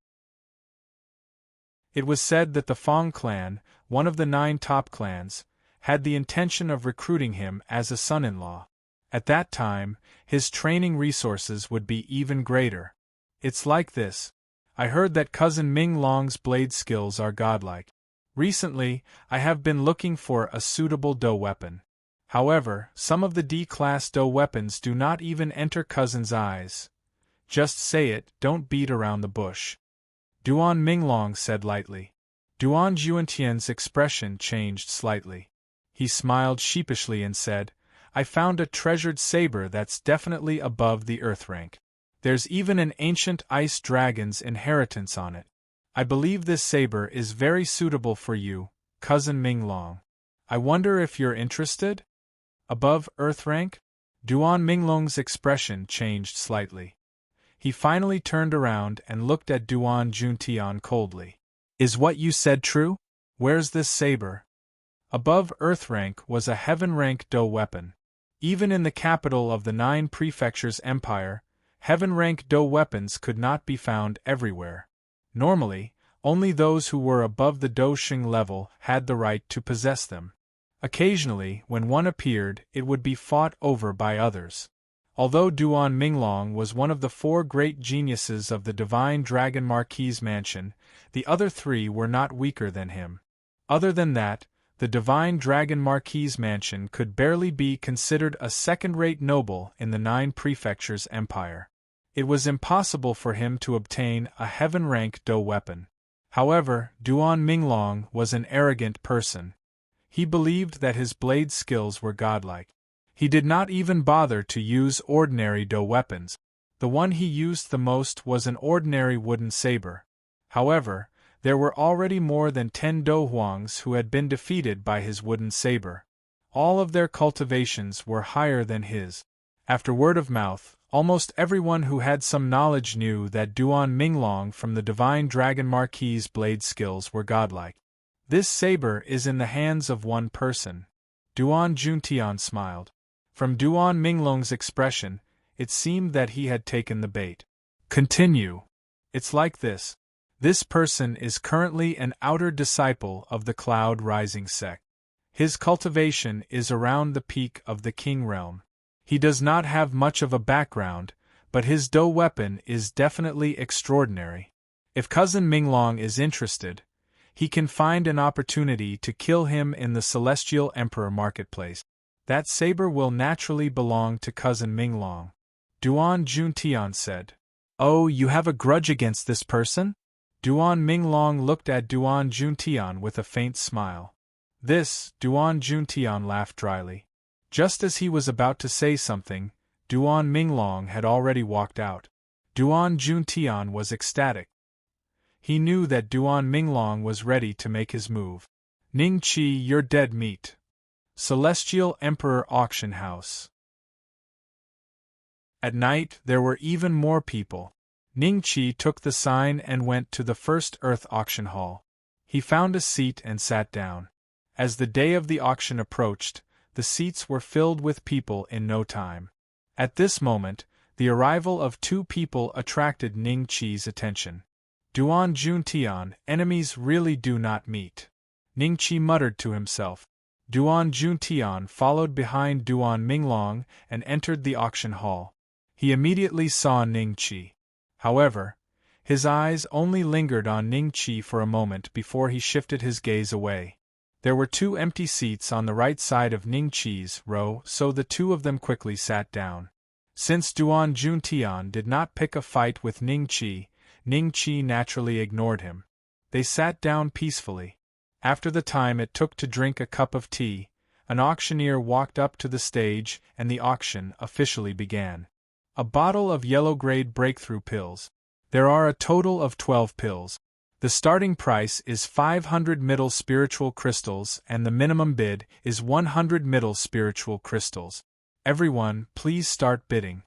Speaker 1: It was said that the Fong clan, one of the 9 top clans, had the intention of recruiting him as a son-in-law. At that time, his training resources would be even greater. It's like this. I heard that cousin Ming Long's blade skills are godlike. Recently, I have been looking for a suitable Do weapon. However, some of the D-class Do weapons do not even enter cousin's eyes. Just say it, don't beat around the bush. Duan Minglong said lightly. Duan Juntian's expression changed slightly. He smiled sheepishly and said, "I found a treasured saber that's definitely above the earth rank. There's even an ancient ice dragon's inheritance on it. I believe this saber is very suitable for you, cousin Minglong. I wonder if you're interested?" Above earth rank? Duan Minglong's expression changed slightly. He finally turned around and looked at Duan Juntian coldly. "Is what you said true? Where's this saber?" Above earth rank was a heaven rank Do weapon. Even in the capital of the 9 prefectures empire, heaven rank Do weapons could not be found everywhere. Normally, only those who were above the Do Xing level had the right to possess them. Occasionally, when one appeared, it would be fought over by others. Although Duan Minglong was one of the 4 great geniuses of the divine dragon Marquis mansion, the other 3 were not weaker than him. Other than that, the divine dragon Marquis mansion could barely be considered a second-rate noble in the 9 prefectures empire. It was impossible for him to obtain a heaven-rank Do weapon. However, Duan Minglong was an arrogant person. He believed that his blade skills were godlike. He did not even bother to use ordinary Do weapons. The one he used the most was an ordinary wooden saber. However, there were already more than 10 Do Huangs who had been defeated by his wooden saber. All of their cultivations were higher than his. After word of mouth, almost everyone who had some knowledge knew that Duan Minglong from the divine dragon Marquis' blade skills were godlike. "This saber is in the hands of one person." Duan Juntian smiled. From Duan Minglong's expression, it seemed that he had taken the bait. "Continue." "It's like this. This person is currently an outer disciple of the Cloud Rising sect. His cultivation is around the peak of the King realm. He does not have much of a background, but his Do weapon is definitely extraordinary. If cousin Minglong is interested, he can find an opportunity to kill him in the Celestial Emperor marketplace. That saber will naturally belong to cousin Minglong." Duan Juntian said. "Oh, you have a grudge against this person?" Duan Minglong looked at Duan Juntian with a faint smile. Duan Juntian laughed dryly. Just as he was about to say something, Duan Minglong had already walked out. Duan Juntian was ecstatic. He knew that Duan Minglong was ready to make his move. "Ning Qi, you're dead meat." Celestial Emperor Auction House. At night, there were even more people. Ning Qi took the sign and went to the First Earth Auction Hall. He found a seat and sat down. As the day of the auction approached, the seats were filled with people in no time. At this moment, the arrival of 2 people attracted Ning Qi's attention. Duan Juntian, enemies really do not meet. Ning Qi muttered to himself. Duan Juntian followed behind Duan Minglong and entered the auction hall. He immediately saw Ning Qi. However, his eyes only lingered on Ning Qi for a moment before he shifted his gaze away. There were 2 empty seats on the right side of Ning Qi's row, so the 2 of them quickly sat down. Since Duan Juntian did not pick a fight with Ning Qi naturally ignored him. They sat down peacefully. After the time it took to drink a cup of tea, an auctioneer walked up to the stage and the auction officially began. A bottle of yellow-grade breakthrough pills. There are a total of 12 pills. The starting price is 500 middle spiritual crystals and the minimum bid is 100 middle spiritual crystals. Everyone, please start bidding.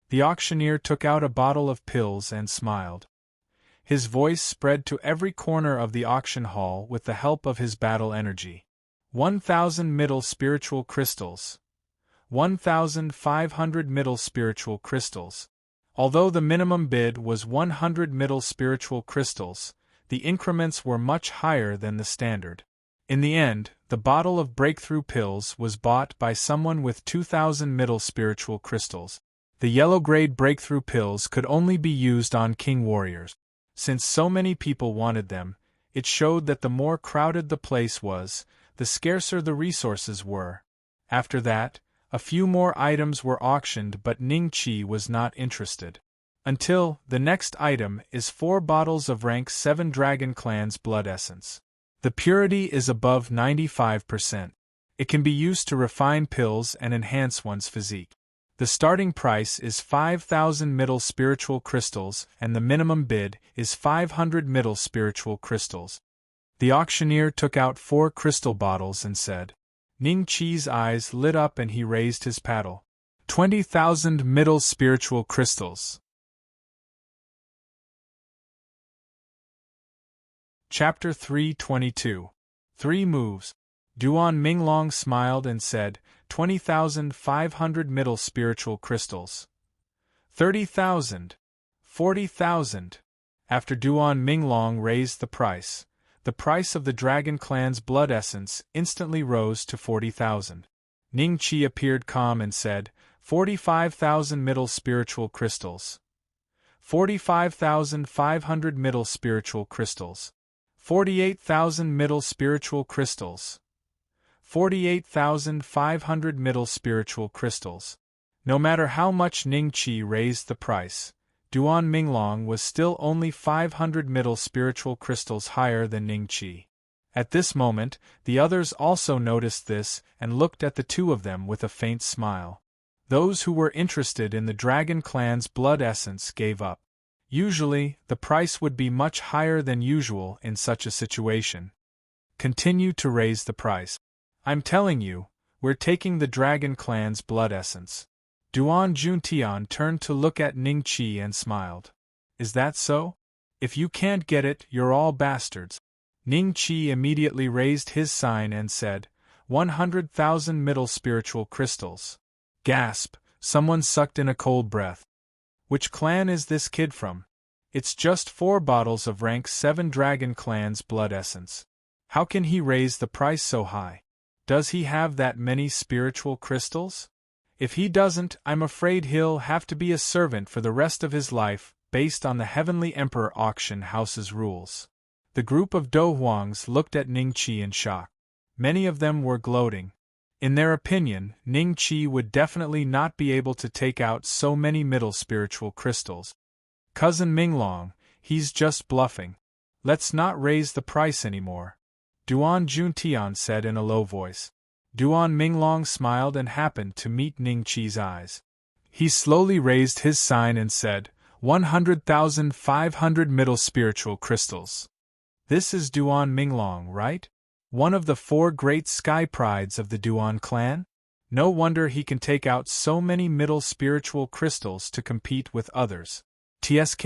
Speaker 1: The auctioneer took out a bottle of pills and smiled. His voice spread to every corner of the auction hall with the help of his battle energy. 1,000 middle spiritual crystals. 1,500 middle spiritual crystals. Although the minimum bid was 100 middle spiritual crystals, the increments were much higher than the standard. In the end, the bottle of breakthrough pills was bought by someone with 2,000 middle spiritual crystals. The yellow-grade breakthrough pills could only be used on king warriors. Since so many people wanted them, it showed that the more crowded the place was, the scarcer the resources were. After that, a few more items were auctioned, but Ning Qi was not interested. Until, the next item is 4 bottles of rank 7 Dragon Clan's blood essence. The purity is above 95%. It can be used to refine pills and enhance one's physique. The starting price is 5,000 middle spiritual crystals and the minimum bid is 500 middle spiritual crystals. The auctioneer took out 4 crystal bottles and said. Ning Qi's eyes lit up and he raised his paddle. 20,000 middle spiritual crystals. Chapter 322. 3 Moves. Duan Minglong smiled and said, 20,500 middle spiritual crystals. 30,000. 40,000. After Duan Minglong raised the price of the Dragon Clan's blood essence instantly rose to 40,000. Ning Qi appeared calm and said, 45,000 middle spiritual crystals. 45,500 middle spiritual crystals. 48,000 middle spiritual crystals. 48,500 middle spiritual crystals. No matter how much Ning Qi raised the price, Duan Minglong was still only 500 middle spiritual crystals higher than Ning Qi. At this moment, the others also noticed this and looked at the two of them with a faint smile. Those who were interested in the Dragon Clan's blood essence gave up. Usually, the price would be much higher than usual in such a situation. Continue to raise the price. I'm telling you, we're taking the Dragon Clan's blood essence. Duan Juntian turned to look at Ning Qi and smiled. Is that so? If you can't get it, you're all bastards. Ning Qi immediately raised his sign and said, 100,000 middle spiritual crystals. Gasp, someone sucked in a cold breath. Which clan is this kid from? It's just 4 bottles of rank 7 Dragon Clan's blood essence. How can he raise the price so high? Does he have that many spiritual crystals? If he doesn't, I'm afraid he'll have to be a servant for the rest of his life, based on the Heavenly Emperor Auction House's rules. The group of Do Huangs looked at Ning Qi in shock. Many of them were gloating. In their opinion, Ning Qi would definitely not be able to take out so many middle spiritual crystals. Cousin Minglong, he's just bluffing. Let's not raise the price anymore. Duan Juntian said in a low voice. Duan Minglong smiled and happened to meet Ning Qi's eyes. He slowly raised his sign and said, 100,500 middle spiritual crystals. This is Duan Minglong, right? One of the 4 great sky prides of the Duan clan? No wonder he can take out so many middle spiritual crystals to compete with others. TSK.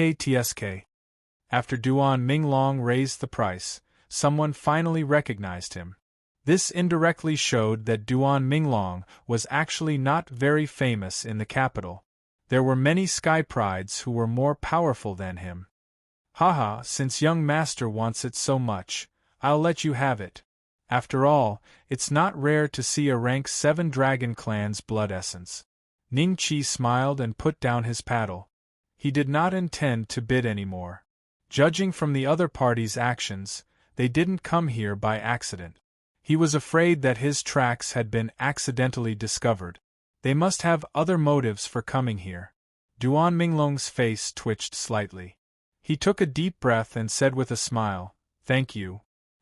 Speaker 1: After Duan Minglong raised the price, someone finally recognized him. This indirectly showed that Duan Minglong was actually not very famous in the capital. There were many sky prides who were more powerful than him. Haha, since young master wants it so much, I'll let you have it. After all, it's not rare to see a rank 7 Dragon Clan's blood essence. Ning Qi smiled and put down his paddle. He did not intend to bid anymore. Judging from the other party's actions, they didn't come here by accident. He was afraid that his tracks had been accidentally discovered. They must have other motives for coming here. Duan Minglong's face twitched slightly. He took a deep breath and said with a smile, "Thank you."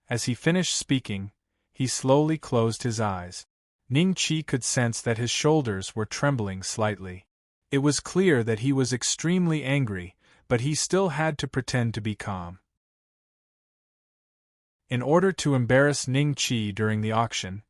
Speaker 1: As he finished speaking, he slowly closed his eyes. Ning Qi could sense that his shoulders were trembling slightly. It was clear that he was extremely angry, but he still had to pretend to be calm. In order to embarrass Ning Qi during the auction,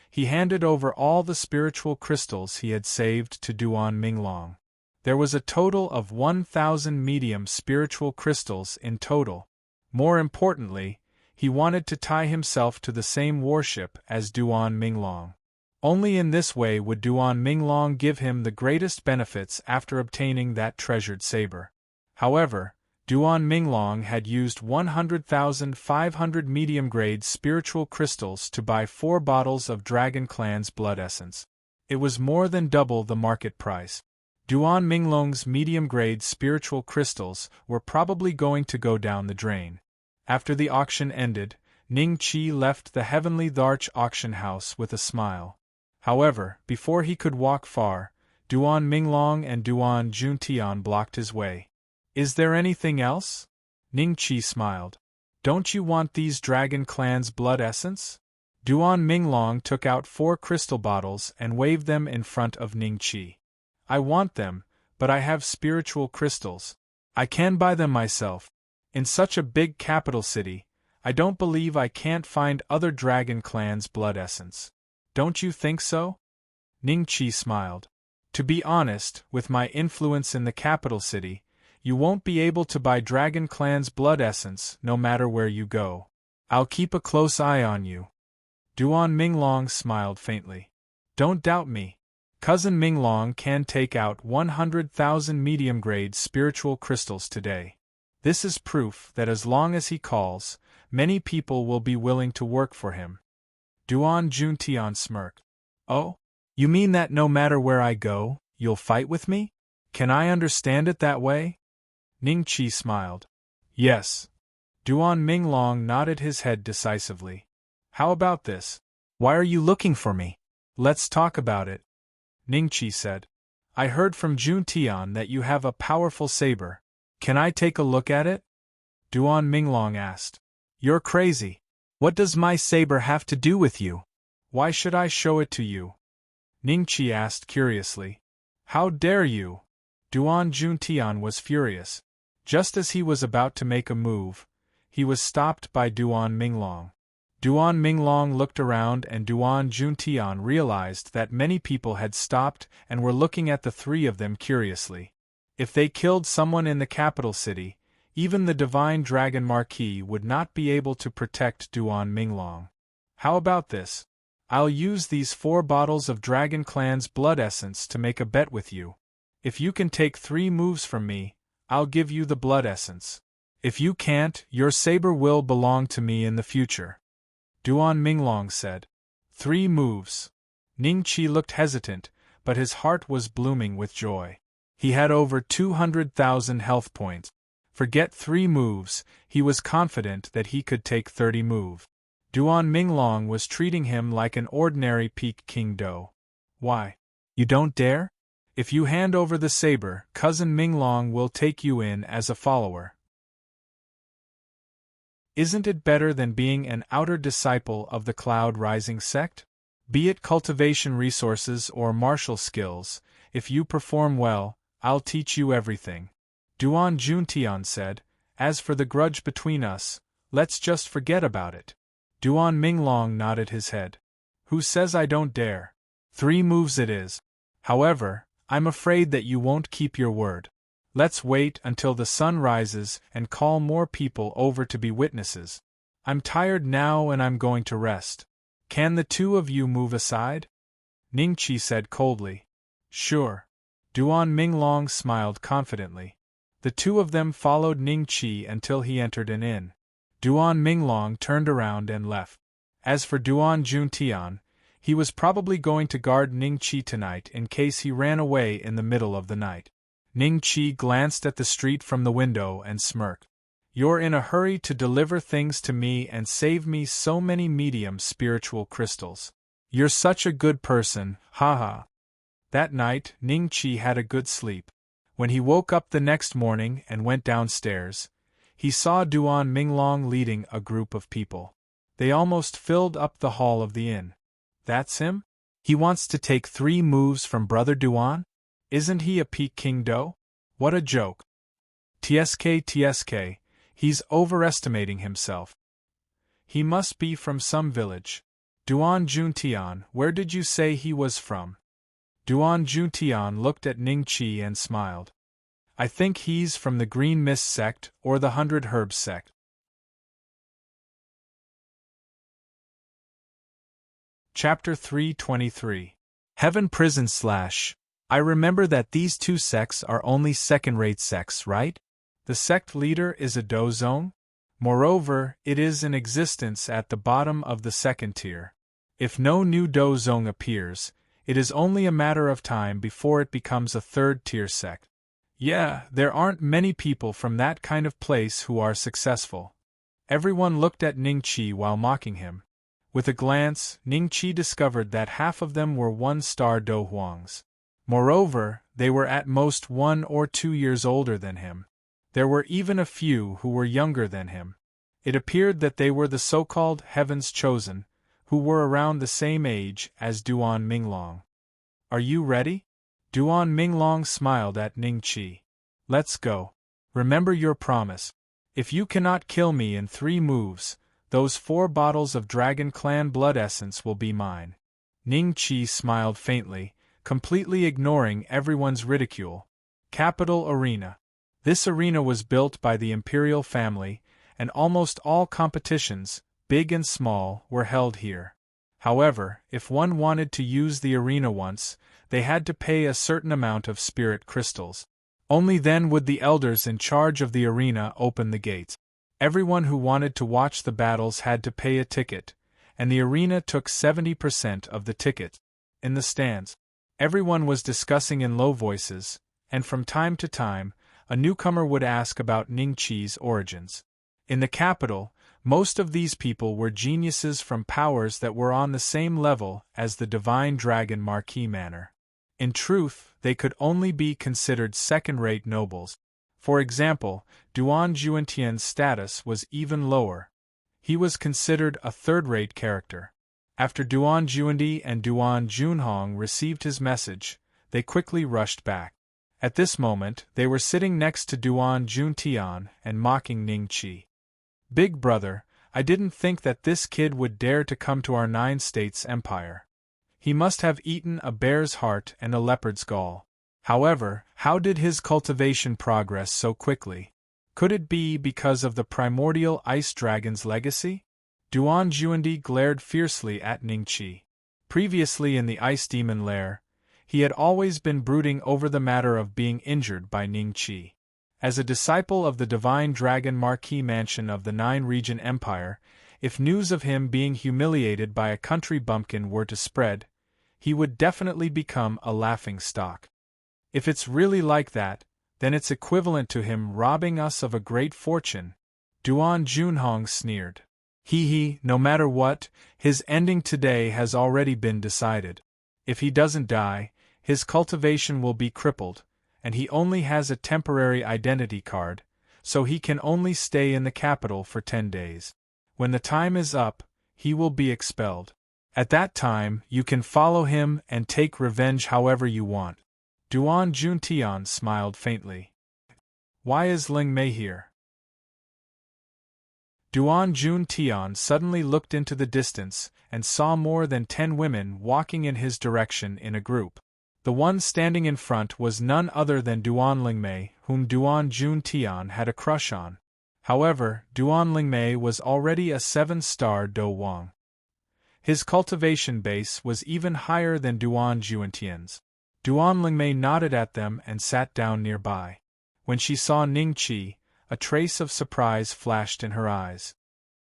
Speaker 1: he handed over all the spiritual crystals he had saved to Duan Minglong. There was a total of 1,000 medium spiritual crystals in total. More importantly, he wanted to tie himself to the same warship as Duan Minglong. Only in this way would Duan Minglong give him the greatest benefits after obtaining that treasured saber. However, Duan Minglong had used 100,500 medium-grade spiritual crystals to buy 4 bottles of Dragon Clan's blood essence. It was more than double the market price. Duan Minglong's medium-grade spiritual crystals were probably going to go down the drain. After the auction ended, Ning Qi left the Heavenly Dharch auction house with a smile. However, before he could walk far, Duan Minglong and Duan Juntian blocked his way. "Is there anything else?" Ning Qi smiled. "Don't you want these Dragon Clan's blood essence?" Duan Minglong took out 4 crystal bottles and waved them in front of Ning Qi. "I want them, but I have spiritual crystals. I can buy them myself. In such a big capital city, I don't believe I can't find other Dragon Clan's blood essence. Don't you think so?" Ning Qi smiled. "To be honest, with my influence in the capital city, you won't be able to buy Dragon Clan's blood essence no matter where you go. I'll keep a close eye on you." Duan Minglong smiled faintly. "Don't doubt me. Cousin Minglong can take out 100,000 medium-grade spiritual crystals today. This is proof that as long as he calls, many people will be willing to work for him." Duan Juntian smirked. "Oh? You mean that no matter where I go, you'll fight with me? Can I understand it that way?" Ning Qi smiled. "Yes." Duan Minglong nodded his head decisively. "How about this? Why are you looking for me? Let's talk about it." Ning Qi said, "I heard from Juntian that you have a powerful saber. Can I take a look at it?" Duan Minglong asked. "You're crazy. What does my saber have to do with you? Why should I show it to you?" Ning Qi asked curiously. "How dare you?" Duan Juntian was furious. Just as he was about to make a move, he was stopped by Duan Minglong. Duan Minglong looked around and Duan Juntian realized that many people had stopped and were looking at the 3 of them curiously. If they killed someone in the capital city, even the Divine Dragon Marquis would not be able to protect Duan Minglong. "How about this? I'll use these 4 bottles of Dragon Clan's blood essence to make a bet with you. If you can take 3 moves from me, I'll give you the blood essence. If you can't, your saber will belong to me in the future." Duan Minglong said. 3 moves. Ning Qi looked hesitant, but his heart was blooming with joy. He had over 200,000 health points. Forget 3 moves, he was confident that he could take 30 moves. Duan Minglong was treating him like an ordinary Peking Do. "Why? You don't dare? If you hand over the saber, Cousin Minglong will take you in as a follower. Isn't it better than being an outer disciple of the Cloud Rising sect? Be it cultivation resources or martial skills, if you perform well, I'll teach you everything." Duan Juntian said, "As for the grudge between us, let's just forget about it." Duan Minglong nodded his head. "Who says I don't dare? 3 moves it is. However, I'm afraid that you won't keep your word. Let's wait until the sun rises and call more people over to be witnesses. I'm tired now and I'm going to rest. Can the 2 of you move aside?" Ning Qi said coldly. "Sure." Duan Minglong smiled confidently. The 2 of them followed Ning Qi until he entered an inn. Duan Minglong turned around and left. As for Duan Juntian, he was probably going to guard Ning Qi tonight in case he ran away in the middle of the night. Ning Qi glanced at the street from the window and smirked. "You're in a hurry to deliver things to me and save me so many medium spiritual crystals. You're such a good person, haha." That night, Ning Qi had a good sleep. When he woke up the next morning and went downstairs, he saw Duan Minglong leading a group of people. They almost filled up the hall of the inn. That's him? He wants to take 3 moves from Brother Duan? Isn't he a Peking Do? What a joke. TSK, he's overestimating himself. He must be from some village. Duan Juntian, where did you say he was from? Duan Juntian looked at Ning Qi and smiled. I think he's from the Green Mist sect or the 100 Herbs sect. Chapter 323. Heaven Prison / I remember that these 2 sects are only second-rate sects, right? The sect leader is a Dozong? Moreover, it is in existence at the bottom of the second tier. If no new Dozong appears, it is only a matter of time before it becomes a third-tier sect. Yeah, there aren't many people from that kind of place who are successful. Everyone looked at Ning Qi while mocking him. With a glance, Ning Qi discovered that half of them were 1-star Do Huangs. Moreover, they were at most 1 or 2 years older than him. There were even a few who were younger than him. It appeared that they were the so-called Heaven's Chosen, who were around the same age as Duan Minglong. Are you ready? Duan Minglong smiled at Ning Qi. Let's go. Remember your promise. If you cannot kill me in 3 moves, those 4 bottles of Dragon Clan blood essence will be mine. Ning Qi smiled faintly, completely ignoring everyone's ridicule. Capital Arena. This arena was built by the imperial family, and almost all competitions, big and small, were held here. However, if one wanted to use the arena once, they had to pay a certain amount of spirit crystals. Only then would the elders in charge of the arena open the gates. Everyone who wanted to watch the battles had to pay a ticket, and the arena took 70% of the ticket. In the stands, everyone was discussing in low voices, and from time to time, a newcomer would ask about Ning Qi's origins. In the capital, most of these people were geniuses from powers that were on the same level as the Divine Dragon Marquis Manor. In truth, they could only be considered second-rate nobles. For example, Duan Juentian's status was even lower. He was considered a third-rate character. After Duan Juendi and Duan Junhong received his message, they quickly rushed back. At this moment, they were sitting next to Duan Juntian and mocking Ning Qi. Big brother, I didn't think that this kid would dare to come to our 9 states empire. He must have eaten a bear's heart and a leopard's gall. However, how did his cultivation progress so quickly? Could it be because of the primordial ice dragon's legacy? Duan Juendi glared fiercely at Ning Qi. Previously in the ice demon lair, he had always been brooding over the matter of being injured by Ning Qi. As a disciple of the Divine Dragon Marquis Mansion of the 9-region empire, if news of him being humiliated by a country bumpkin were to spread, he would definitely become a laughing stock. If it's really like that, then it's equivalent to him robbing us of a great fortune. Duan Junhong sneered. No matter what, his ending today has already been decided. If he doesn't die, his cultivation will be crippled, and he only has a temporary identity card, so he can only stay in the capital for 10 days. When the time is up, he will be expelled. At that time, you can follow him and take revenge however you want. Duan Juntian smiled faintly. Why is Ling Mei here? Duan Juntian suddenly looked into the distance and saw more than 10 women walking in his direction in a group. The one standing in front was none other than Duan Lingmei, whom Duan Juntian had a crush on. However, Duan Lingmei was already a 7-star Do Wang. His cultivation base was even higher than Duan Juentian's. Duan Lingmei nodded at them and sat down nearby. When she saw Ning Qi, a trace of surprise flashed in her eyes.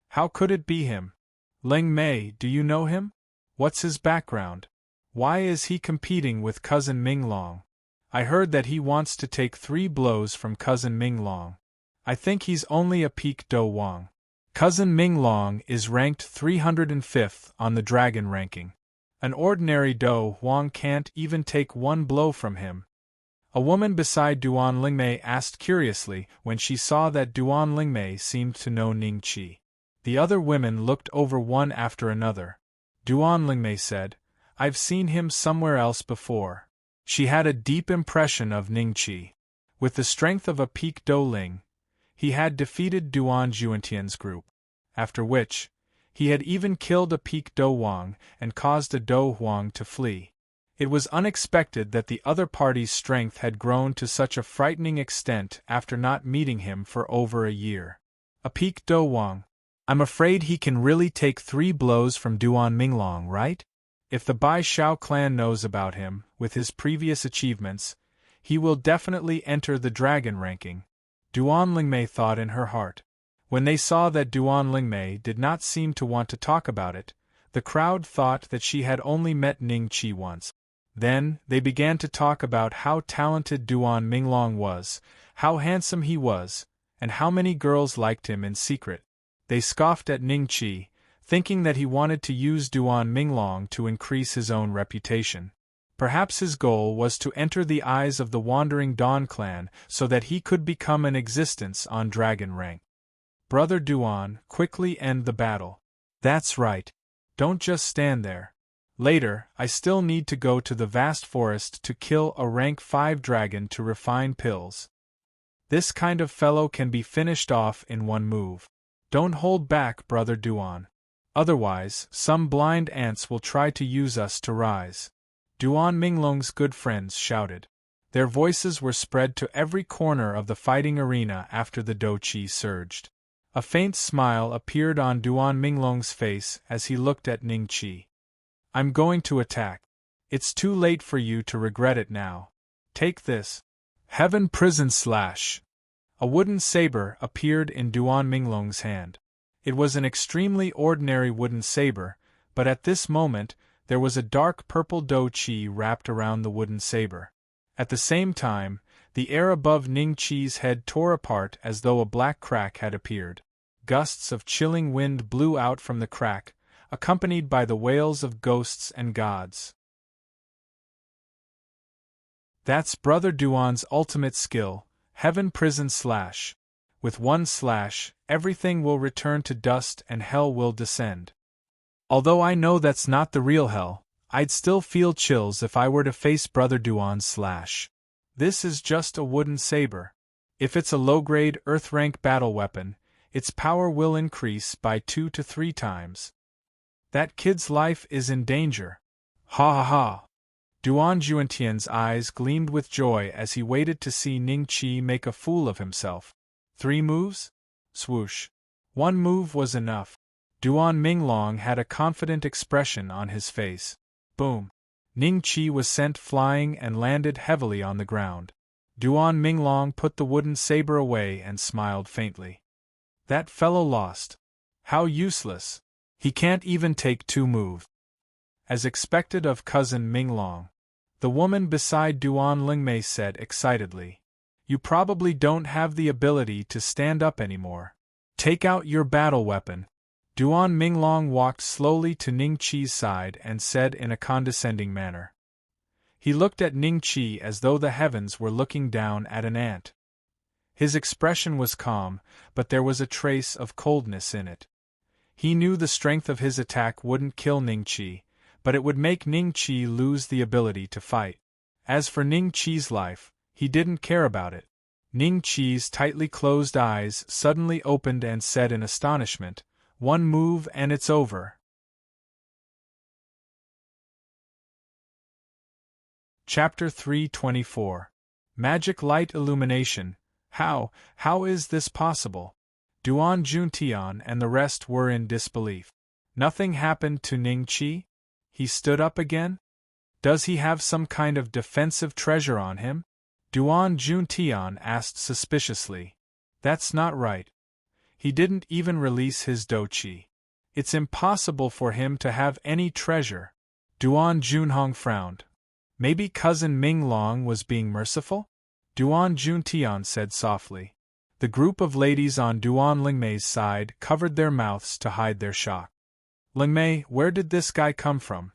Speaker 1: How could it be him? Ling Mei, do you know him? What's his background? Why is he competing with Cousin Minglong? I heard that he wants to take 3 blows from Cousin Minglong. I think he's only a peak Do Wang. Cousin Minglong is ranked 305th on the dragon ranking. An ordinary Do Huang can't even take one blow from him. A woman beside Duan Lingmei asked curiously when she saw that Duan Lingmei seemed to know Ning Qi. The other women looked over one after another. Duan Lingmei said, "I've seen him somewhere else before." She had a deep impression of Ning Qi. With the strength of a peak Do Ling, he had defeated Duan Juentian's group. After which, he had even killed a peak Do Wang and caused a Do Huang to flee. It was unexpected that the other party's strength had grown to such a frightening extent after not meeting him for over a year. A peak Do Wang. I'm afraid he can really take 3 blows from Duan Minglong, right? If the Bai Xiao clan knows about him, with his previous achievements, he will definitely enter the dragon ranking, Duan Lingmei thought in her heart. When they saw that Duan Lingmei did not seem to want to talk about it, the crowd thought that she had only met Ning Qi once. Then, they began to talk about how talented Duan Minglong was, how handsome he was, and how many girls liked him in secret. They scoffed at Ning Qi, thinking that he wanted to use Duan Minglong to increase his own reputation. Perhaps his goal was to enter the eyes of the Wandering Dawn clan so that he could become an existence on dragon rank. Brother Duan, quickly end the battle. That's right. Don't just stand there. Later, I still need to go to the vast forest to kill a rank 5 dragon to refine pills. This kind of fellow can be finished off in one move. Don't hold back, Brother Duan. Otherwise, some blind ants will try to use us to rise. Duan Minglong's good friends shouted. Their voices were spread to every corner of the fighting arena after the Do Qi surged. A faint smile appeared on Duan Minglong's face as he looked at Ning Qi. I'm going to attack. It's too late for you to regret it now. Take this. Heaven Prison Slash. A wooden saber appeared in Duan Minglong's hand. It was an extremely ordinary wooden saber, but at this moment, there was a dark purple Do Qi wrapped around the wooden saber. At the same time, the air above Ning Qi's head tore apart as though a black crack had appeared. Gusts of chilling wind blew out from the crack, accompanied by the wails of ghosts and gods. That's Brother Duan's ultimate skill, Heaven Prison Slash. With one slash, everything will return to dust and hell will descend. Although I know that's not the real hell, I'd still feel chills if I were to face Brother Duan's slash. This is just a wooden saber. If it's a low-grade Earth-rank battle weapon, its power will increase by 2 to 3 times. That kid's life is in danger. Ha ha ha! Duan Juentian's eyes gleamed with joy as he waited to see Ning Qi make a fool of himself. 3 moves? Swoosh. 1 move was enough. Duan Minglong had a confident expression on his face. Boom. Ning Qi was sent flying and landed heavily on the ground. Duan Minglong put the wooden saber away and smiled faintly. That fellow lost. How useless. He can't even take 2 moves. As expected of cousin Minglong. The woman beside Duan Lingmei said excitedly. You probably don't have the ability to stand up anymore. Take out your battle weapon. Duan Minglong walked slowly to Ning Qi's side and said in a condescending manner. He looked at Ning Qi as though the heavens were looking down at an ant. His expression was calm, but there was a trace of coldness in it. He knew the strength of his attack wouldn't kill Ning Qi, but it would make Ning Qi lose the ability to fight. As for Ning Qi's life, he didn't care about it. Ning Qi's tightly closed eyes suddenly opened and said in astonishment, 1 move and it's over. Chapter 324. Magic Light Illumination. How is this possible? Duan Juntian and the rest were in disbelief. Nothing happened to Ning Qi? He stood up again? Does he have some kind of defensive treasure on him? Duan Juntian asked suspiciously. That's not right. He didn't even release his Do Qi. It's impossible for him to have any treasure. Duan Junhong frowned. Maybe cousin Minglong was being merciful? Duan Juntian said softly. The group of ladies on Duan Lingmei's side covered their mouths to hide their shock. Lingmei, where did this guy come from?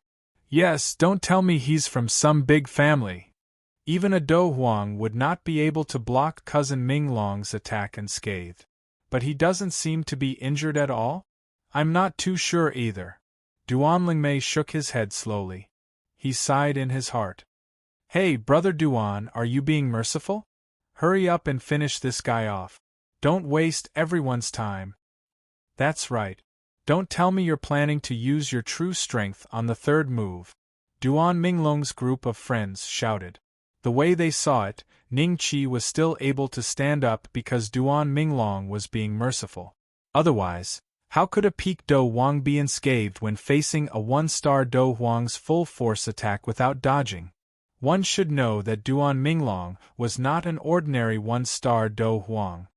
Speaker 1: Yes, don't tell me he's from some big family. Even a Do Huang would not be able to block cousin Ming Long's attack unscathed. But he doesn't seem to be injured at all? I'm not too sure either. Duan Lingmei shook his head slowly. He sighed in his heart. Hey, brother Duan, are you being merciful? Hurry up and finish this guy off. Don't waste everyone's time. That's right. Don't tell me you're planning to use your true strength on the third move. Duan Minglong's group of friends shouted. The way they saw it, Ning Qi was still able to stand up because Duan Minglong was being merciful. Otherwise, how could a peak Do Huang be unscathed when facing a one-star Do Huang's full-force attack without dodging? One should know that Duan Minglong was not an ordinary one-star Do Huang.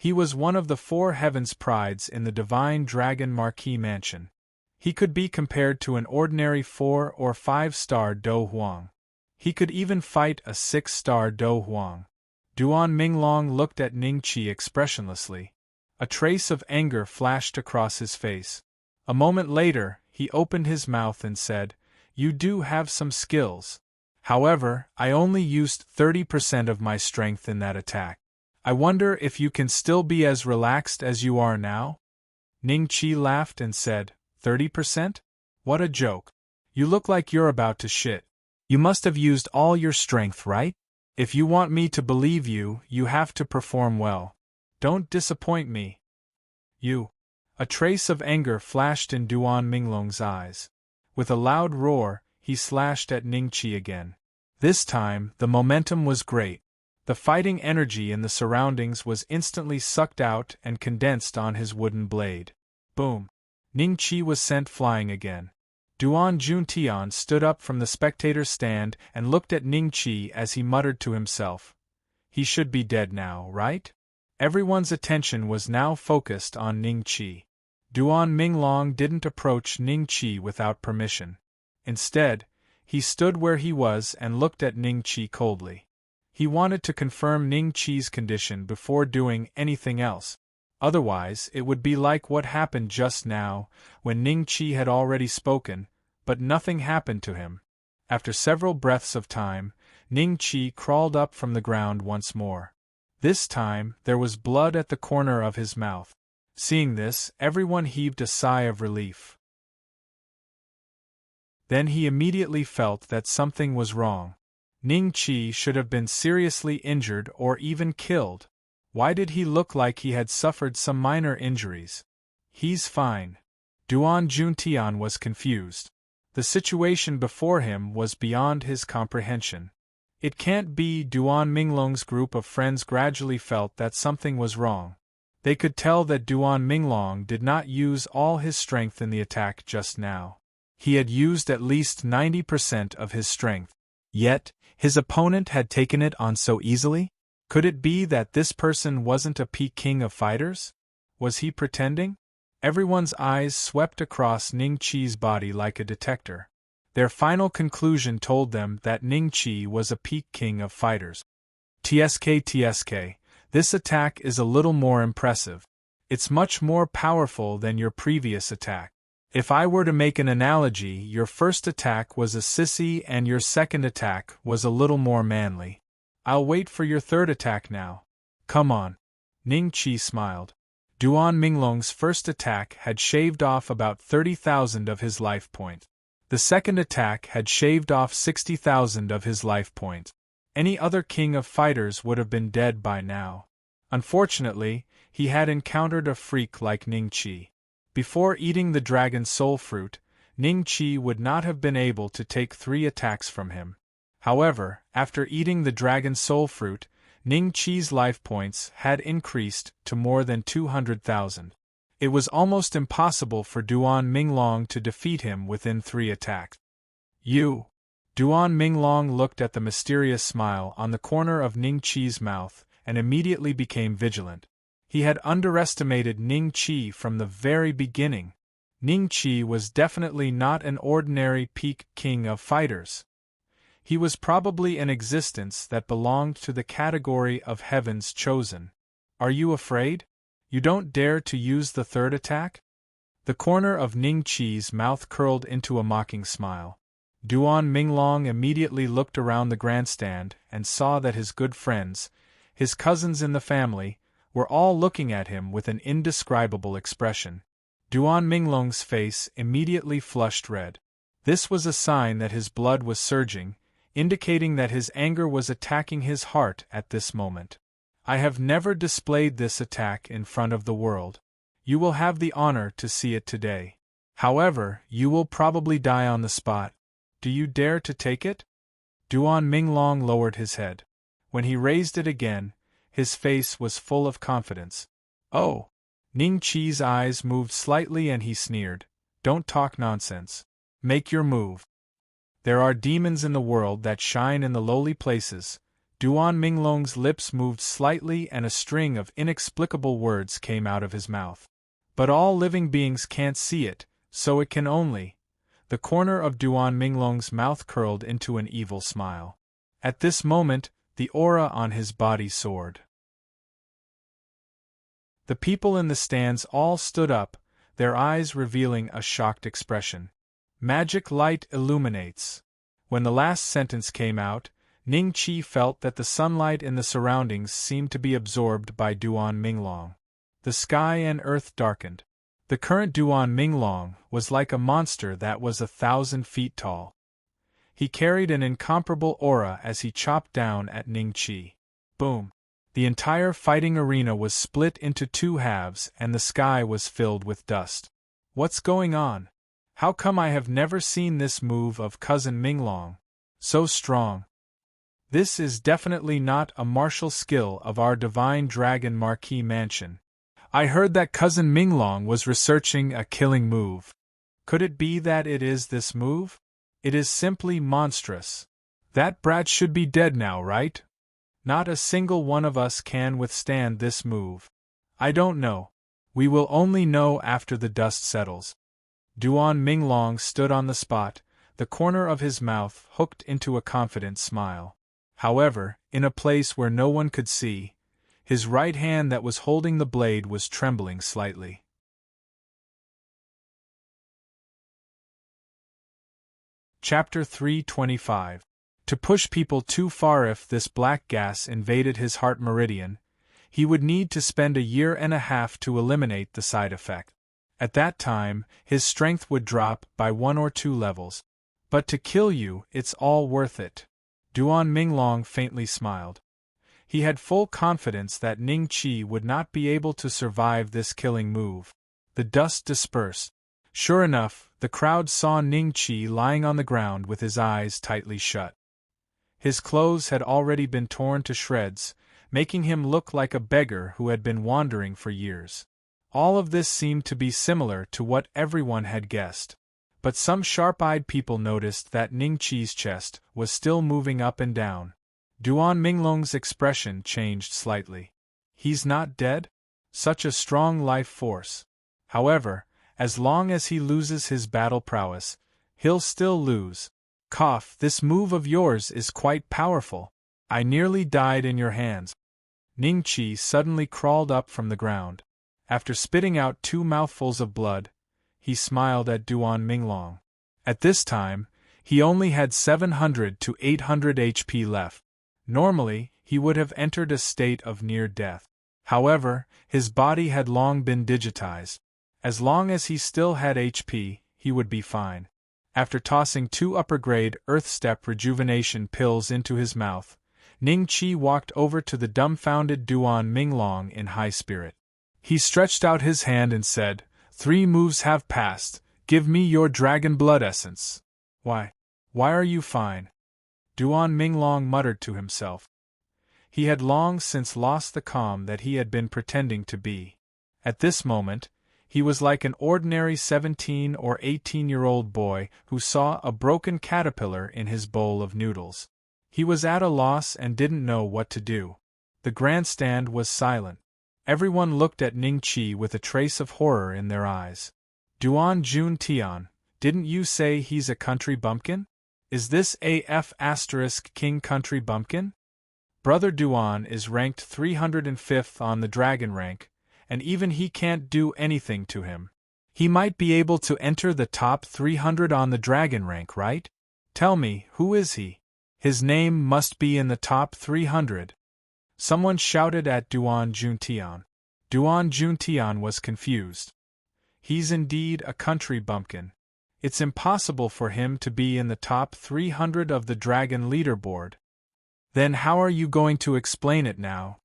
Speaker 1: He was one of the four heavens' prides in the Divine Dragon Marquis Mansion. He could be compared to an ordinary 4- or 5-star Do Huang. He could even fight a 6-star Do Huang. Duan Minglong looked at Ning Qi expressionlessly. A trace of anger flashed across his face. A moment later, he opened his mouth and said, "You do have some skills. However, I only used 30% of my strength in that attack. I wonder if you can still be as relaxed as you are now?" Ning Qi laughed and said, 30%? What a joke. You look like you're about to shit. You must have used all your strength, right? If you want me to believe you, you have to perform well. Don't disappoint me. You. A trace of anger flashed in Duan Minglong's eyes. With a loud roar, he slashed at Ning Qi again. This time, the momentum was great. The fighting energy in the surroundings was instantly sucked out and condensed on his wooden blade. Boom! Ning Qi was sent flying again. Duan Juntian stood up from the spectator's stand and looked at Ning Qi as he muttered to himself. He should be dead now, right? Everyone's attention was now focused on Ning Qi. Duan Minglong didn't approach Ning Qi without permission. Instead, he stood where he was and looked at Ning Qi coldly. He wanted to confirm Ning Qi's condition before doing anything else. Otherwise, it would be like what happened just now, when Ning Qi had already spoken, but nothing happened to him. After several breaths of time, Ning Qi crawled up from the ground once more. This time, there was blood at the corner of his mouth. Seeing this, everyone heaved a sigh of relief. Then he immediately felt that something was wrong. Ning Qi should have been seriously injured or even killed. Why did he look like he had suffered some minor injuries? He's fine. Duan Juntian was confused. The situation before him was beyond his comprehension. It can't be. Duan Minglong's group of friends gradually felt that something was wrong. They could tell that Duan Minglong did not use all his strength in the attack just now. He had used at least 90% of his strength. Yet, his opponent had taken it on so easily? Could it be that this person wasn't a peak king of fighters? Was he pretending? Everyone's eyes swept across Ning Qi's body like a detector. Their final conclusion told them that Ning Qi was a peak king of fighters. TSK, this attack is a little more impressive. It's much more powerful than your previous attack. If I were to make an analogy, your first attack was a sissy and your second attack was a little more manly. I'll wait for your third attack now. Come on. Ning Qi smiled. Duan Minglong's first attack had shaved off about 30,000 of his life points. The second attack had shaved off 60,000 of his life points. Any other king of fighters would have been dead by now. Unfortunately, he had encountered a freak like Ning Qi. Before eating the dragon soul fruit, Ning Qi would not have been able to take 3 attacks from him. However, after eating the dragon soul fruit, Ning Qi's life points had increased to more than 200,000. It was almost impossible for Duan Minglong to defeat him within 3 attacks. You! Duan Minglong looked at the mysterious smile on the corner of Ning Qi's mouth and immediately became vigilant. He had underestimated Ning Qi from the very beginning. Ning Qi was definitely not an ordinary peak king of fighters. He was probably an existence that belonged to the category of heaven's chosen. Are you afraid? You don't dare to use the third attack? The corner of Ning Qi's mouth curled into a mocking smile. Duan Minglong immediately looked around the grandstand and saw that his good friends, his cousins in the family, were all looking at him with an indescribable expression. Duan Minglong's face immediately flushed red. This was a sign that his blood was surging, indicating that his anger was attacking his heart at this moment. I have never displayed this attack in front of the world. You will have the honor to see it today. However, you will probably die on the spot. Do you dare to take it? Duan Minglong lowered his head. When he raised it again, his face was full of confidence. Oh! Ning Qi's eyes moved slightly and he sneered. Don't talk nonsense. Make your move. There are demons in the world that shine in the lowly places. Duan Minglong's lips moved slightly and a string of inexplicable words came out of his mouth. But all living beings can't see it, so it can only. The corner of Duan Minglong's mouth curled into an evil smile. At this moment, the aura on his body soared. The people in the stands all stood up, their eyes revealing a shocked expression. Magic light illuminates. When the last sentence came out, Ning Qi felt that the sunlight in the surroundings seemed to be absorbed by Duan Minglong. The sky and earth darkened. The current Duan Minglong was like a monster that was 1,000 feet tall. He carried an incomparable aura as he chopped down at Ning Qi. Boom! The entire fighting arena was split into two halves and the sky was filled with dust. What's going on? How come I have never seen this move of Cousin Minglong? So strong. This is definitely not a martial skill of our divine dragon Marquis Mansion. I heard that Cousin Minglong was researching a killing move. Could it be that it is this move? It is simply monstrous. That brat should be dead now, right? Not a single one of us can withstand this move. I don't know. We will only know after the dust settles. Duan Minglong stood on the spot, the corner of his mouth hooked into a confident smile. However, in a place where no one could see, his right hand that was holding the blade was trembling slightly. Chapter 325. To push people too far. If this black gas invaded his heart meridian, he would need to spend a year and a half to eliminate the side effect. At that time, his strength would drop by 1 or 2 levels. But to kill you, it's all worth it. Duan Minglong faintly smiled. He had full confidence that Ning Qi would not be able to survive this killing move. The dust dispersed. Sure enough, the crowd saw Ning Qi lying on the ground with his eyes tightly shut. His clothes had already been torn to shreds, making him look like a beggar who had been wandering for years. All of this seemed to be similar to what everyone had guessed. But some sharp-eyed people noticed that Ning Qi's chest was still moving up and down. Duan Minglong's expression changed slightly. He's not dead? Such a strong life force. However, as long as he loses his battle prowess, he'll still lose. Cough, this move of yours is quite powerful. I nearly died in your hands. Ning Qi suddenly crawled up from the ground. After spitting out 2 mouthfuls of blood, he smiled at Duan Minglong. At this time, he only had 700 to 800 HP left. Normally, he would have entered a state of near death. However, his body had long been digitized. As long as he still had HP, he would be fine. After tossing 2 upper-grade Earth-Step rejuvenation pills into his mouth, Ning Qi walked over to the dumbfounded Duan Minglong in high spirit. He stretched out his hand and said, 3 moves have passed, give me your dragon blood essence. Why are you fine? Duan Minglong muttered to himself. He had long since lost the calm that he had been pretending to be. At this moment, he was like an ordinary 17 or 18-year-old boy who saw a broken caterpillar in his bowl of noodles. He was at a loss and didn't know what to do. The grandstand was silent. Everyone looked at Ning Qi with a trace of horror in their eyes. Duan Jun Tian, didn't you say he's a country bumpkin? Is this AF * King Country Bumpkin? Brother Duan is ranked 305th on the dragon rank, and even he can't do anything to him. He might be able to enter the top 300 on the dragon rank, right? Tell me, who is he? His name must be in the top 300. Someone shouted at Duan Juntian. Duan Juntian was confused. He's indeed a country bumpkin. It's impossible for him to be in the top 300 of the dragon leaderboard. Then how are you going to explain it now?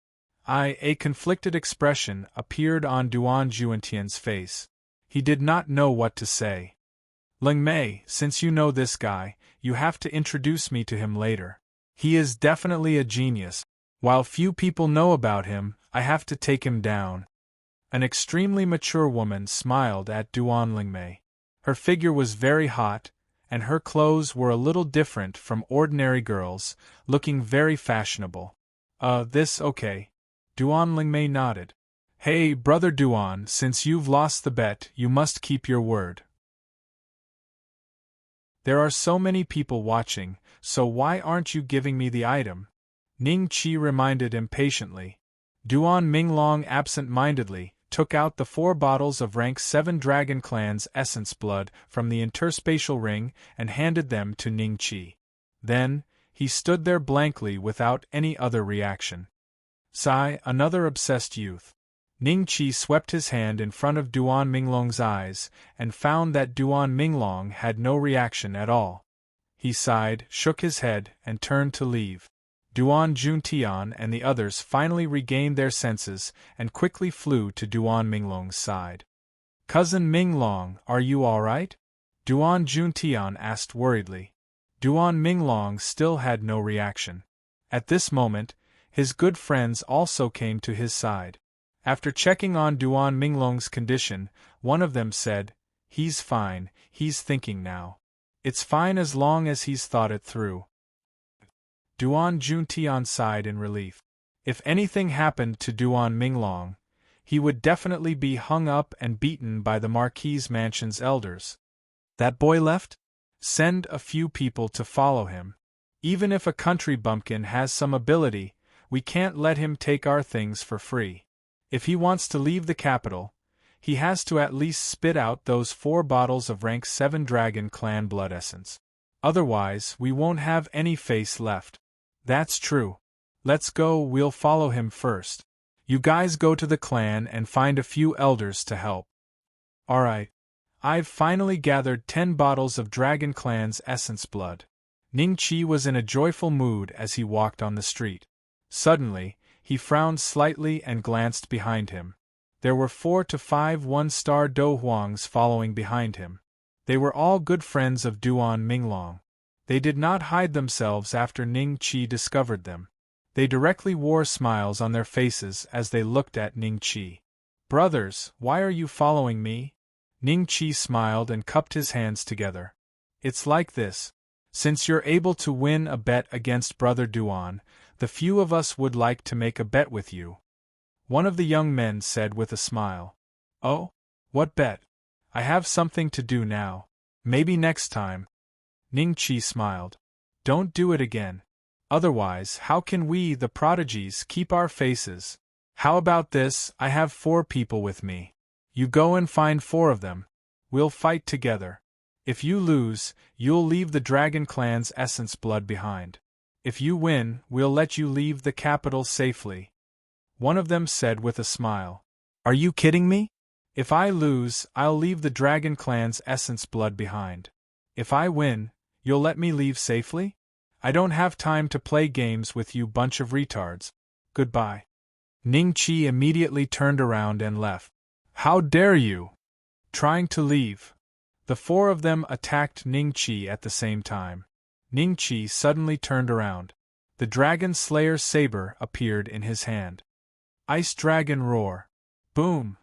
Speaker 1: A conflicted expression appeared on Duan Juntian's face. He did not know what to say. Ling Mei, since you know this guy, you have to introduce me to him later. He is definitely a genius. While few people know about him, I have to take him down. An extremely mature woman smiled at Duan Lingmei. Her figure was very hot, and her clothes were a little different from ordinary girls, looking very fashionable. This okay. Duan Lingmei nodded. Hey, brother Duan, since you've lost the bet, you must keep your word. There are so many people watching, so why aren't you giving me the item? Ning Qi reminded impatiently. Duan Minglong absent-mindedly took out the 4 bottles of rank 7 Dragon Clan's essence blood from the interspatial ring and handed them to Ning Qi. Then, he stood there blankly without any other reaction. Sigh, another obsessed youth. Ning Qi swept his hand in front of Duan Minglong's eyes and found that Duan Minglong had no reaction at all. He sighed, shook his head, and turned to leave. Duan Juntian and the others finally regained their senses and quickly flew to Duan Minglong's side. Cousin Minglong, are you all right? Duan Juntian asked worriedly. Duan Minglong still had no reaction. At this moment, his good friends also came to his side. After checking on Duan Minglong's condition, one of them said, "He's fine, he's thinking now. It's fine as long as he's thought it through." Duan Juntian sighed in relief. If anything happened to Duan Minglong, he would definitely be hung up and beaten by the Marquis Mansion's elders. That boy left? Send a few people to follow him. Even if a country bumpkin has some ability, we can't let him take our things for free. If he wants to leave the capital, he has to at least spit out those 4 bottles of rank 7 Dragon Clan blood essence. Otherwise, we won't have any face left. That's true. Let's go, we'll follow him first. You guys go to the clan and find a few elders to help. Alright. I've finally gathered 10 bottles of Dragon Clan's essence blood. Ning Qi was in a joyful mood as he walked on the street. Suddenly, he frowned slightly and glanced behind him. There were 4 to 5 one-star Do Huangs following behind him. They were all good friends of Duan Minglong. They did not hide themselves after Ning Qi discovered them. They directly wore smiles on their faces as they looked at Ning Qi. Brothers, why are you following me? Ning Qi smiled and cupped his hands together. It's like this. Since you're able to win a bet against Brother Duan, the few of us would like to make a bet with you. One of the young men said with a smile. Oh? What bet? I have something to do now. Maybe next time. Ning Qi smiled. Don't do it again. Otherwise, how can we, the prodigies, keep our faces? How about this? I have 4 people with me. You go and find 4 of them. We'll fight together. If you lose, you'll leave the Dragon Clan's essence blood behind. If you win, we'll let you leave the capital safely. One of them said with a smile. Are you kidding me? If I lose, I'll leave the Dragon Clan's essence blood behind. If I win, you'll let me leave safely? I don't have time to play games with you bunch of retards. Goodbye. Ning Qi immediately turned around and left. How dare you! Trying to leave. The 4 of them attacked Ning Qi at the same time. Ning Qi suddenly turned around. The Dragon Slayer's saber appeared in his hand. Ice Dragon Roar. Boom!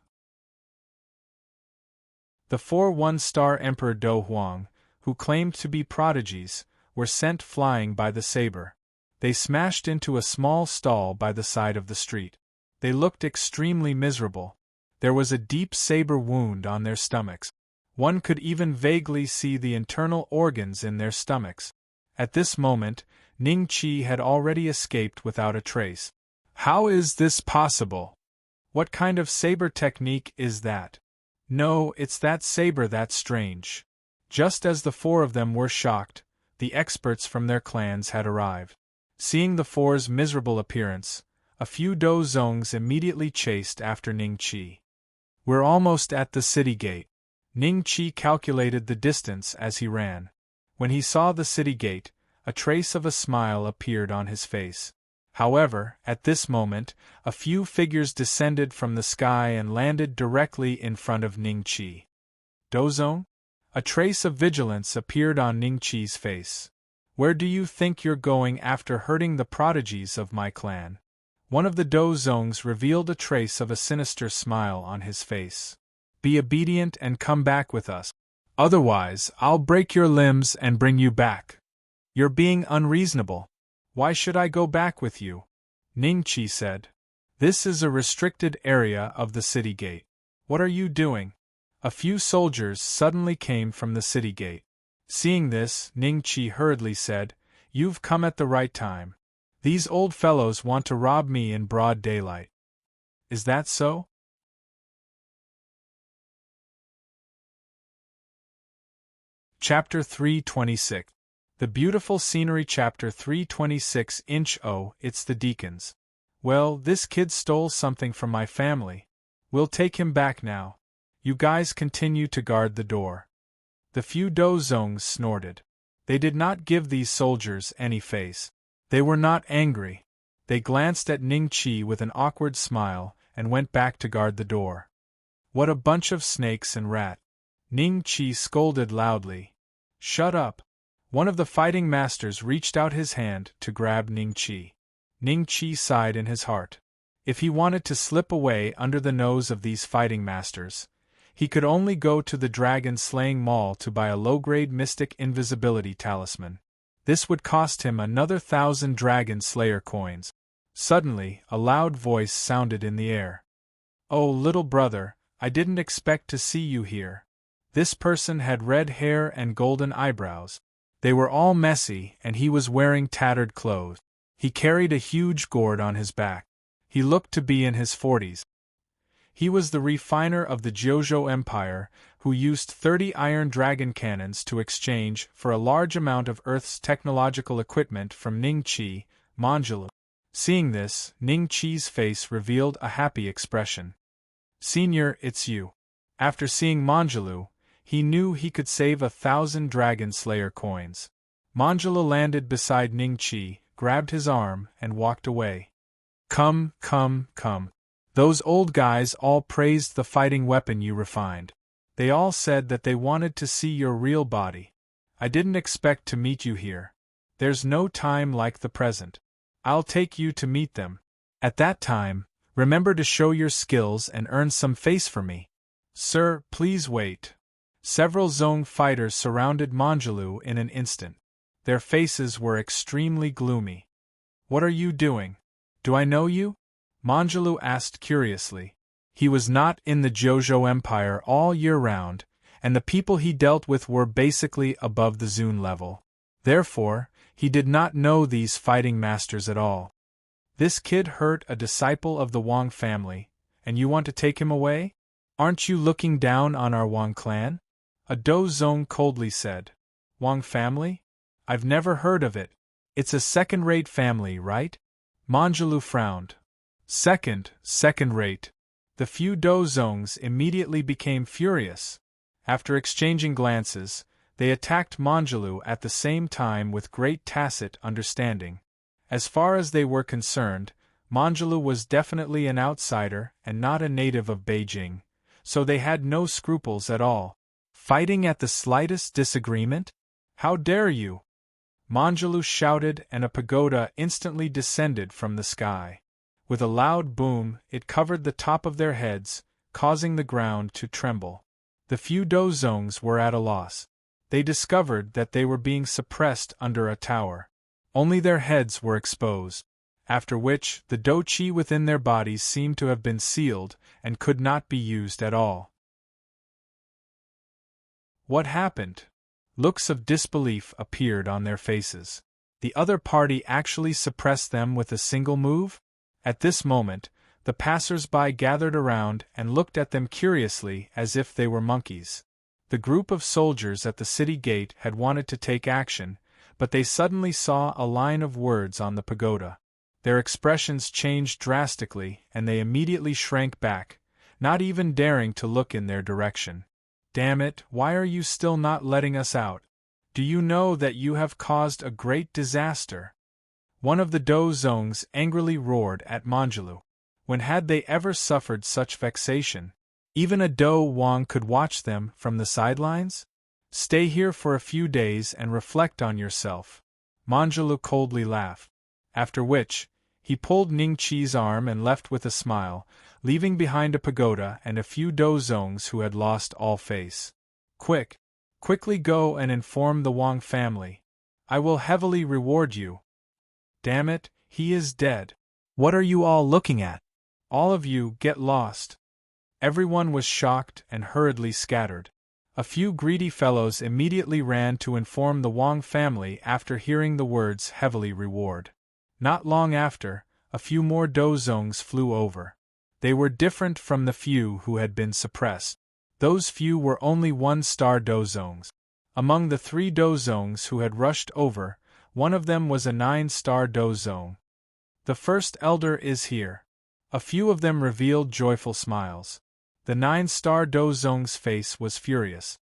Speaker 1: The 4 one-star Emperor Do Huang, who claimed to be prodigies, were sent flying by the saber. They smashed into a small stall by the side of the street. They looked extremely miserable. There was a deep saber wound on their stomachs. One could even vaguely see the internal organs in their stomachs. At this moment, Ning Qi had already escaped without a trace. How is this possible? What kind of saber technique is that? No, it's that saber that's strange. Just as the 4 of them were shocked, the experts from their clans had arrived. Seeing the four's miserable appearance, a few Do Zongs immediately chased after Ning Qi. "We're almost at the city gate." Ning Qi calculated the distance as he ran. When he saw the city gate, a trace of a smile appeared on his face. However, at this moment, a few figures descended from the sky and landed directly in front of Ning Qi. "Dozong?" A trace of vigilance appeared on Ning Qi's face. "Where do you think you're going after hurting the prodigies of my clan?" One of the Do Zongs revealed a trace of a sinister smile on his face. "Be obedient and come back with us. Otherwise, I'll break your limbs and bring you back." "You're being unreasonable. Why should I go back with you?" Ning Qi said. "This is a restricted area of the city gate. What are you doing?" A few soldiers suddenly came from the city gate. Seeing this, Ning Qi hurriedly said, "You've come at the right time. These old fellows want to rob me in broad daylight." "Is that so?" Chapter 326. The Beautiful Scenery. Chapter 326. It's the deacons. "Well, this kid stole something from my family. We'll take him back now. You guys continue to guard the door." The few Do Zongs snorted. They did not give these soldiers any face. They were not angry. They glanced at Ning Qi with an awkward smile and went back to guard the door. "What a bunch of snakes and rat!" Ning Qi scolded loudly. "Shut up!" One of the fighting masters reached out his hand to grab Ning Qi. Ning Qi sighed in his heart. If he wanted to slip away under the nose of these fighting masters, he could only go to the dragon-slaying mall to buy a low-grade mystic invisibility talisman. This would cost him another 1,000 dragon slayer coins. Suddenly, a loud voice sounded in the air. "Oh, little brother, I didn't expect to see you here." This person had red hair and golden eyebrows. They were all messy, and he was wearing tattered clothes. He carried a huge gourd on his back. He looked to be in his 40s. He was the refiner of the Jiuzhou Empire, who used 30 iron dragon cannons to exchange for a large amount of Earth's technological equipment from Ning Qi, Manjulu. Seeing this, Ning Qi's face revealed a happy expression. "Senior, it's you." After seeing Manjulu, he knew he could save 1,000 dragon slayer coins. Manjulu landed beside Ning Qi, grabbed his arm, and walked away. Come. Those old guys all praised the fighting weapon you refined. They all said that they wanted to see your real body. I didn't expect to meet you here. There's no time like the present. I'll take you to meet them. At that time, remember to show your skills and earn some face for me." "Sir, please wait." Several Zong fighters surrounded Manjulu in an instant. Their faces were extremely gloomy. "What are you doing? Do I know you?" Manjulu asked curiously. He was not in the Jiuzhou Empire all year round, and the people he dealt with were basically above the Zun level. Therefore, he did not know these fighting masters at all. "This kid hurt a disciple of the Wang family, and you want to take him away? Aren't you looking down on our Wang clan?" A Do Zong coldly said. "Wang family? I've never heard of it. It's a second-rate family, right?" Manjulu frowned. Second-rate. The few Do Zongs immediately became furious. After exchanging glances, they attacked Manjulu at the same time with great tacit understanding. As far as they were concerned, Manjulu was definitely an outsider and not a native of Beijing, so they had no scruples at all. Fighting at the slightest disagreement? How dare you! Manjulu shouted, and a pagoda instantly descended from the sky. With a loud boom, it covered the top of their heads, causing the ground to tremble. The few Do Zongs were at a loss. They discovered that they were being suppressed under a tower. Only their heads were exposed, after which the Do Chi within their bodies seemed to have been sealed and could not be used at all. What happened? Looks of disbelief appeared on their faces. The other party actually suppressed them with a single move? At this moment, the passers-by gathered around and looked at them curiously as if they were monkeys. The group of soldiers at the city gate had wanted to take action, but they suddenly saw a line of words on the pagoda. Their expressions changed drastically, and they immediately shrank back, not even daring to look in their direction. "Damn it, why are you still not letting us out? Do you know that you have caused a great disaster?" One of the Dozongs angrily roared at Manjulu. When had they ever suffered such vexation? Even a Do Wang could watch them from the sidelines? "Stay here for a few days and reflect on yourself." Manjulu coldly laughed. After which, he pulled Ning Chi's arm and left with a smile, leaving behind a pagoda and a few Dozongs who had lost all face. Quickly go and inform the Wang family. I will heavily reward you." "Damn it, he is dead. What are you all looking at? All of you, get lost." Everyone was shocked and hurriedly scattered. A few greedy fellows immediately ran to inform the Wang family after hearing the words heavily reward. Not long after, a few more Dozongs flew over. They were different from the few who had been suppressed. Those few were only 1-star Dozongs. Among the 3 Dozongs who had rushed over, one of them was a 9-star Dozong. "The first elder is here." A few of them revealed joyful smiles. The 9-star Dozong's face was furious.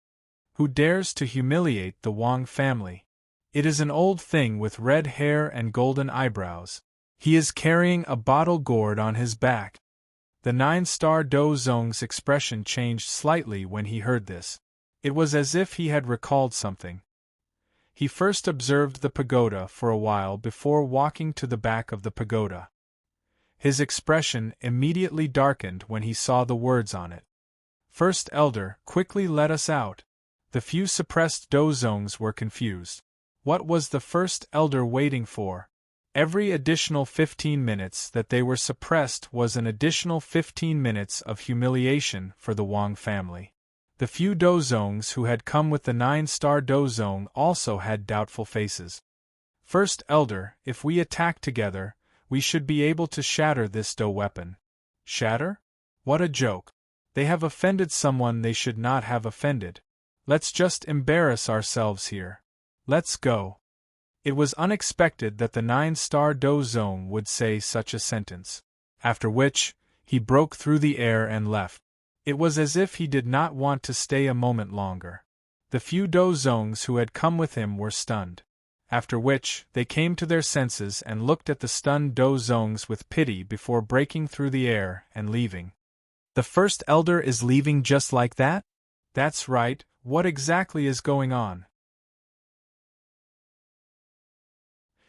Speaker 1: "Who dares to humiliate the Wang family? It is an old thing with red hair and golden eyebrows. He is carrying a bottle gourd on his back." The 9-star Dozong's expression changed slightly when he heard this. It was as if he had recalled something. He first observed the pagoda for a while before walking to the back of the pagoda. His expression immediately darkened when he saw the words on it. "First Elder, quickly let us out." The few suppressed Dozongs were confused. What was the First Elder waiting for? Every additional 15 minutes that they were suppressed was an additional 15 minutes of humiliation for the Wang family. The few Dozongs who had come with the 9-star Dozong also had doubtful faces. "First Elder, if we attack together, we should be able to shatter this Do weapon." "Shatter? What a joke. They have offended someone they should not have offended. Let's just embarrass ourselves here. Let's go." It was unexpected that the 9-star Dozong would say such a sentence. After which, he broke through the air and left. It was as if he did not want to stay a moment longer. The few Dozongs who had come with him were stunned. After which, they came to their senses and looked at the stunned Dozongs with pity before breaking through the air and leaving. "The First Elder is leaving just like that?" "That's right, what exactly is going on?"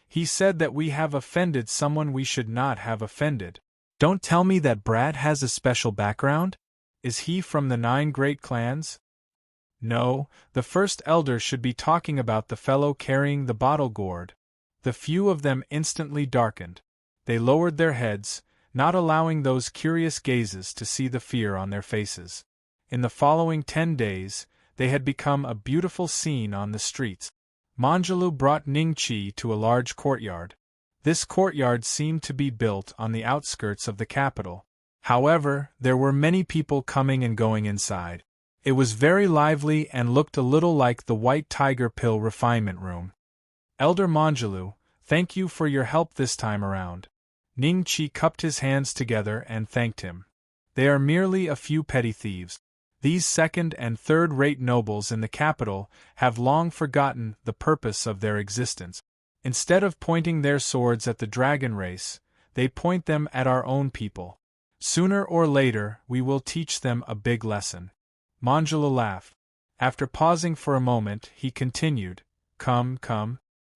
Speaker 1: "He said that we have offended someone we should not have offended." "Don't tell me that Brad has a special background? Is he from the 9 great clans?" "No, the First Elder should be talking about the fellow carrying the bottle gourd." The few of them instantly darkened. They lowered their heads, not allowing those curious gazes to see the fear on their faces. In the following 10 days, they had become a beautiful scene on the streets. Manjulu brought Ning Chi to a large courtyard. This courtyard seemed to be built on the outskirts of the capital. However, there were many people coming and going inside. It was very lively and looked a little like the White Tiger Pill refinement room. "Elder Manjulu, thank you for your help this time around." Ning Chi cupped his hands together and thanked him. "They are merely a few petty thieves. These second- and third-rate nobles in the capital have long forgotten the purpose of their existence. Instead of pointing their swords at the dragon race, they point them at our own people. Sooner or later, we will teach them a big lesson." Manjula laughed. After pausing for a moment, he continued, Come.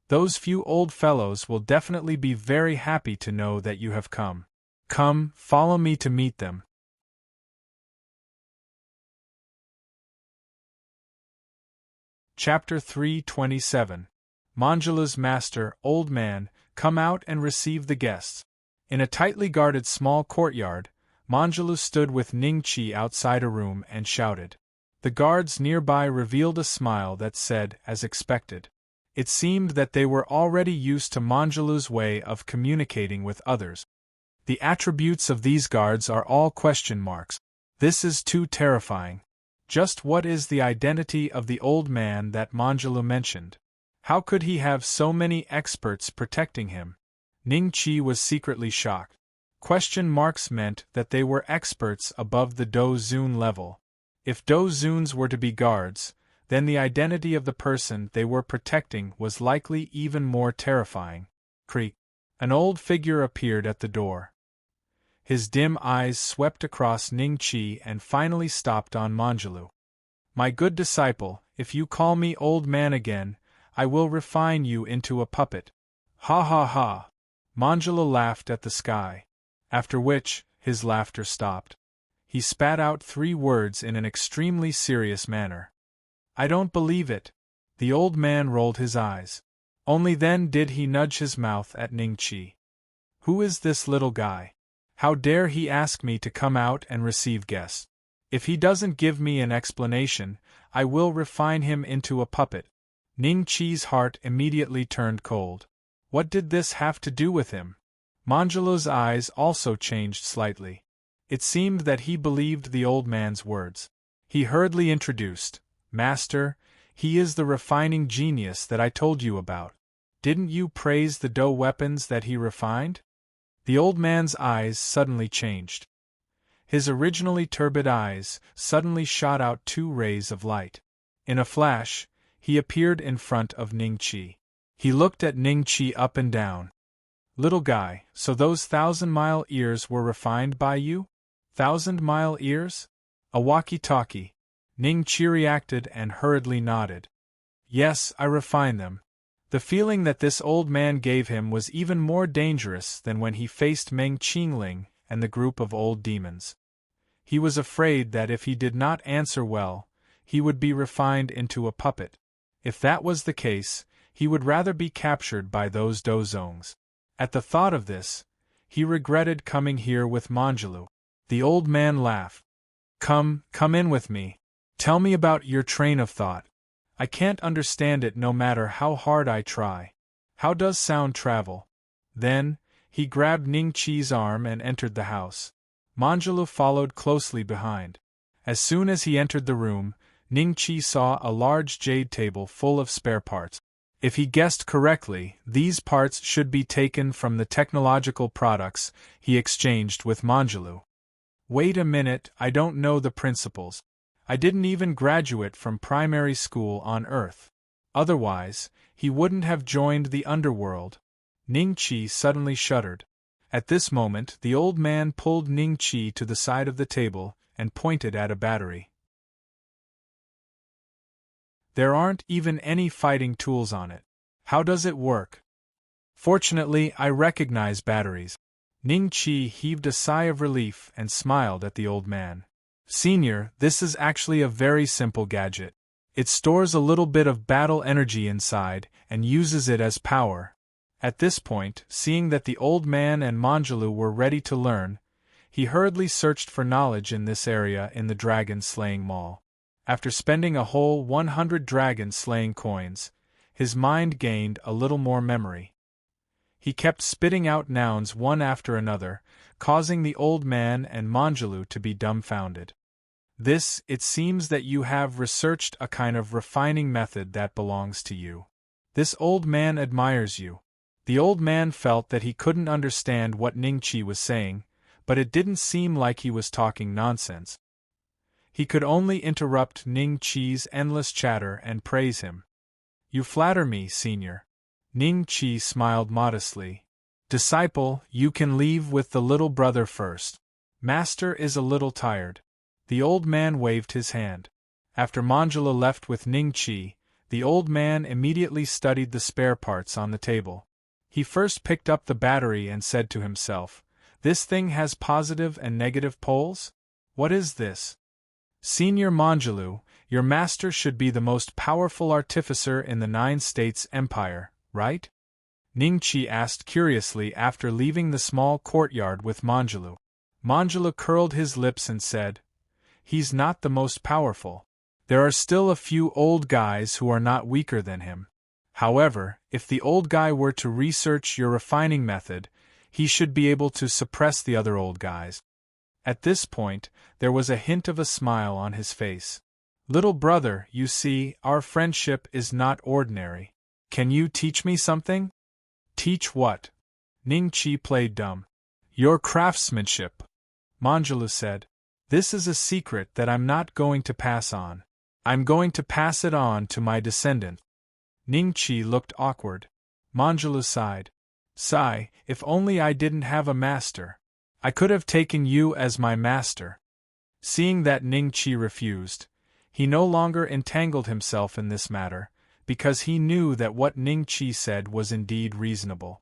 Speaker 1: Those few old fellows will definitely be very happy to know that you have come. Come, follow me to meet them." Chapter 327. Manjula's master, Old Man, come out and receive the guests. In a tightly guarded small courtyard, Manjulu stood with Ning Chi outside a room and shouted. The guards nearby revealed a smile that said, as expected. It seemed that they were already used to Manjulu's way of communicating with others. The attributes of these guards are all question marks. This is too terrifying. Just what is the identity of the old man that Manjulu mentioned? How could he have so many experts protecting him? Ning Qi was secretly shocked. Question marks meant that they were experts above the Do Zun level. If Do Zuns were to be guards, then the identity of the person they were protecting was likely even more terrifying. Creak. An old figure appeared at the door. His dim eyes swept across Ning Qi and finally stopped on Manjulu. My good disciple, if you call me old man again, I will refine you into a puppet. Ha ha ha. Manjulu laughed at the sky. After which, his laughter stopped. He spat out 3 words in an extremely serious manner. I don't believe it. The old man rolled his eyes. Only then did he nudge his mouth at Ning Qi. Who is this little guy? How dare he ask me to come out and receive guests? If he doesn't give me an explanation, I will refine him into a puppet. Ning Qi's heart immediately turned cold. What did this have to do with him? Manjulu's eyes also changed slightly. It seemed that he believed the old man's words. He hurriedly introduced, Master, he is the refining genius that I told you about. Didn't you praise the Do weapons that he refined? The old man's eyes suddenly changed. His originally turbid eyes suddenly shot out 2 rays of light. In a flash, he appeared in front of Ning Qi. He looked at Ning Qi up and down. Little guy, so those 1,000-mile ears were refined by you? 1,000-mile ears? A walkie-talkie. Ning Qi reacted and hurriedly nodded. Yes, I refined them. The feeling that this old man gave him was even more dangerous than when he faced Meng Qingling and the group of old demons. He was afraid that if he did not answer well, he would be refined into a puppet. If that was the case, he would rather be captured by those Dozongs. At the thought of this, he regretted coming here with Manjulu. The old man laughed. Come in with me. Tell me about your train of thought. I can't understand it no matter how hard I try. How does sound travel? Then, he grabbed Ning Qi's arm and entered the house. Manjulu followed closely behind. As soon as he entered the room, Ning Qi saw a large jade table full of spare parts. If he guessed correctly, these parts should be taken from the technological products he exchanged with Manjulu. Wait a minute, I don't know the principles. I didn't even graduate from primary school on Earth. Otherwise, he wouldn't have joined the underworld. Ning Qi suddenly shuddered. At this moment, the old man pulled Ning Qi to the side of the table and pointed at a battery. There aren't even any fighting tools on it. How does it work? Fortunately, I recognize batteries. Ning Qi heaved a sigh of relief and smiled at the old man. Senior, this is actually a very simple gadget. It stores a little bit of battle energy inside and uses it as power. At this point, seeing that the old man and Manjulu were ready to learn, he hurriedly searched for knowledge in this area in the dragon-slaying mall. After spending a whole 100 dragon-slaying coins, his mind gained a little more memory. He kept spitting out nouns one after another, causing the old man and Manjulu to be dumbfounded. This, it seems that you have researched a kind of refining method that belongs to you. This old man admires you. The old man felt that he couldn't understand what Ning Qi was saying, but it didn't seem like he was talking nonsense. He could only interrupt Ning Qi's endless chatter and praise him. You flatter me, senior. Ning Qi smiled modestly. Disciple, you can leave with the little brother first. Master is a little tired. The old man waved his hand. After Manjula left with Ning Qi, the old man immediately studied the spare parts on the table. He first picked up the battery and said to himself, This thing has positive and negative poles? What is this? Senior Manjulu, your master should be the most powerful artificer in the 9 States Empire, right? Ning Qi asked curiously after leaving the small courtyard with Manjulu. Manjulu curled his lips and said, He's not the most powerful. There are still a few old guys who are not weaker than him. However, if the old guy were to research your refining method, he should be able to suppress the other old guys. At this point, there was a hint of a smile on his face. Little brother, you see, our friendship is not ordinary. Can you teach me something? Teach what? Ning-Chi played dumb. Your craftsmanship, Manjulu said. This is a secret that I'm not going to pass on. I'm going to pass it on to my descendant. Ning-Chi looked awkward. Manjulu sighed. Sigh, if only I didn't have a master. I could have taken you as my master. Seeing that Ning-Chi refused, he no longer entangled himself in this matter, because he knew that what Ning-Chi said was indeed reasonable.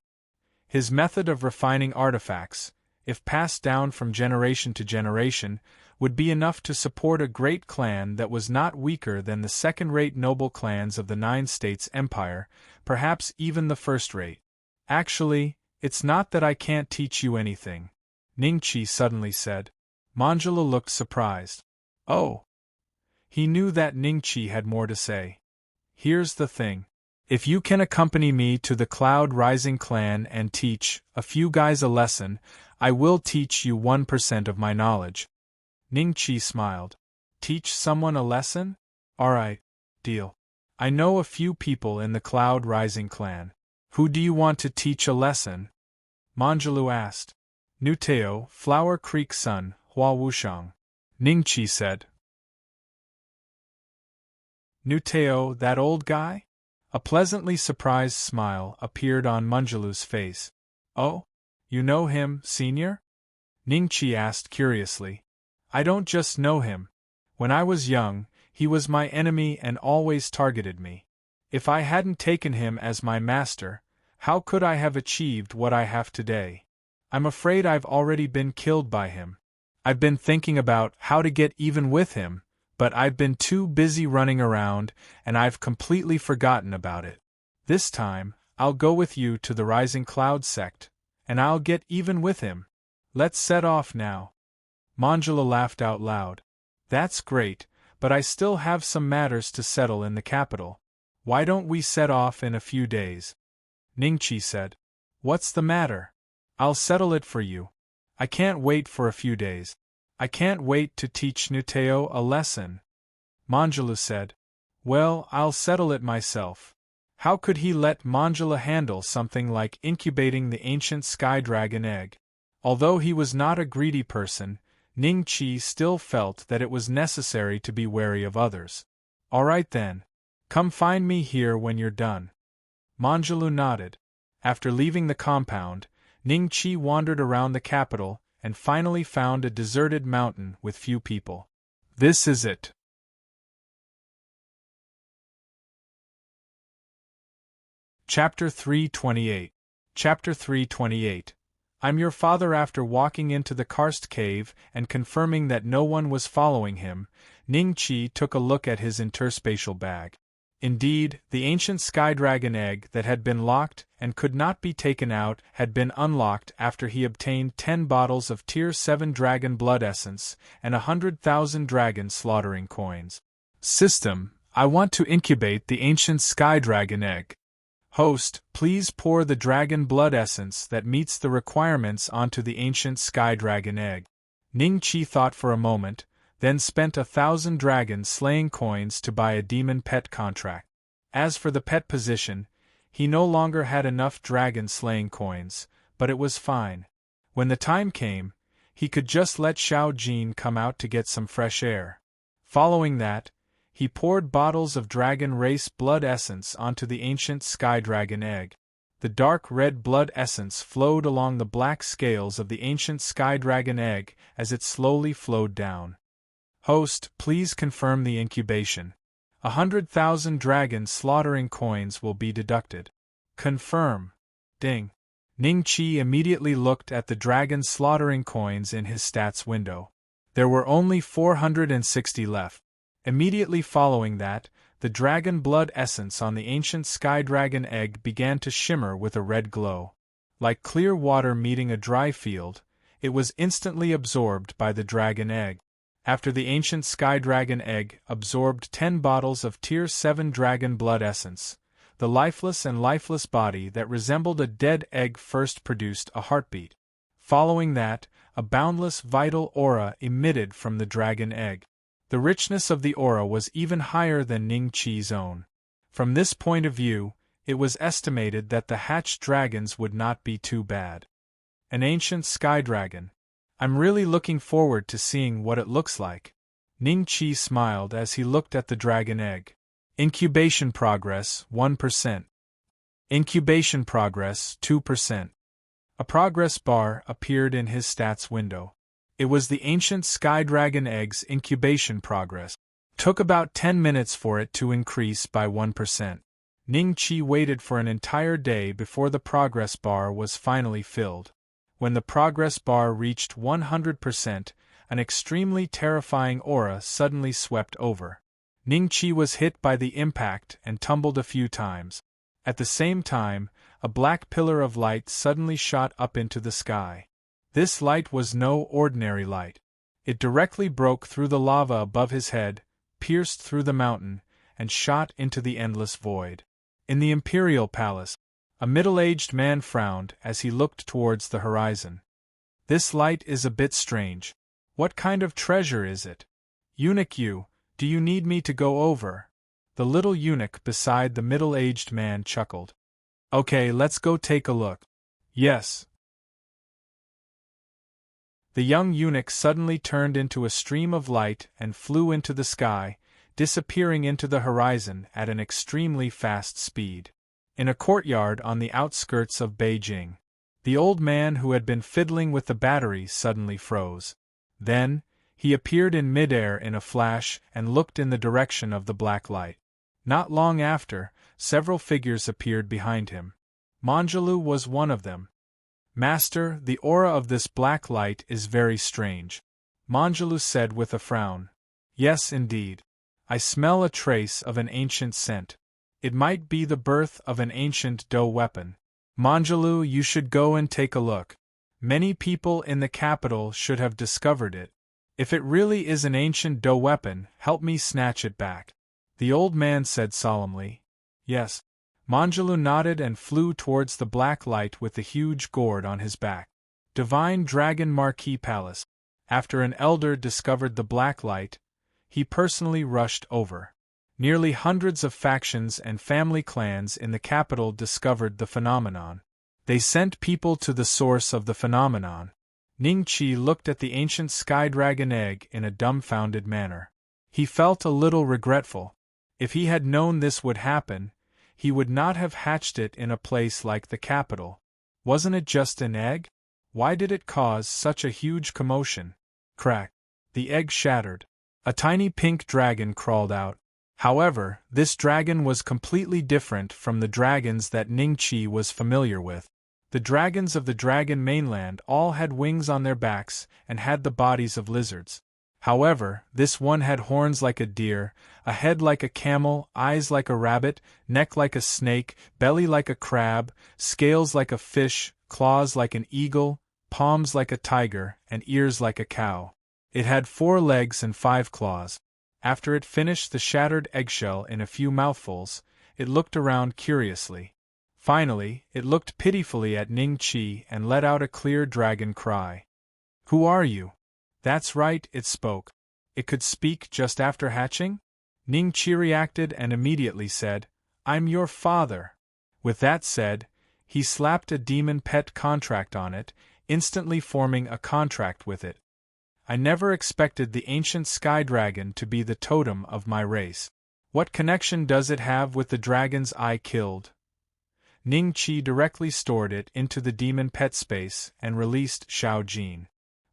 Speaker 1: His method of refining artifacts, if passed down from generation to generation, would be enough to support a great clan that was not weaker than the second-rate noble clans of the 9 States Empire, perhaps even the first-rate. Actually, it's not that I can't teach you anything, Ning-Chi suddenly said. Manjula looked surprised. Oh! He knew that Ning-Chi had more to say. Here's the thing. If you can accompany me to the Cloud Rising clan and teach a few guys a lesson, I will teach you 1% of my knowledge. Ning-Chi smiled. Teach someone a lesson? Alright, deal. I know a few people in the Cloud Rising clan. Who do you want to teach a lesson? Manjulu asked. Nuteo, Flower Creek son, Hua Wushang. Ning-Chi said. Nuteo, that old guy? A pleasantly surprised smile appeared on Manjulu's face. Oh? You know him, senior? Ning-Chi asked curiously. I don't just know him. When I was young, he was my enemy and always targeted me. If I hadn't taken him as my master, how could I have achieved what I have today? I'm afraid I've already been killed by him. I've been thinking about how to get even with him, but I've been too busy running around, and I've completely forgotten about it. This time, I'll go with you to the Rising Cloud sect, and I'll get even with him. Let's set off now. Manjula laughed out loud. That's great, but I still have some matters to settle in the capital. Why don't we set off in a few days? Ning-Chi said. What's the matter? I'll settle it for you. I can't wait for a few days. I can't wait to teach Nuteo a lesson. Manjula said. Well, I'll settle it myself. How could he let Manjula handle something like incubating the ancient sky dragon egg? Although he was not a greedy person, Ning-Chi still felt that it was necessary to be wary of others. All right then. Come find me here when you're done. Manjulu nodded. After leaving the compound, Ning-Chi wandered around the capital and finally found a deserted mountain with few people. This is it. Chapter 328. Chapter 328. I'm your father. After walking into the karst cave and confirming that no one was following him, Ning-Chi took a look at his interspatial bag. Indeed, the ancient sky dragon egg that had been locked and could not be taken out had been unlocked after he obtained 10 bottles of Tier 7 dragon blood essence and 100,000 dragon slaughtering coins. System, I want to incubate the ancient sky dragon egg. Host, please pour the dragon blood essence that meets the requirements onto the ancient sky dragon egg. Ning-Chi thought for a moment, then spent 1,000 dragon slaying coins to buy a demon pet contract. As for the pet position, he no longer had enough dragon slaying coins, but it was fine. When the time came, he could just let Xiao Jin come out to get some fresh air. Following that, he poured bottles of dragon race blood essence onto the ancient sky dragon egg. The dark red blood essence flowed along the black scales of the ancient sky dragon egg as it slowly flowed down. Host, please confirm the incubation. 100,000 dragon slaughtering coins will be deducted. Confirm. Ding. Ning-Chi immediately looked at the dragon slaughtering coins in his stats window. There were only 460 left. Immediately following that, the dragon blood essence on the ancient sky dragon egg began to shimmer with a red glow. Like clear water meeting a dry field, it was instantly absorbed by the dragon egg. After the ancient sky dragon egg absorbed 10 bottles of Tier 7 dragon blood essence, the lifeless and lifeless body that resembled a dead egg first produced a heartbeat. Following that, a boundless vital aura emitted from the dragon egg. The richness of the aura was even higher than Ning-Chi's own. From this point of view, It was estimated that the hatched dragons would not be too bad. An ancient sky dragon. I'm really looking forward to seeing what it looks like. Ning Qi smiled as he looked at the dragon egg. Incubation progress, 1%. Incubation progress, 2%. A progress bar appeared in his stats window. It was the ancient sky dragon egg's incubation progress. Took about 10 minutes for it to increase by 1%. Ning Qi waited for an entire day before the progress bar was finally filled. When the progress bar reached 100%, an extremely terrifying aura suddenly swept over. Ning Qi was hit by the impact and tumbled a few times. At the same time, a black pillar of light suddenly shot up into the sky. This light was no ordinary light. It directly broke through the lava above his head, pierced through the mountain, and shot into the endless void. In the imperial palace, a middle-aged man frowned as he looked towards the horizon. This light is a bit strange. What kind of treasure is it? Eunuch you, do you need me to go over? The little eunuch beside the middle-aged man chuckled. Okay, let's go take a look. Yes. The young eunuch suddenly turned into a stream of light and flew into the sky, disappearing into the horizon at an extremely fast speed. In a courtyard on the outskirts of Beijing, the old man who had been fiddling with the battery suddenly froze. Then, he appeared in midair in a flash and looked in the direction of the black light. Not long after, several figures appeared behind him. Manjulu was one of them. Master, the aura of this black light is very strange, Manjulu said with a frown. Yes, indeed. I smell a trace of an ancient scent. It might be the birth of an ancient Do weapon. Manjulu, you should go and take a look. Many people in the capital should have discovered it. If it really is an ancient Do weapon, help me snatch it back. The old man said solemnly. Yes. Manjulu nodded and flew towards the black light with the huge gourd on his back. Divine Dragon Marquis Palace. After an elder discovered the black light, he personally rushed over. Nearly hundreds of factions and family clans in the capital discovered the phenomenon. They sent people to the source of the phenomenon. Ning Qi looked at the ancient sky dragon egg in a dumbfounded manner. He felt a little regretful. If he had known this would happen, he would not have hatched it in a place like the capital. Wasn't it just an egg? Why did it cause such a huge commotion? Crack! The egg shattered. A tiny pink dragon crawled out. However, this dragon was completely different from the dragons that Ning Qi was familiar with. The dragons of the dragon mainland all had wings on their backs and had the bodies of lizards. However, this one had horns like a deer, a head like a camel, eyes like a rabbit, neck like a snake, belly like a crab, scales like a fish, claws like an eagle, palms like a tiger, and ears like a cow. It had 4 legs and 5 claws. After it finished the shattered eggshell in a few mouthfuls, it looked around curiously. Finally, it looked pitifully at Ning Qi and let out a clear dragon cry. Who are you? That's right, it spoke. It could speak just after hatching? Ning Qi reacted and immediately said, I'm your father. With that said, he slapped a demon pet contract on it, instantly forming a contract with it. I never expected the ancient sky dragon to be the totem of my race. What connection does it have with the dragons I killed? Ning Qi directly stored it into the demon pet space and released Xiao Jin.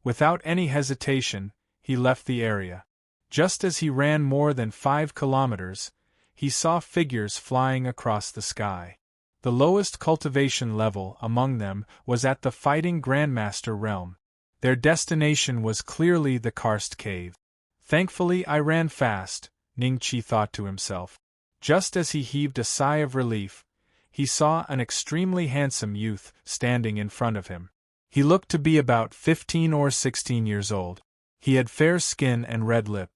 Speaker 1: Without any hesitation, he left the area. Just as he ran more than 5 kilometers, he saw figures flying across the sky. The lowest cultivation level among them was at the Fighting Grandmaster realm. Their destination was clearly the Karst Cave. Thankfully I ran fast, Ning Qi thought to himself. Just as he heaved a sigh of relief, he saw an extremely handsome youth standing in front of him. He looked to be about 15 or 16 years old. He had fair skin and red lip.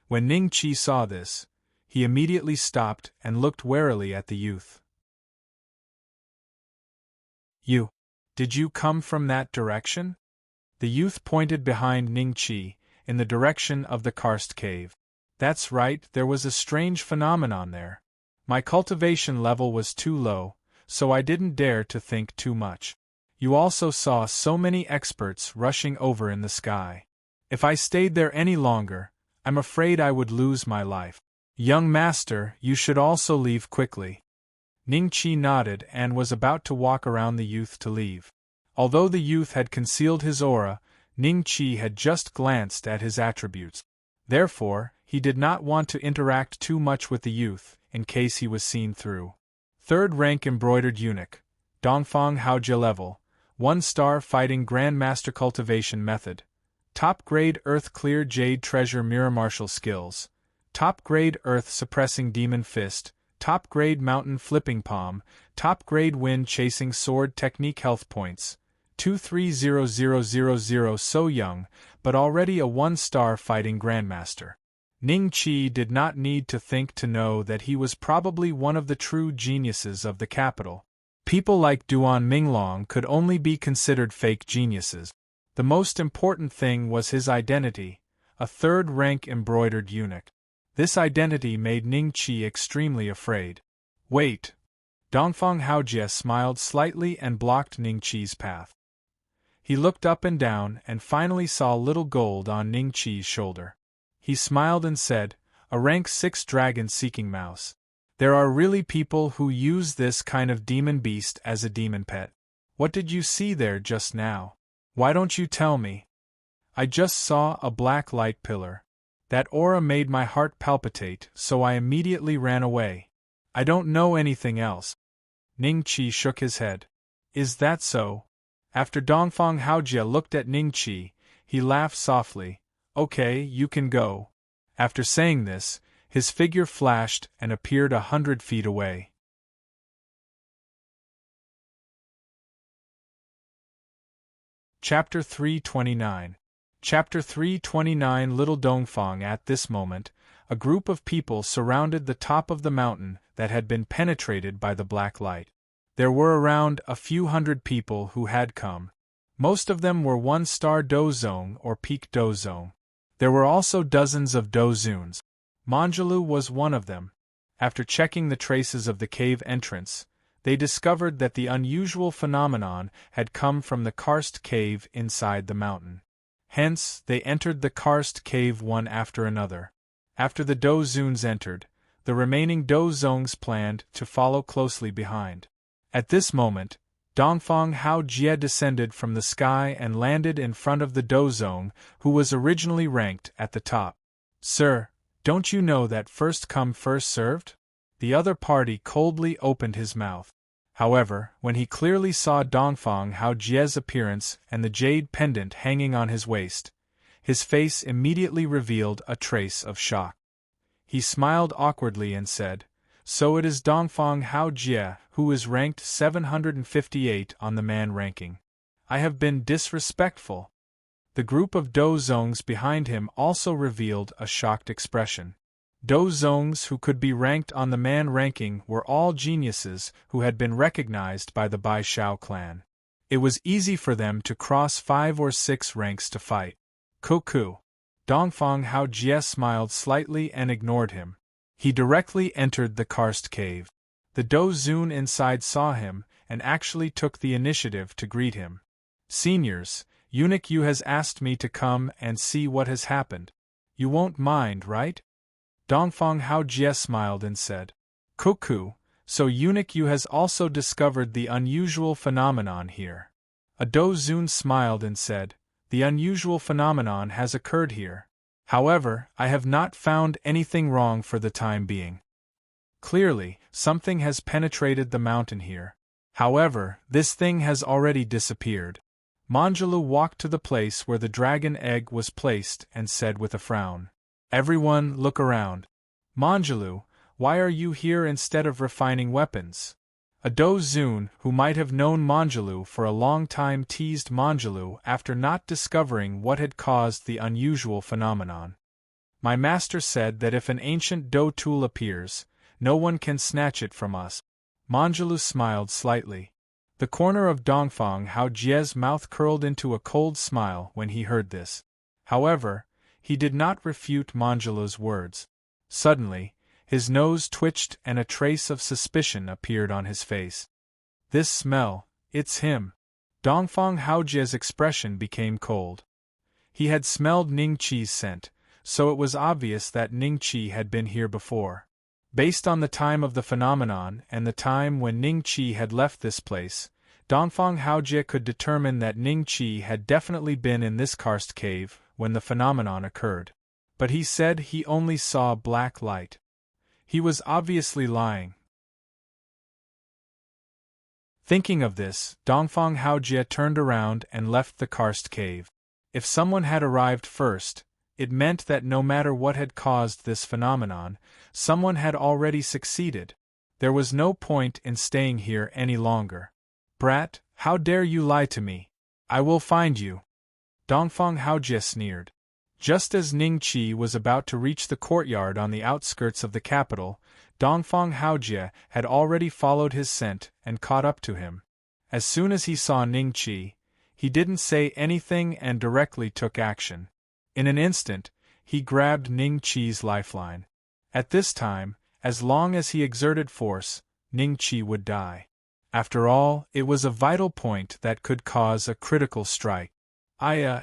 Speaker 1: When Ning Qi saw this, he immediately stopped and looked warily at the youth. Did you come from that direction? The youth pointed behind Ning Qi, in the direction of the Karst Cave. That's right, there was a strange phenomenon there. My cultivation level was too low, so I didn't dare to think too much. You also saw so many experts rushing over in the sky. If I stayed there any longer, I'm afraid I would lose my life. Young master, you should also leave quickly. Ningqi nodded and was about to walk around the youth to leave. Although the youth had concealed his aura, Ningqi had just glanced at his attributes. Therefore, he did not want to interact too much with the youth, in case he was seen through. 3rd rank embroidered eunuch, Dongfang Haojie level, 1-star fighting grandmaster cultivation method, top grade earth clear jade treasure mirror martial skills, top grade earth suppressing demon fist, top grade mountain flipping palm, top grade wind chasing sword technique health points, 230000. So young, but already a 1-star fighting grandmaster. Ningqi did not need to think to know that he was probably one of the true geniuses of the capital. People like Duan Minglong could only be considered fake geniuses. The most important thing was his identity, a 3rd rank embroidered eunuch. This identity made Ningqi extremely afraid. Wait! Dongfang Haojie smiled slightly and blocked Ningqi's path. He looked up and down and finally saw little gold on Ningqi's shoulder. He smiled and said, "A rank 6 dragon-seeking mouse. There are really people who use this kind of demon beast as a demon pet. What did you see there just now? Why don't you tell me?" "I just saw a black light pillar. That aura made my heart palpitate, so I immediately ran away. I don't know anything else." Ningqi shook his head. "Is that so?" After Dongfang Haojie looked at Ningqi, he laughed softly. "Okay, you can go." After saying this, his figure flashed and appeared 100 feet away. Chapter 329. Chapter 329. Little Dongfang. At this moment, a group of people surrounded the top of the mountain that had been penetrated by the black light. There were around a few hundred people who had come. Most of them were 1-star dozong or peak dozong. There were also dozens of dozuns. Manjulu was one of them. After checking the traces of the cave entrance, they discovered that the unusual phenomenon had come from the karst cave inside the mountain. Hence, they entered the karst cave one after another. After the dozuns entered, the remaining dozongs planned to follow closely behind. At this moment, Dongfang Haojie descended from the sky and landed in front of the dozong, who was originally ranked at the top. "Sir, don't you know that first come first served?" The other party coldly opened his mouth. However, when he clearly saw Dongfang Haojie's appearance and the jade pendant hanging on his waist, his face immediately revealed a trace of shock. He smiled awkwardly and said, "So it is Dongfang Haojie who is ranked 758 on the man ranking. I have been disrespectful." The group of dozongs behind him also revealed a shocked expression. Dozongs who could be ranked on the man ranking were all geniuses who had been recognized by the Bai Shao clan. It was easy for them to cross 5 or 6 ranks to fight. "Cuckoo." Dongfang Haojie smiled slightly and ignored him. He directly entered the karst cave. The dozun inside saw him and actually took the initiative to greet him. "Seniors, Eunuch Yu has asked me to come and see what has happened. You won't mind, right?" Dongfang Haojie smiled and said, "Cuckoo, so Eunuch Yu has also discovered the unusual phenomenon here." A dozun smiled and said, "The unusual phenomenon has occurred here. However, I have not found anything wrong for the time being. Clearly, something has penetrated the mountain here. However, this thing has already disappeared." Manjulu walked to the place where the dragon egg was placed and said with a frown, "Everyone, look around. Manjulu, why are you here instead of refining weapons?" A dozun who might have known Manjulu for a long time teased Manjulu after not discovering what had caused the unusual phenomenon. "My master said that if an ancient do tool appears, no one can snatch it from us." Manjulu smiled slightly. The corner of Dongfang Haojie's mouth curled into a cold smile when he heard this. However, he did not refute Manjulu's words. Suddenly, His nose twitched and a trace of suspicion appeared on his face. This smell, it's him. Dongfang Haojie's expression became cold. He had smelled Ning Qi's scent, so it was obvious that Ning Qi had been here before. Based on the time of the phenomenon and the time when Ning Qi had left this place, Dongfang Haojie could determine that Ning Qi had definitely been in this karst cave when the phenomenon occurred. But he said he only saw black light. He was obviously lying. Thinking of this, Dongfang Haojie turned around and left the karst cave. If someone had arrived first, it meant that no matter what had caused this phenomenon, someone had already succeeded. There was no point in staying here any longer. Brat, how dare you lie to me? I will find you. Dongfang Haojie sneered. Just as Ning Qi was about to reach the courtyard on the outskirts of the capital, Dongfang Haojie had already followed his scent and caught up to him. As soon as he saw Ning Qi, he didn't say anything and directly took action. In an instant, he grabbed Ning Qi's lifeline. At this time, as long as he exerted force, Ning Qi would die. After all, it was a vital point that could cause a critical strike.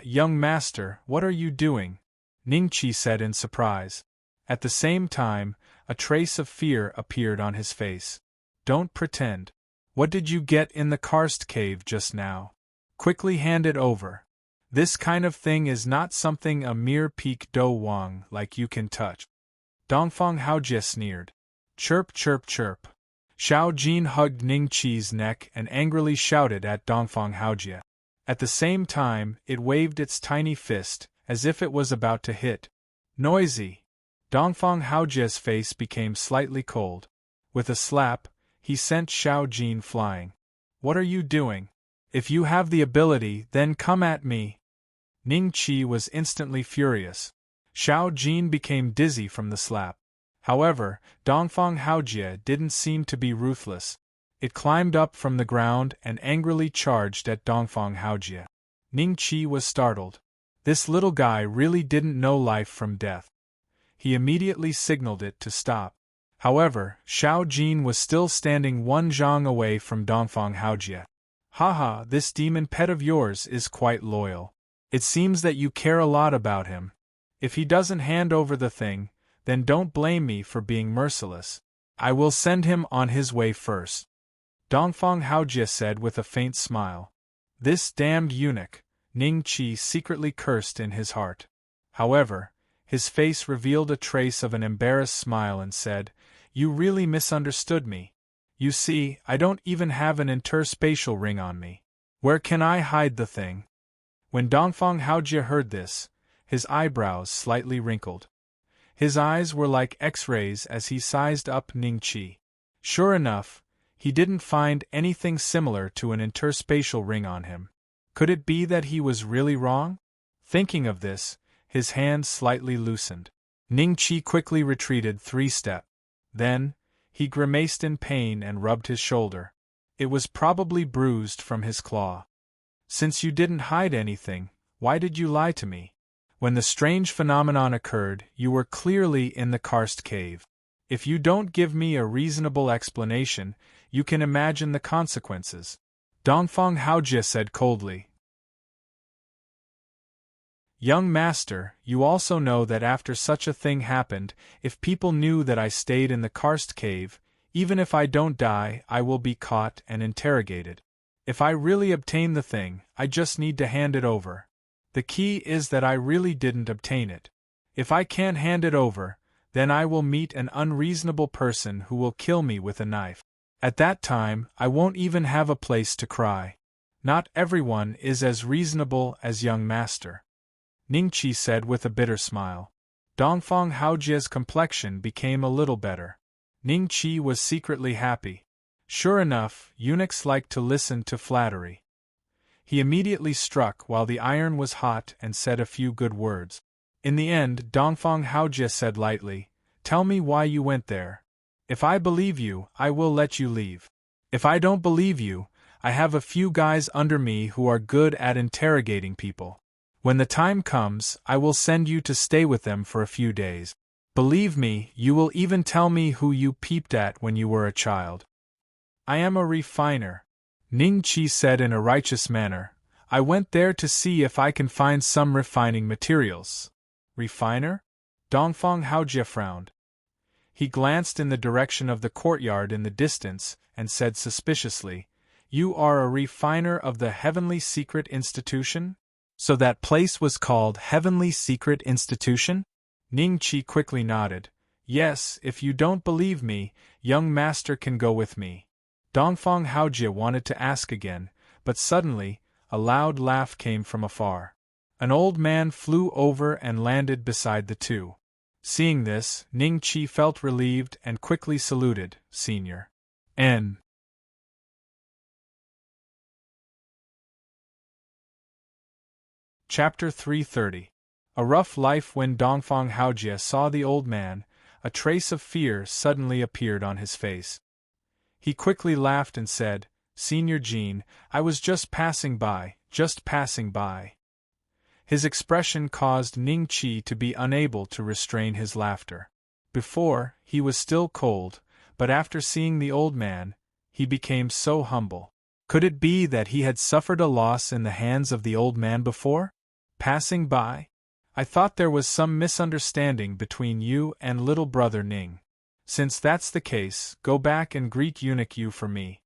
Speaker 1: Young master, what are you doing? Ning Qi said in surprise. At the same time, a trace of fear appeared on his face. Don't pretend. What did you get in the karst cave just now? Quickly hand it over. This kind of thing is not something a mere peak do wang like you can touch. Dongfang Haojie sneered. Chirp chirp chirp. Xiao Jin hugged Ning Qi's neck and angrily shouted at Dongfang Haojie. At the same time, it waved its tiny fist, as if it was about to hit. Noisy! Dongfang Haojie's face became slightly cold. With a slap, he sent Xiao Jin flying. What are you doing? If you have the ability, then come at me. Ning Qi was instantly furious. Xiao Jin became dizzy from the slap. However, Dongfang Haojie didn't seem to be ruthless. It climbed up from the ground and angrily charged at Dongfang Haojie. Ning Qi was startled. This little guy really didn't know life from death. He immediately signaled it to stop. However, Xiao Jin was still standing one zhang away from Dongfang Haojie. Haha, this demon pet of yours is quite loyal. It seems that you care a lot about him. If he doesn't hand over the thing, then don't blame me for being merciless. I will send him on his way first. Dongfang Haojie said with a faint smile. This damned eunuch, Ning Qi secretly cursed in his heart. However, his face revealed a trace of an embarrassed smile and said, You really misunderstood me. You see, I don't even have an interspatial ring on me. Where can I hide the thing? When Dongfang Haojie heard this, his eyebrows slightly wrinkled. His eyes were like X-rays as he sized up Ning Qi. Sure enough, he didn't find anything similar to an interspatial ring on him. Could it be that he was really wrong? Thinking of this, his hand slightly loosened. Ning Qi quickly retreated 3 steps. Then, he grimaced in pain and rubbed his shoulder. It was probably bruised from his claw. Since you didn't hide anything, why did you lie to me? When the strange phenomenon occurred, you were clearly in the karst cave. If you don't give me a reasonable explanation, you can imagine the consequences. Dongfang Haojie said coldly. Young master, you also know that after such a thing happened, if people knew that I stayed in the karst cave, even if I don't die, I will be caught and interrogated. If I really obtain the thing, I just need to hand it over. The key is that I really didn't obtain it. If I can't hand it over, then I will meet an unreasonable person who will kill me with a knife. At that time, I won't even have a place to cry. Not everyone is as reasonable as young master. Ning Qi said with a bitter smile. Dongfang Haojie's complexion became a little better. Ning Qi was secretly happy. Sure enough, eunuchs like to listen to flattery. He immediately struck while the iron was hot and said a few good words. In the end, Dongfang Haojie said lightly, Tell me why you went there. If I believe you, I will let you leave. If I don't believe you, I have a few guys under me who are good at interrogating people. When the time comes, I will send you to stay with them for a few days. Believe me, you will even tell me who you peeped at when you were a child. I am a refiner, Ning Qi said in a righteous manner. I went there to see if I can find some refining materials. Refiner? Dongfang Haojie frowned. He glanced in the direction of the courtyard in the distance and said suspiciously, You are a refiner of the Heavenly Secret Institution? So that place was called Heavenly Secret Institution? Ning Qi quickly nodded. Yes, if you don't believe me, young master can go with me. Dongfang Haojie wanted to ask again, but suddenly, a loud laugh came from afar. An old man flew over and landed beside the two. Seeing this, Ning Qi felt relieved and quickly saluted, Senior. N. Chapter 330. A rough life. When Dongfang Haojie saw the old man, a trace of fear suddenly appeared on his face. He quickly laughed and said, Senior Jean, I was just passing by, His expression caused Ning Qi to be unable to restrain his laughter. Before, he was still cold, but after seeing the old man, he became so humble. Could it be that he had suffered a loss in the hands of the old man before? Passing by? I thought there was some misunderstanding between you and little brother Ning. Since that's the case, go back and greet Eunuch Yu for me.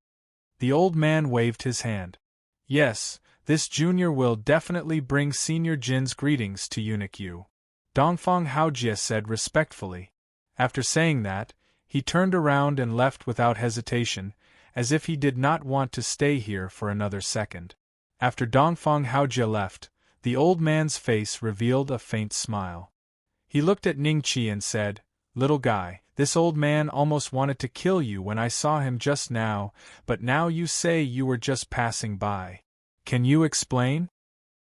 Speaker 1: The old man waved his hand. Yes, this junior will definitely bring Senior Jin's greetings to Eunuch Yu. Dongfang Haojie said respectfully. After saying that, he turned around and left without hesitation, as if he did not want to stay here for another second. After Dongfang Haojie left, the old man's face revealed a faint smile. He looked at Ning Qi and said, Little guy, this old man almost wanted to kill you when I saw him just now, but now you say you were just passing by. Can you explain?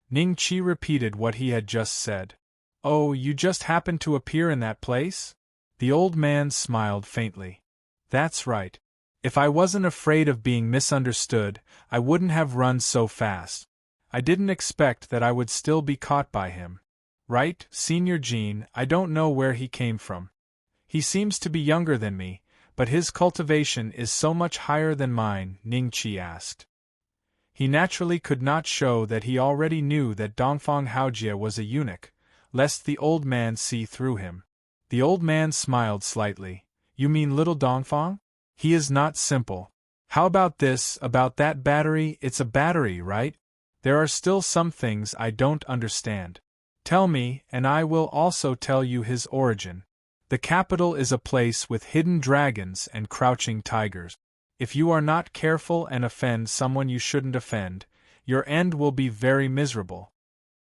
Speaker 1: Ning Qi repeated what he had just said. Oh, you just happened to appear in that place? The old man smiled faintly. That's right. If I wasn't afraid of being misunderstood, I wouldn't have run so fast. I didn't expect that I would still be caught by him. Right, Senior Jean, I don't know where he came from. He seems to be younger than me, but his cultivation is so much higher than mine, Ning Qi asked. He naturally could not show that he already knew that Dongfang Haojie was a eunuch, lest the old man see through him. The old man smiled slightly. You mean little Dongfang? He is not simple. How about this, about that battery? It's a battery, right? There are still some things I don't understand. Tell me, and I will also tell you his origin. The capital is a place with hidden dragons and crouching tigers. If you are not careful and offend someone you shouldn't offend, your end will be very miserable.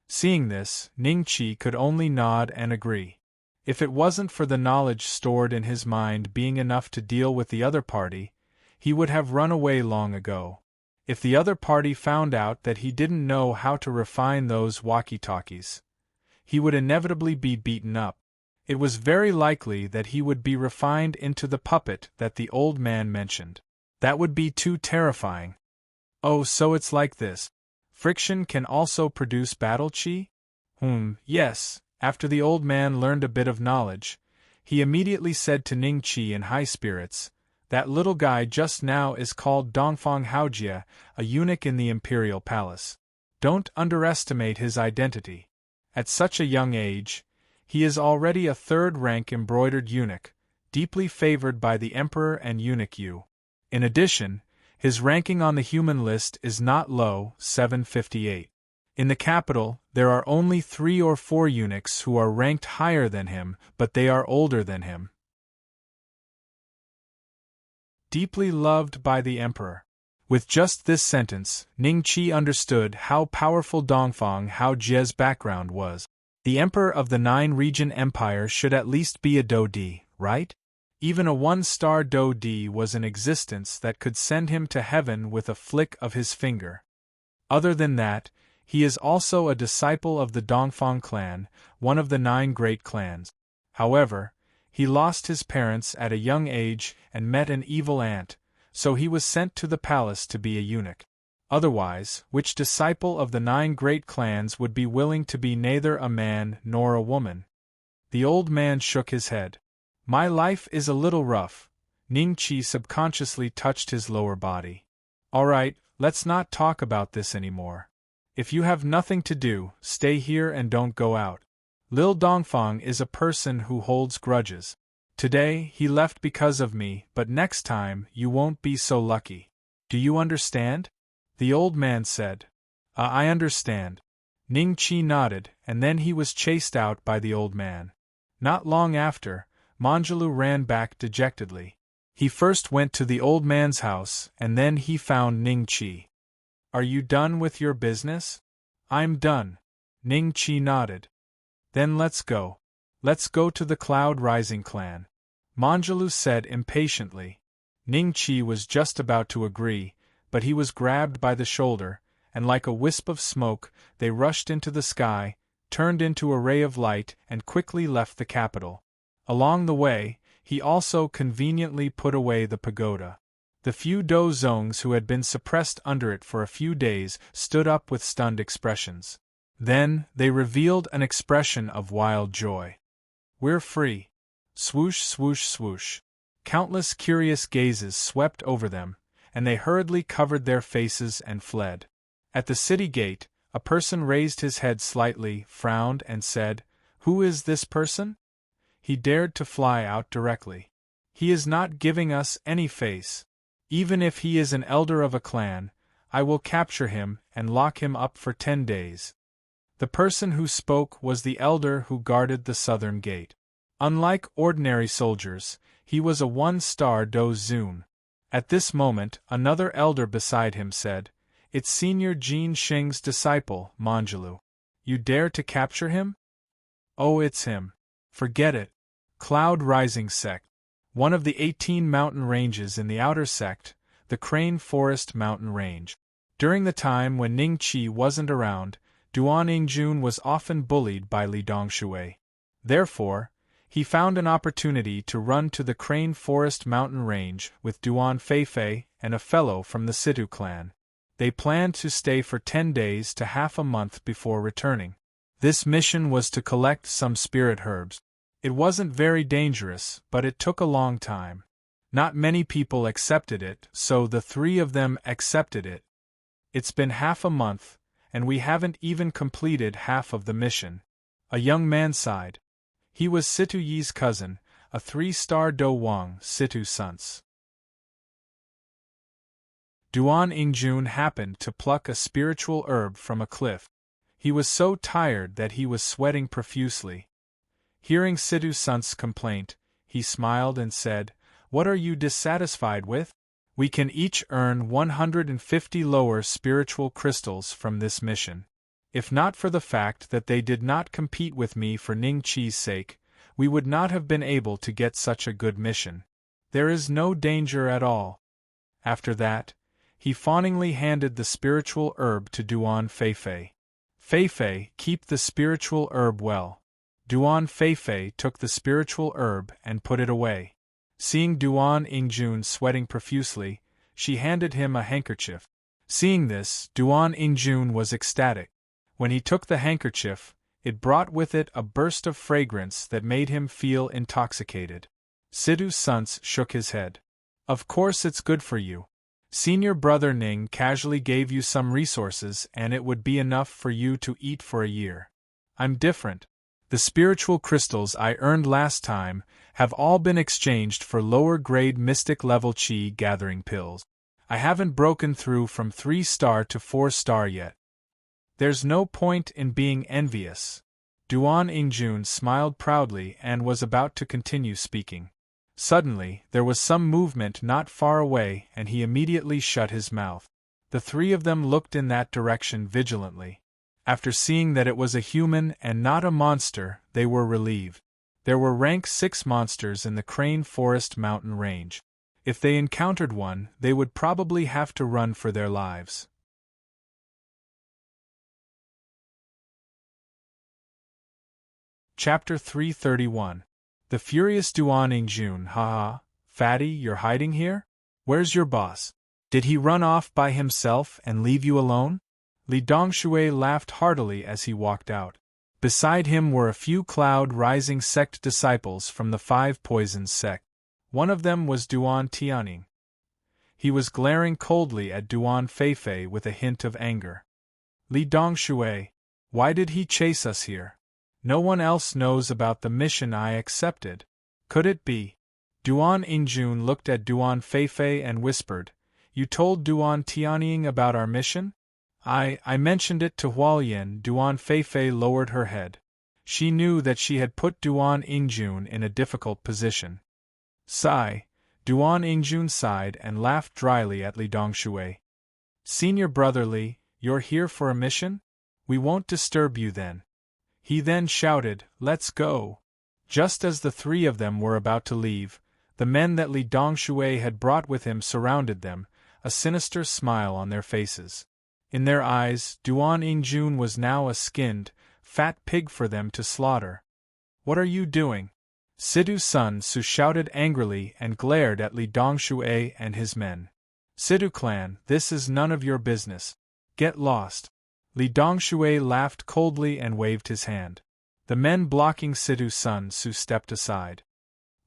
Speaker 1: Seeing this, Ning Qi could only nod and agree. If it wasn't for the knowledge stored in his mind being enough to deal with the other party, he would have run away long ago. If the other party found out that he didn't know how to refine those walkie-talkies, he would inevitably be beaten up. It was very likely that he would be refined into the puppet that the old man mentioned. That would be too terrifying. Oh, so it's like this. Friction can also produce battle chi? Yes. After the old man learned a bit of knowledge, he immediately said to Ning Qi in high spirits, That little guy just now is called Dongfang Haojie, a eunuch in the imperial palace. Don't underestimate his identity. At such a young age, he is already a third-rank embroidered eunuch, deeply favored by the emperor and Eunuch Yu. In addition, his ranking on the human list is not low, 758. In the capital, there are only 3 or 4 eunuchs who are ranked higher than him, but they are older than him. Deeply loved by the emperor. With just this sentence, Ning Qi understood how powerful Dongfang Haojie's background was. The emperor of the 9-region empire should at least be a Dodi, right? Even a 1-star Dodi was in existence that could send him to heaven with a flick of his finger. Other than that, he is also a disciple of the Dongfang clan, one of the 9 great clans. However, he lost his parents at a young age and met an evil aunt, so he was sent to the palace to be a eunuch. Otherwise, which disciple of the 9 great clans would be willing to be neither a man nor a woman? The old man shook his head. My life is a little rough. Ning Qi subconsciously touched his lower body. All right, let's not talk about this anymore. If you have nothing to do, stay here and don't go out. Lil Dongfang is a person who holds grudges. Today, he left because of me, but next time, you won't be so lucky. Do you understand? The old man said. I understand. Ning Qi nodded, and then he was chased out by the old man. Not long after, Manjulu ran back dejectedly. He first went to the old man's house, and then he found Ning Qi. Are you done with your business? I'm done. Ning Qi nodded. Then let's go. Let's go to the Cloud Rising clan. Manjulu said impatiently. Ning Qi was just about to agree, but he was grabbed by the shoulder, and like a wisp of smoke, they rushed into the sky, turned into a ray of light, and quickly left the capital. Along the way, he also conveniently put away the pagoda. The few Dozongs who had been suppressed under it for a few days stood up with stunned expressions. Then, they revealed an expression of wild joy. We're free. Swoosh, swoosh, swoosh. Countless curious gazes swept over them, and they hurriedly covered their faces and fled. At the city gate, a person raised his head slightly, frowned, and said, Who is this person? He dared to fly out directly. He is not giving us any face. Even if he is an elder of a clan, I will capture him and lock him up for 10 days. The person who spoke was the elder who guarded the southern gate. Unlike ordinary soldiers, he was a 1-star Dozun. At this moment, another elder beside him said, It's Senior Jin Xing's disciple, Manjulu. You dare to capture him? Oh, it's him. Forget it. Cloud Rising Sect. One of the 18 mountain ranges in the outer sect, the Crane Forest Mountain Range. During the time when Ning Qi wasn't around, Duan Yingjun was often bullied by Li Dongshui. Therefore, he found an opportunity to run to the Crane Forest Mountain Range with Duan Feifei and a fellow from the Situ clan. They planned to stay for 10 days to half a month before returning. This mission was to collect some spirit herbs. It wasn't very dangerous, but it took a long time. Not many people accepted it, so the 3 of them accepted it. It's been half a month, and we haven't even completed half of the mission. A young man sighed. He was Situ Yi's cousin, a 3-star Do Wang, Situ Sun's. Duan Yingjun happened to pluck a spiritual herb from a cliff. He was so tired that he was sweating profusely. Hearing Situ Sun's complaint, he smiled and said, What are you dissatisfied with? We can each earn 150 lower spiritual crystals from this mission. If not for the fact that they did not compete with me for Ning Qi's sake, we would not have been able to get such a good mission. There is no danger at all. After that, he fawningly handed the spiritual herb to Duan Feifei. Feifei, keep the spiritual herb well. Duan Feifei took the spiritual herb and put it away. Seeing Duan Yingjun sweating profusely, she handed him a handkerchief. Seeing this, Duan Yingjun was ecstatic. When he took the handkerchief, it brought with it a burst of fragrance that made him feel intoxicated. Situ Suns shook his head. Of course it's good for you. Senior brother Ning casually gave you some resources and it would be enough for you to eat for a year. I'm different. The spiritual crystals I earned last time have all been exchanged for lower-grade mystic-level Qi gathering pills. I haven't broken through from 3-star to 4-star yet. There's no point in being envious. Duan Yingjun smiled proudly and was about to continue speaking. Suddenly, there was some movement not far away and he immediately shut his mouth. The 3 of them looked in that direction vigilantly. After seeing that it was a human and not a monster, they were relieved. There were rank 6 monsters in the Crane Forest Mountain Range. If they encountered one, they would probably have to run for their lives. Chapter 331. The Furious Duan Yingjun. Haha, fatty, you're hiding here? Where's your boss? Did he run off by himself and leave you alone? Li Dongshui laughed heartily as he walked out. Beside him were a few cloud-rising sect disciples from the Five Poisons sect. One of them was Duan Tianning. He was glaring coldly at Duan Feifei with a hint of anger. Li Dongshui, why did he chase us here? No one else knows about the mission I accepted. Could it be? Duan Ingjun looked at Duan Feifei and whispered, You told Duan Tianning about our mission? I mentioned it to Hualien. Duan Feifei lowered her head. She knew that she had put Duan Ingjun in a difficult position. Sigh. Duan Ingjun sighed and laughed dryly at Li Dongshui. Senior brother Li, you're here for a mission? We won't disturb you then. He then shouted, Let's go. Just as the three of them were about to leave, the men that Li Dongshui had brought with him surrounded them, a sinister smile on their faces. In their eyes, Duan Ingjun was now a skinned, fat pig for them to slaughter. What are you doing? Sidhu Sun Su shouted angrily and glared at Li Dongshui and his men. Sidhu clan, this is none of your business. Get lost. Li Dongshui laughed coldly and waved his hand. The men blocking Sidhu Sun Su stepped aside.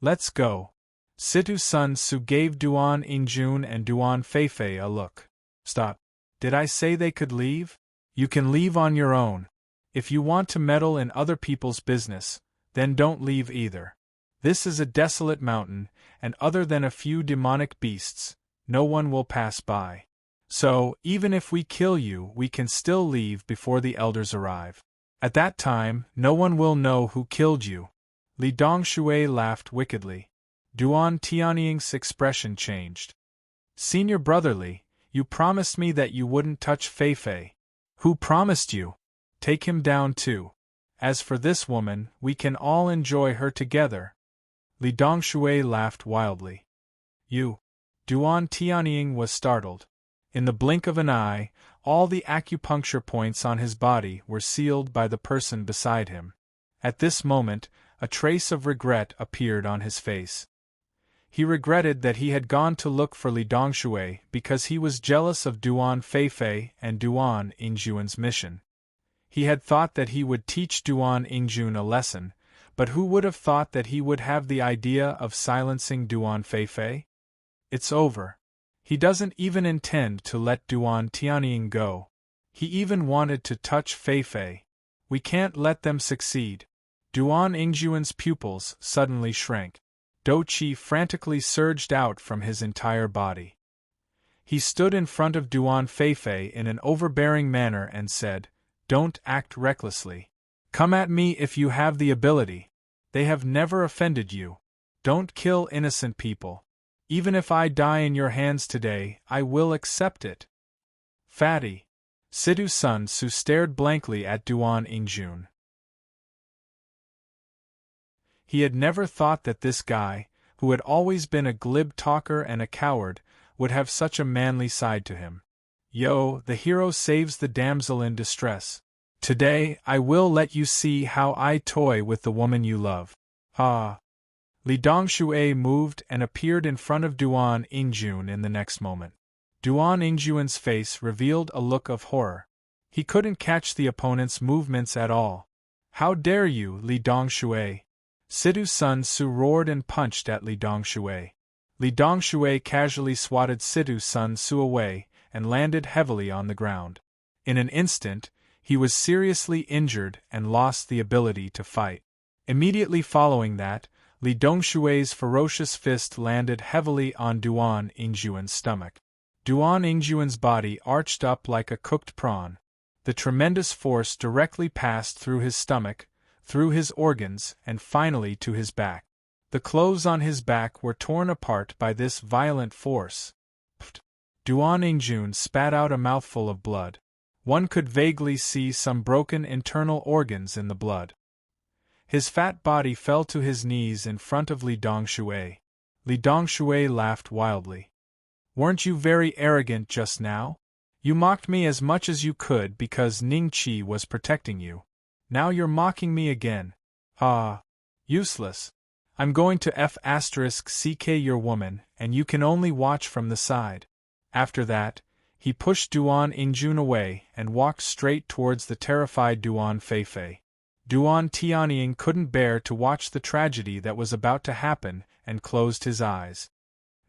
Speaker 1: Let's go. Sidhu Sun Su gave Duan Ingjun and Duan Feifei a look. Stop. Did I say they could leave? You can leave on your own. If you want to meddle in other people's business, then don't leave either. This is a desolate mountain, and other than a few demonic beasts, no one will pass by. So, even if we kill you, we can still leave before the elders arrive. At that time, no one will know who killed you. Li Dongshui laughed wickedly. Duan Tianning's expression changed. Senior brother Li, you promised me that you wouldn't touch Feifei. Who promised you? Take him down too. As for this woman, we can all enjoy her together. Li Dongshui laughed wildly. You? Duan Tianning was startled. In the blink of an eye, all the acupuncture points on his body were sealed by the person beside him. At this moment, a trace of regret appeared on his face. He regretted that he had gone to look for Li Dongshui because he was jealous of Duan Feifei and Duan Ingjun's mission. He had thought that he would teach Duan Ingjun a lesson, but who would have thought that he would have the idea of silencing Duan Feifei? It's over. He doesn't even intend to let Duan Tianning go. He even wanted to touch Feifei. We can't let them succeed. Duan Ingjun's pupils suddenly shrank. Do Qi frantically surged out from his entire body. He stood in front of Duan Feifei in an overbearing manner and said, Don't act recklessly. Come at me if you have the ability. They have never offended you. Don't kill innocent people. Even if I die in your hands today, I will accept it. Fatty. Sidhu Sun Su stared blankly at Duan Ingjun. He had never thought that this guy, who had always been a glib talker and a coward, would have such a manly side to him. Yo, the hero saves the damsel in distress. Today, I will let you see how I toy with the woman you love. Ah. Li Dongshui moved and appeared in front of Duan Ingjun in the next moment. Duan Ingjun's face revealed a look of horror. He couldn't catch the opponent's movements at all. How dare you, Li Dongshui? Sidhu Sun Su roared and punched at Li Dongshui. Li Dongshui casually swatted Sidhu Sun Su away and landed heavily on the ground. In an instant, he was seriously injured and lost the ability to fight. Immediately following that, Li Dongshui's ferocious fist landed heavily on Duan Ingjun's stomach. Duan Ingjun's body arched up like a cooked prawn. The tremendous force directly passed through his stomach, through his organs, and finally to his back. The clothes on his back were torn apart by this violent force. Pft! Duan Ingjun spat out a mouthful of blood. One could vaguely see some broken internal organs in the blood. His fat body fell to his knees in front of Li Dongshui. Li Dongshui laughed wildly. Weren't you very arrogant just now? You mocked me as much as you could because Ning Qi was protecting you. Now you're mocking me again. Ah. Useless. I'm going to F***ck your woman, and you can only watch from the side. After that, he pushed Duan Ingjun away and walked straight towards the terrified Duan Feifei. Duan Tianying couldn't bear to watch the tragedy that was about to happen and closed his eyes.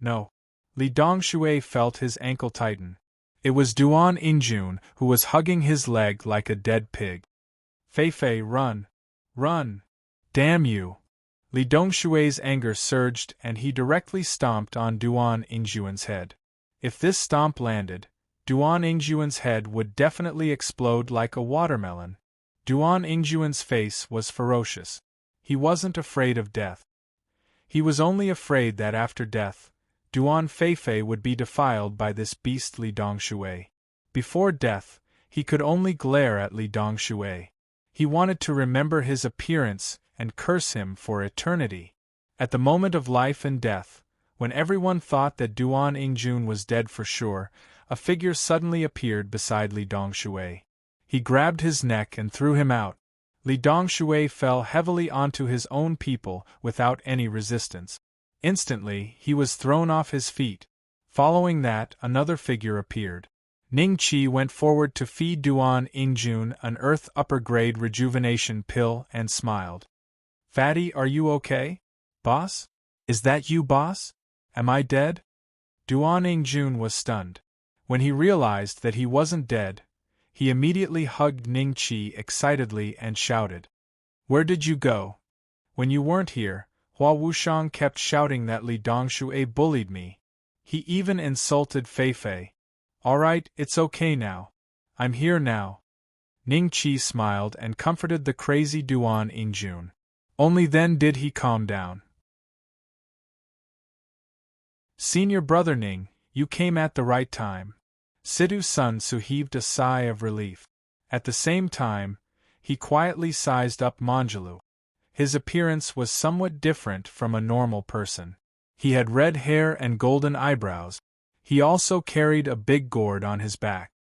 Speaker 1: No. Li Dongshui felt his ankle tighten. It was Duan Injun who was hugging his leg like a dead pig. Fei, run! Run! Damn you! Li Dongshui's anger surged and he directly stomped on Duan Injuan's head. If this stomp landed, Duan Injuan's head would definitely explode like a watermelon. Duan Injuan's face was ferocious. He wasn't afraid of death. He was only afraid that after death, Duan Fei would be defiled by this beast Li Dongshui. Before death, he could only glare at Li Dongshui. He wanted to remember his appearance and curse him for eternity. At the moment of life and death, when everyone thought that Duan Ingjun was dead for sure, a figure suddenly appeared beside Li Dongshui. He grabbed his neck and threw him out. Li Dongshui fell heavily onto his own people without any resistance. Instantly, he was thrown off his feet. Following that, another figure appeared. Ning Qi went forward to feed Duan Ingjun an Earth upper-grade rejuvenation pill and smiled. "Fatty, are you okay? Boss? Is that you, boss? Am I dead?" Duan Ingjun was stunned. When he realized that he wasn't dead, he immediately hugged Ning Qi excitedly and shouted, "Where did you go? When you weren't here, Hua Wushang kept shouting that Li Dongshui bullied me. He even insulted Fei. Alright, it's okay now. I'm here now." Ning Qi smiled and comforted the crazy Duan Ingjun. Only then did he calm down. "Senior brother Ning, you came at the right time." Sidhu Sun Su heaved a sigh of relief. At the same time, he quietly sized up Manjulu. His appearance was somewhat different from a normal person. He had red hair and golden eyebrows. He also carried a big gourd on his back.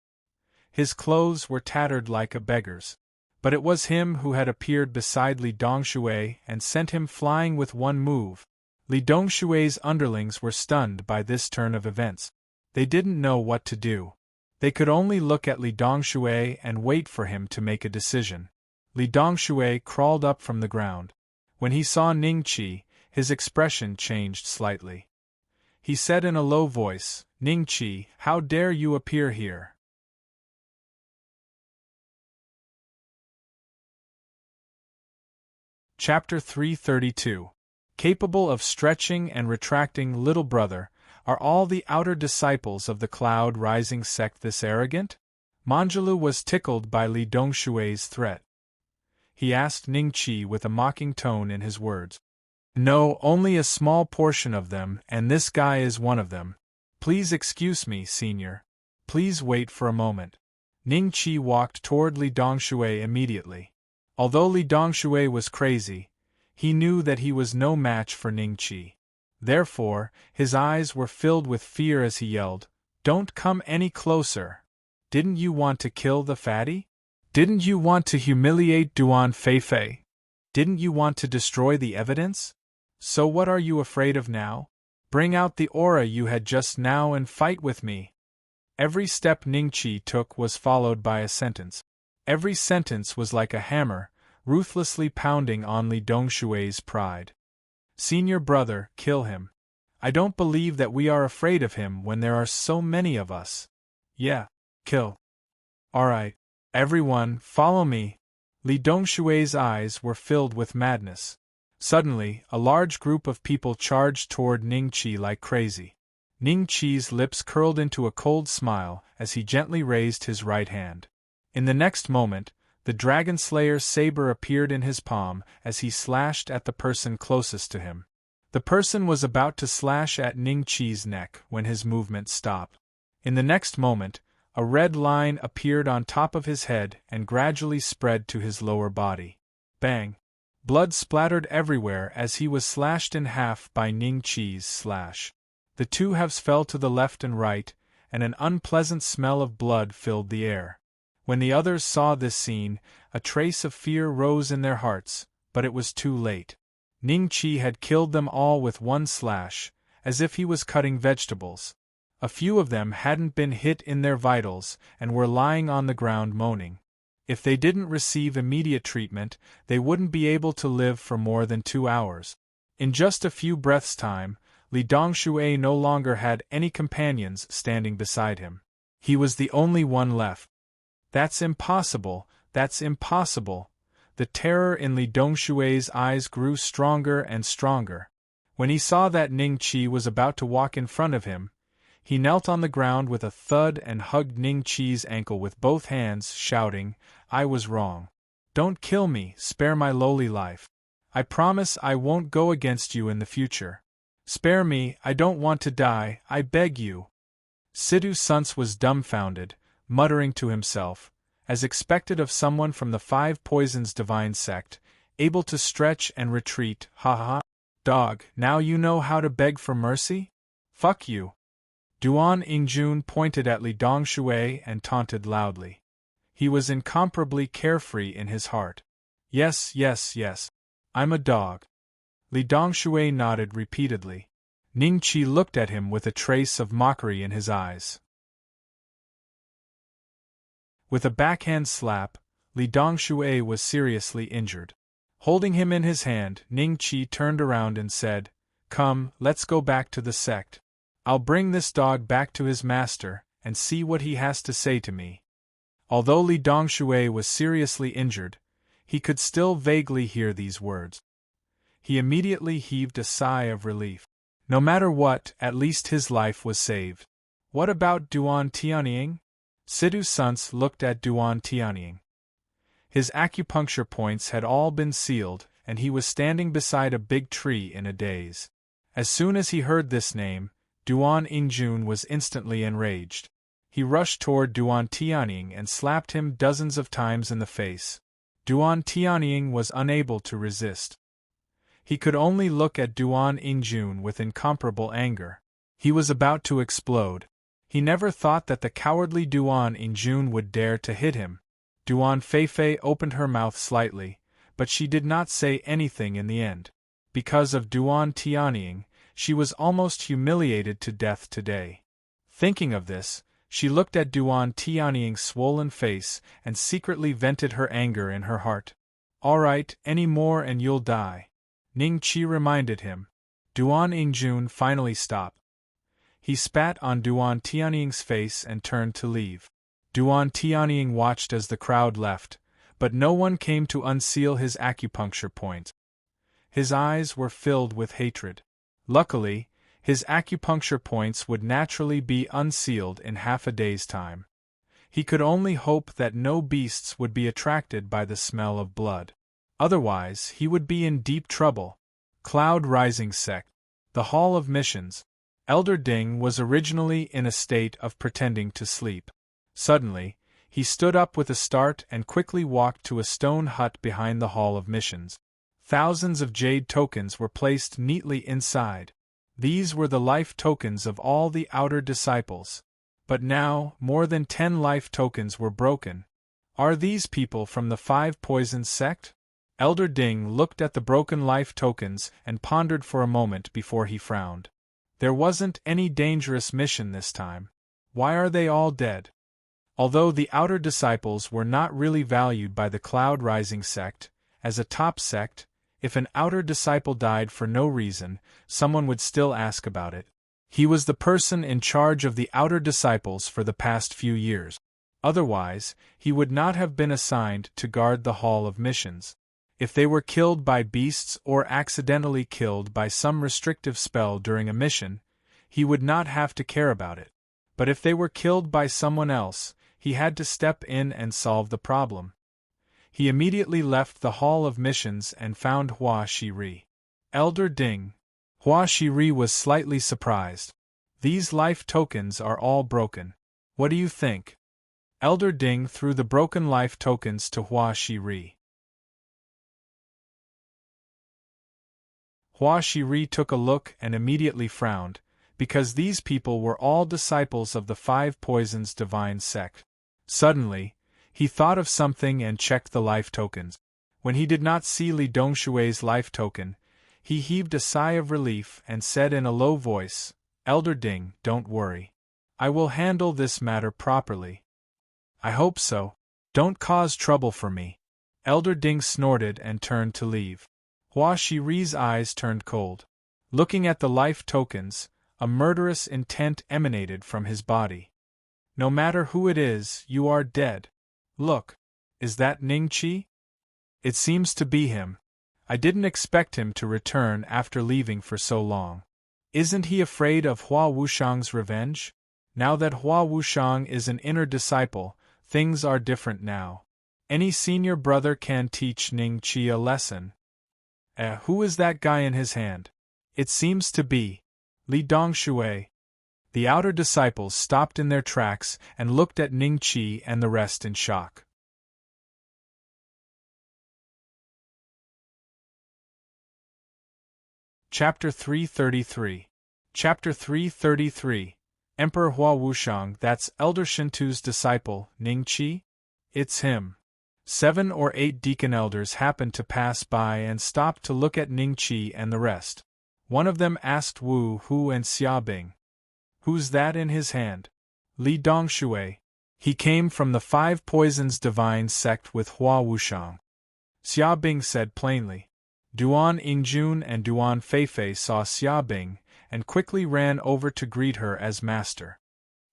Speaker 1: His clothes were tattered like a beggar's. But it was him who had appeared beside Li Dongshui and sent him flying with one move. Li Dongshui's underlings were stunned by this turn of events. They didn't know what to do. They could only look at Li Dongshui and wait for him to make a decision. Li Dongshui crawled up from the ground. When he saw Ning Qi, his expression changed slightly. He said in a low voice, "Ning Qi, how dare you appear here?" Chapter 332. Capable of stretching and retracting little brother, are all the outer disciples of the cloud rising sect this arrogant? Manjulu was tickled by Li Dongshui's threat. He asked Ning Qi with a mocking tone in his words. "No, only a small portion of them, and this guy is one of them. Please excuse me, senior. Please wait for a moment." Ning Qi walked toward Li Dongshui immediately. Although Li Dongshui was crazy, he knew that he was no match for Ning Qi. Therefore, his eyes were filled with fear as he yelled, "Don't come any closer! Didn't you want to kill the fatty? Didn't you want to humiliate Duan Fei? Didn't you want to destroy the evidence? So what are you afraid of now? Bring out the aura you had just now and fight with me." Every step Ning Qi took was followed by a sentence. Every sentence was like a hammer, ruthlessly pounding on Li Dongshui's pride. "Senior brother, kill him. I don't believe that we are afraid of him when there are so many of us. Yeah, kill. Alright, everyone, follow me." Li Dongshui's eyes were filled with madness. Suddenly, a large group of people charged toward Ning Qi like crazy. Ning Qi's lips curled into a cold smile as he gently raised his right hand. In the next moment, the Dragon Slayer's saber appeared in his palm as he slashed at the person closest to him. The person was about to slash at Ning Qi's neck when his movement stopped. In the next moment, a red line appeared on top of his head and gradually spread to his lower body. Bang! Blood splattered everywhere as he was slashed in half by Ning Qi's slash. The two halves fell to the left and right, and an unpleasant smell of blood filled the air. When the others saw this scene, a trace of fear rose in their hearts, but it was too late. Ning Qi had killed them all with one slash, as if he was cutting vegetables. A few of them hadn't been hit in their vitals and were lying on the ground moaning. If they didn't receive immediate treatment, they wouldn't be able to live for more than 2 hours. In just a few breaths' time, Li Dongshui no longer had any companions standing beside him. He was the only one left. That's impossible, that's impossible. The terror in Li Dongshui's eyes grew stronger and stronger. When he saw that Ning Qi was about to walk in front of him, he knelt on the ground with a thud and hugged Ning Qi's ankle with both hands, shouting, "I was wrong. Don't kill me, spare my lowly life. I promise I won't go against you in the future. Spare me, I don't want to die, I beg you." Sidhu Suns was dumbfounded, muttering to himself, as expected of someone from the Five Poisons divine sect, able to stretch and retreat, "Ha ha. Dog, now you know how to beg for mercy? Fuck you." Duan Yingjun pointed at Li Dongshui and taunted loudly. He was incomparably carefree in his heart. "Yes, yes, yes. I'm a dog." Li Dongshui nodded repeatedly. Ning Qi looked at him with a trace of mockery in his eyes. With a backhand slap, Li Dongshui was seriously injured. Holding him in his hand, Ning Qi turned around and said, "Come, let's go back to the sect. I'll bring this dog back to his master, and see what he has to say to me." Although Li Dongshui was seriously injured, he could still vaguely hear these words. He immediately heaved a sigh of relief. No matter what, at least his life was saved. "What about Duan Tianying?" Sidhu Suns looked at Duan Tianying. His acupuncture points had all been sealed, and he was standing beside a big tree in a daze. As soon as he heard this name, Duan Yingjun was instantly enraged. He rushed toward Duan Tianying and slapped him dozens of times in the face. Duan Tianying was unable to resist. He could only look at Duan Yingjun with incomparable anger. He was about to explode. He never thought that the cowardly Duan Yingjun would dare to hit him. Duan Feifei opened her mouth slightly, but she did not say anything in the end. Because of Duan Tianying, she was almost humiliated to death today. Thinking of this, she looked at Duan Tianying's swollen face and secretly vented her anger in her heart. "All right, any more and you'll die," Ning Qi reminded him. Duan Yingjun finally stopped. He spat on Duan Tianying's face and turned to leave. Duan Tianying watched as the crowd left, but no one came to unseal his acupuncture point. His eyes were filled with hatred. Luckily, his acupuncture points would naturally be unsealed in half a day's time. He could only hope that no beasts would be attracted by the smell of blood. Otherwise, he would be in deep trouble. Cloud Rising Sect. The Hall of Missions. Elder Ding was originally in a state of pretending to sleep. Suddenly, he stood up with a start and quickly walked to a stone hut behind the Hall of Missions. Thousands of jade tokens were placed neatly inside. These were the life tokens of all the outer disciples. But now, more than 10 life tokens were broken. Are these people from the Five Poisons sect? Elder Ding looked at the broken life tokens and pondered for a moment before he frowned. There wasn't any dangerous mission this time. Why are they all dead? Although the outer disciples were not really valued by the Cloud Rising sect, as a top sect, if an outer disciple died for no reason, someone would still ask about it. He was the person in charge of the outer disciples for the past few years. Otherwise, he would not have been assigned to guard the Hall of Missions. If they were killed by beasts or accidentally killed by some restrictive spell during a mission, he would not have to care about it. But if they were killed by someone else, he had to step in and solve the problem. He immediately left the Hall of Missions and found Hua Shiri. Elder Ding. Hua Shiri was slightly surprised. "These life tokens are all broken. What do you think?" Elder Ding threw the broken life tokens to Hua Shiri. Hua Shiri took a look and immediately frowned, because these people were all disciples of the Five Poisons divine sect. Suddenly, he thought of something and checked the life tokens. When he did not see Li Dongshui's life token, he heaved a sigh of relief and said in a low voice, "Elder Ding, don't worry. I will handle this matter properly." "I hope so." Don't cause trouble for me. Elder Ding snorted and turned to leave. Hua Shiri's eyes turned cold. Looking at the life tokens, a murderous intent emanated from his body. No matter who it is, you are dead. Look, is that Ning Qi? It seems to be him. I didn't expect him to return after leaving for so long. Isn't he afraid of Hua Wushang's revenge? Now that Hua Wushang is an inner disciple, things are different now. Any senior brother can teach Ning Qi a lesson. Who is that guy in his hand? It seems to be Li Dongshui. The outer disciples stopped in their tracks and looked at Ning Qi and the rest in shock. Chapter 333. Chapter 333. Emperor Hua Wushang, that's Elder Shintu's disciple, Ning Qi? It's him. 7 or 8 deacon elders happened to pass by and stopped to look at Ning Qi and the rest. One of them asked Wu Hu and Xia Bing. Who's that in his hand? Li Dongshui. He came from the 5 Poisons Divine sect with Hua Wushang. Xia Bing said plainly. Duan Yingjun and Duan Feifei saw Xia Bing and quickly ran over to greet her as master.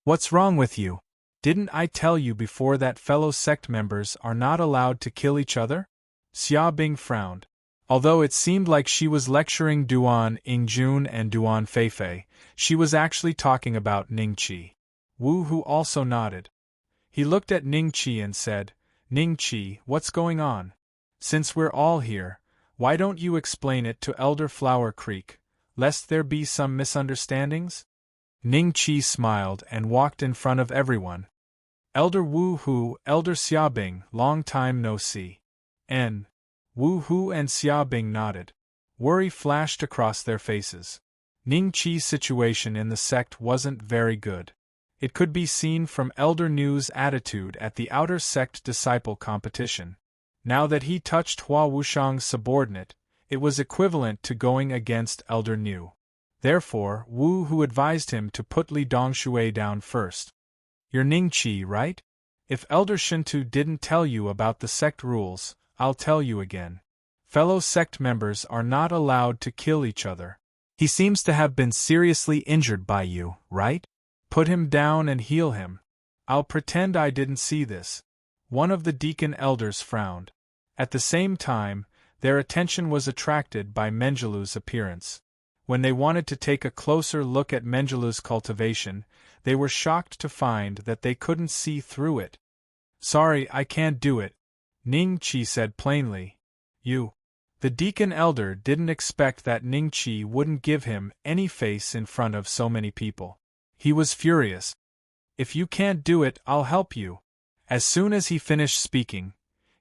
Speaker 1: What's wrong with you? Didn't I tell you before that fellow sect members are not allowed to kill each other? Xia Bing frowned. Although it seemed like she was lecturing Duan Yingjun and Duan Feifei, she was actually talking about Ning Qi. Wu Hu also nodded. He looked at Ning Qi and said, Ning Qi, what's going on? Since we're all here, why don't you explain it to Elder Flower Creek, lest there be some misunderstandings? Ning Qi smiled and walked in front of everyone. Elder Wu Hu, Elder Xiaobing, long time no see. Wu Hu and Xiaobing nodded. Worry flashed across their faces. Ning Qi's situation in the sect wasn't very good. It could be seen from Elder Nu's attitude at the outer sect disciple competition. Now that he touched Hua Wushang's subordinate, it was equivalent to going against Elder Nu. Therefore, Wu Hu advised him to put Li Dongshui down first. You're Ning Qi, right? If Elder Shintu didn't tell you about the sect rules, I'll tell you again. Fellow sect members are not allowed to kill each other. He seems to have been seriously injured by you, right? Put him down and heal him. I'll pretend I didn't see this. One of the deacon elders frowned. At the same time, their attention was attracted by Mengelu's appearance. When they wanted to take a closer look at Mengelu's cultivation, they were shocked to find that they couldn't see through it. Sorry, I can't do it, Ning Qi said plainly. The deacon elder didn't expect that Ning Qi wouldn't give him any face in front of so many people. He was furious. If you can't do it, I'll help you. As soon as he finished speaking,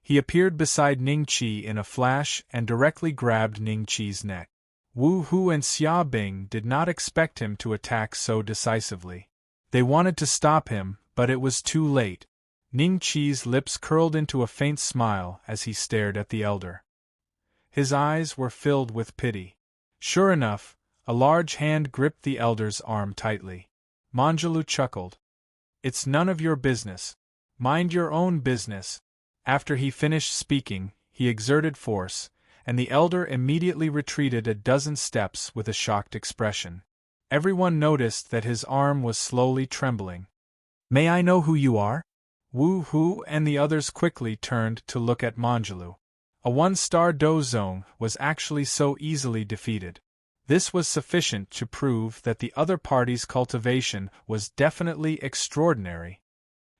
Speaker 1: he appeared beside Ning Qi in a flash and directly grabbed Ning Qi's neck. Wu Hu and Xia Bing did not expect him to attack so decisively. They wanted to stop him, but it was too late. Ning Qi's lips curled into a faint smile as he stared at the elder. His eyes were filled with pity. Sure enough, a large hand gripped the elder's arm tightly. Manjulu chuckled. It's none of your business. Mind your own business. After he finished speaking, he exerted force, and the elder immediately retreated a dozen steps with a shocked expression. Everyone noticed that his arm was slowly trembling. May I know who you are? Wu Hu and the others quickly turned to look at Manjulu. A 1-star Dozong was actually so easily defeated. This was sufficient to prove that the other party's cultivation was definitely extraordinary.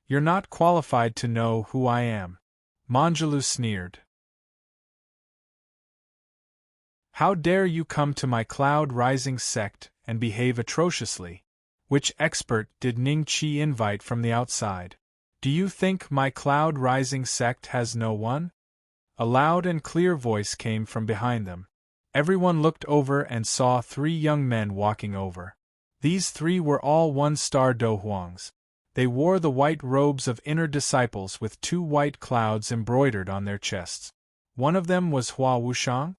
Speaker 1: You're not qualified to know who I am. Manjulu sneered. How dare you come to my Cloud Rising sect and behave atrociously? Which expert did Ning Qi invite from the outside? Do you think my Cloud Rising sect has no one? A loud and clear voice came from behind them. Everyone looked over and saw 3 young men walking over. These 3 were all 1-star Do Huangs. They wore the white robes of inner disciples with 2 white clouds embroidered on their chests. One of them was Hua Wushang?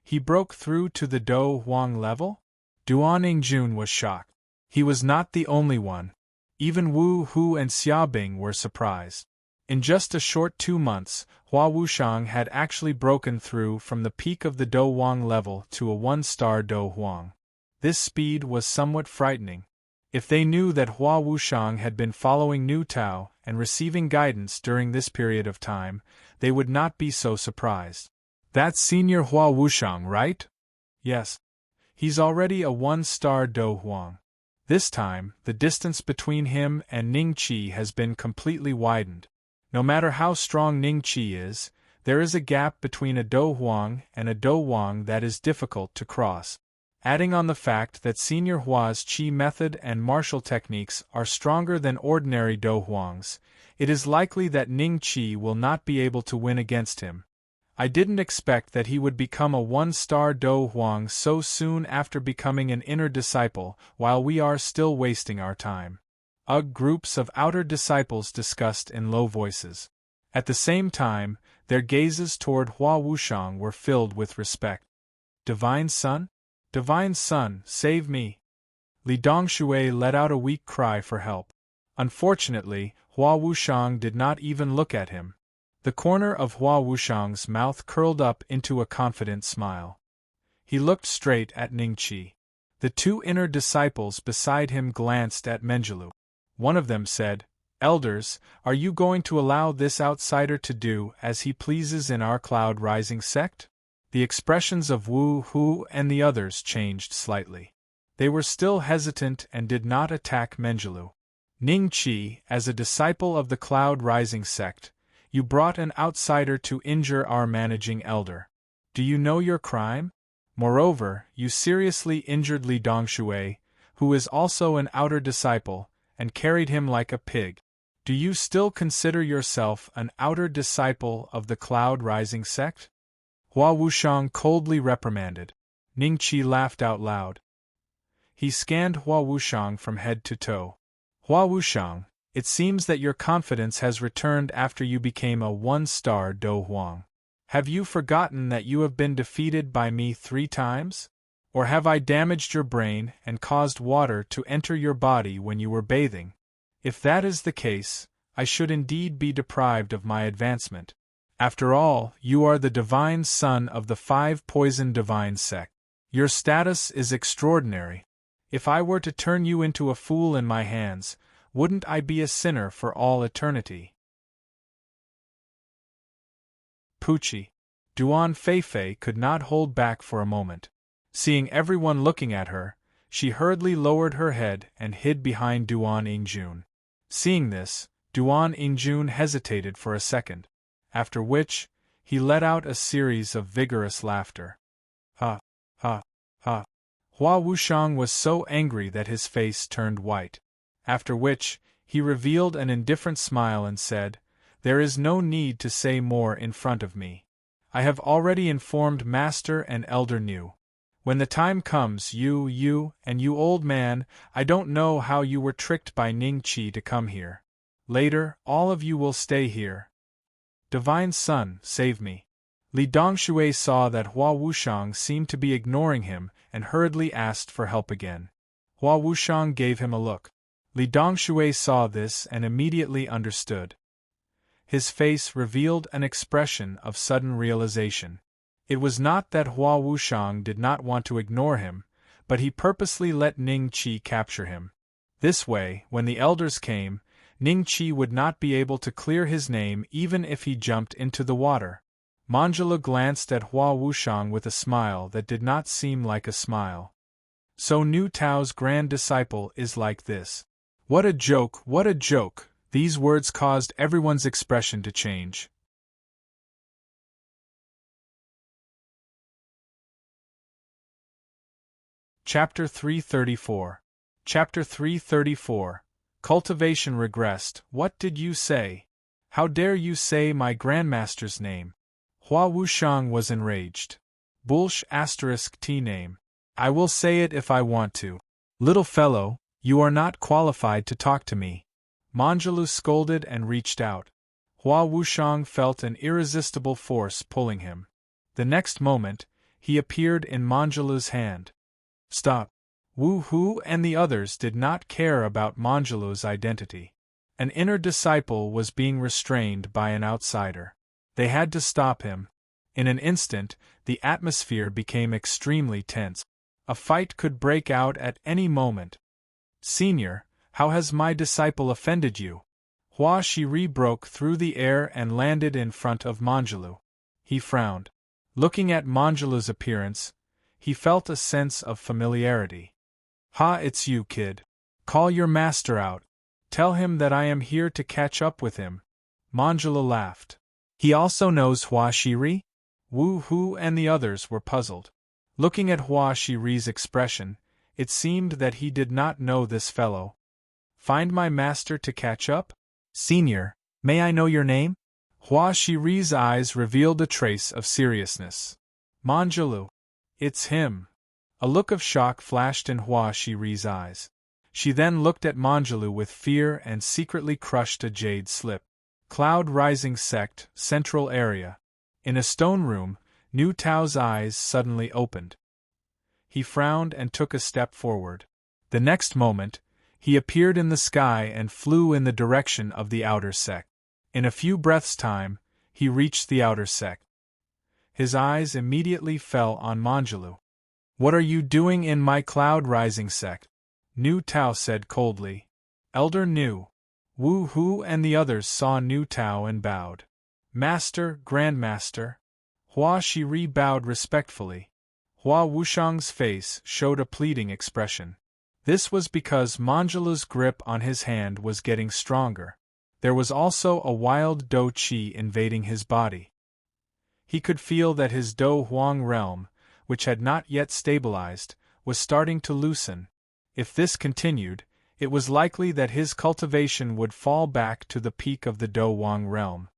Speaker 1: He broke through to the Do Huang level? Duan Yingjun was shocked. He was not the only one. Even Wu Hu and Xiaobing were surprised. In just a short 2 months, Hua Wushang had actually broken through from the peak of the Do Huang level to a 1-star Do Huang. This speed was somewhat frightening. If they knew that Hua Wushang had been following Nu Tao and receiving guidance during this period of time, they would not be so surprised. That's Senior Hua Wushang, right? Yes. He's already a 1-star Do Huang. This time, the distance between him and Ning Qi has been completely widened. No matter how strong Ning Qi is, there is a gap between a Do Huang and a Do Huang that is difficult to cross. Adding on the fact that Senior Hua's Qi method and martial techniques are stronger than ordinary Do Huangs, it is likely that Ning Qi will not be able to win against him. I didn't expect that he would become a 1-star Do Huang so soon after becoming an inner disciple, while we are still wasting our time. Groups of outer disciples discussed in low voices. At the same time, their gazes toward Hua Wushang were filled with respect. Divine Son? Divine Son, save me! Li Dongshui let out a weak cry for help. Unfortunately, Hua Wushang did not even look at him. The corner of Hua Wushang's mouth curled up into a confident smile. He looked straight at Ning Qi. The 2 inner disciples beside him glanced at Menjulu. One of them said, "Elders, are you going to allow this outsider to do as he pleases in our Cloud Rising sect?" The expressions of Wu Hu and the others changed slightly. They were still hesitant and did not attack Menjulu. Ning Qi, as a disciple of the Cloud Rising sect, you brought an outsider to injure our managing elder. Do you know your crime? Moreover, you seriously injured Li Dongshui, who is also an outer disciple, and carried him like a pig. Do you still consider yourself an outer disciple of the Cloud Rising sect? Hua Wushang coldly reprimanded. Ning Qi laughed out loud. He scanned Hua Wushang from head to toe. Hua Wushang, it seems that your confidence has returned after you became a 1-star Do Huang. Have you forgotten that you have been defeated by me 3 times? Or have I damaged your brain and caused water to enter your body when you were bathing? If that is the case, I should indeed be deprived of my advancement. After all, you are the divine son of the 5 poison divine sect. Your status is extraordinary. If I were to turn you into a fool in my hands, wouldn't I be a sinner for all eternity? Pucci. Duan Feifei could not hold back for a moment. Seeing everyone looking at her, she hurriedly lowered her head and hid behind Duan Yingjun. Seeing this, Duan Yingjun hesitated for a second, after which, he let out a series of vigorous laughter. Ha, ha, ha. Hua Wushang was so angry that his face turned white. After which, he revealed an indifferent smile and said, "There is no need to say more in front of me. I have already informed Master and Elder Nu. When the time comes, you old man, I don't know how you were tricked by Ning Qi to come here. Later, all of you will stay here. Divine Son, save me." Li Dongshui saw that Hua Wushang seemed to be ignoring him and hurriedly asked for help again. Hua Wushang gave him a look. Li Dongshui saw this and immediately understood. His face revealed an expression of sudden realization. It was not that Hua Wushang did not want to ignore him, but he purposely let Ning Qi capture him. This way, when the elders came, Ning Qi would not be able to clear his name even if he jumped into the water. Manjula glanced at Hua Wushang with a smile that did not seem like a smile. So Nu Tao's grand disciple is like this. What a joke, what a joke! These words caused everyone's expression to change. Chapter 334. Chapter 334. Cultivation regressed. What did you say? How dare you say my grandmaster's name? Hua Wushang was enraged. Bullsh *T name. I will say it if I want to. Little fellow, you are not qualified to talk to me. Manjulu scolded and reached out. Hua Wushang felt an irresistible force pulling him. The next moment, he appeared in Manjulu's hand. Stop! Wu Hu and the others did not care about Manjulu's identity. An inner disciple was being restrained by an outsider. They had to stop him. In an instant, the atmosphere became extremely tense. A fight could break out at any moment. "Senior, how has my disciple offended you?" Hua Shiri broke through the air and landed in front of Manjulu. He frowned. Looking at Manjulu's appearance, he felt a sense of familiarity. "Ha, it's you, kid. Call your master out. Tell him that I am here to catch up with him." Manjulu laughed. "He also knows Hua Shiri?" Wu Hu and the others were puzzled. Looking at Hua Shiri's expression, it seemed that he did not know this fellow. "Find my master to catch up? Senior, may I know your name?" Hua Shiri's eyes revealed a trace of seriousness. "Manjulu. It's him." A look of shock flashed in Hua Shiri's eyes. She then looked at Manjulu with fear and secretly crushed a jade slip. Cloud Rising Sect, Central Area. In a stone room, Nu Tao's eyes suddenly opened. He frowned and took a step forward. The next moment, he appeared in the sky and flew in the direction of the outer sect. In a few breaths' time, he reached the outer sect. His eyes immediately fell on Manjulu. "What are you doing in my Cloud Rising sect?" Nu Tao said coldly. "Elder Nu." Wu Hu and the others saw Nu Tao and bowed. "Master, Grandmaster." Hua Shiri bowed respectfully. Hua Wushang's face showed a pleading expression. This was because Manjulu's grip on his hand was getting stronger. There was also a wild Do Qi invading his body. He could feel that his Do Huang realm, which had not yet stabilized, was starting to loosen. If this continued, it was likely that his cultivation would fall back to the peak of the Do Huang realm.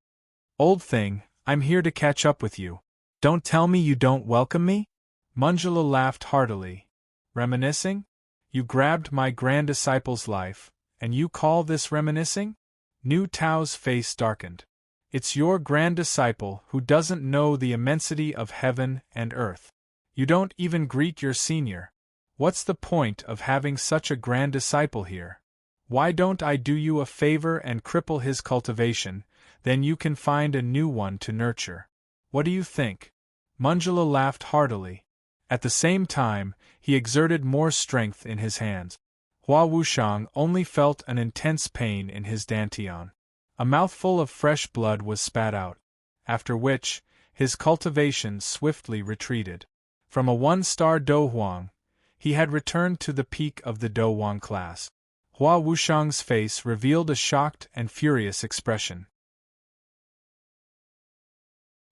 Speaker 1: "Old thing, I'm here to catch up with you. Don't tell me you don't welcome me?" Manjulu laughed heartily. "Reminiscing? You grabbed my grand disciple's life, and you call this reminiscing?" Nu Tao's face darkened. "It's your grand disciple who doesn't know the immensity of heaven and earth. You don't even greet your senior. What's the point of having such a grand disciple here? Why don't I do you a favor and cripple his cultivation, then you can find a new one to nurture? What do you think?" Manjulu laughed heartily. At the same time, he exerted more strength in his hands. Hua Wushang only felt an intense pain in his dantian. A mouthful of fresh blood was spat out, after which, his cultivation swiftly retreated. From a one-star Do Huang, he had returned to the peak of the Do Huang class. Hua Wushang's face revealed a shocked and furious expression.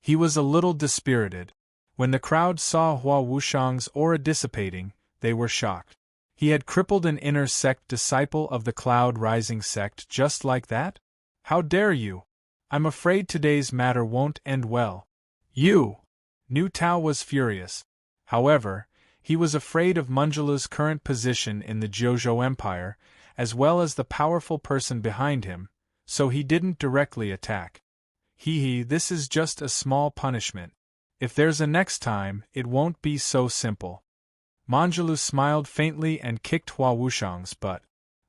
Speaker 1: He was a little dispirited. When the crowd saw Hua Wushang's aura dissipating, they were shocked. He had crippled an inner sect disciple of the Cloud Rising sect just like that? "How dare you? I'm afraid today's matter won't end well." "You!" Nu Tao was furious. However, he was afraid of Manjulu's current position in the Jojo Empire, as well as the powerful person behind him, so he didn't directly attack. This is just a small punishment. If there's a next time, it won't be so simple." Manjulu smiled faintly and kicked Hua Wushang's butt.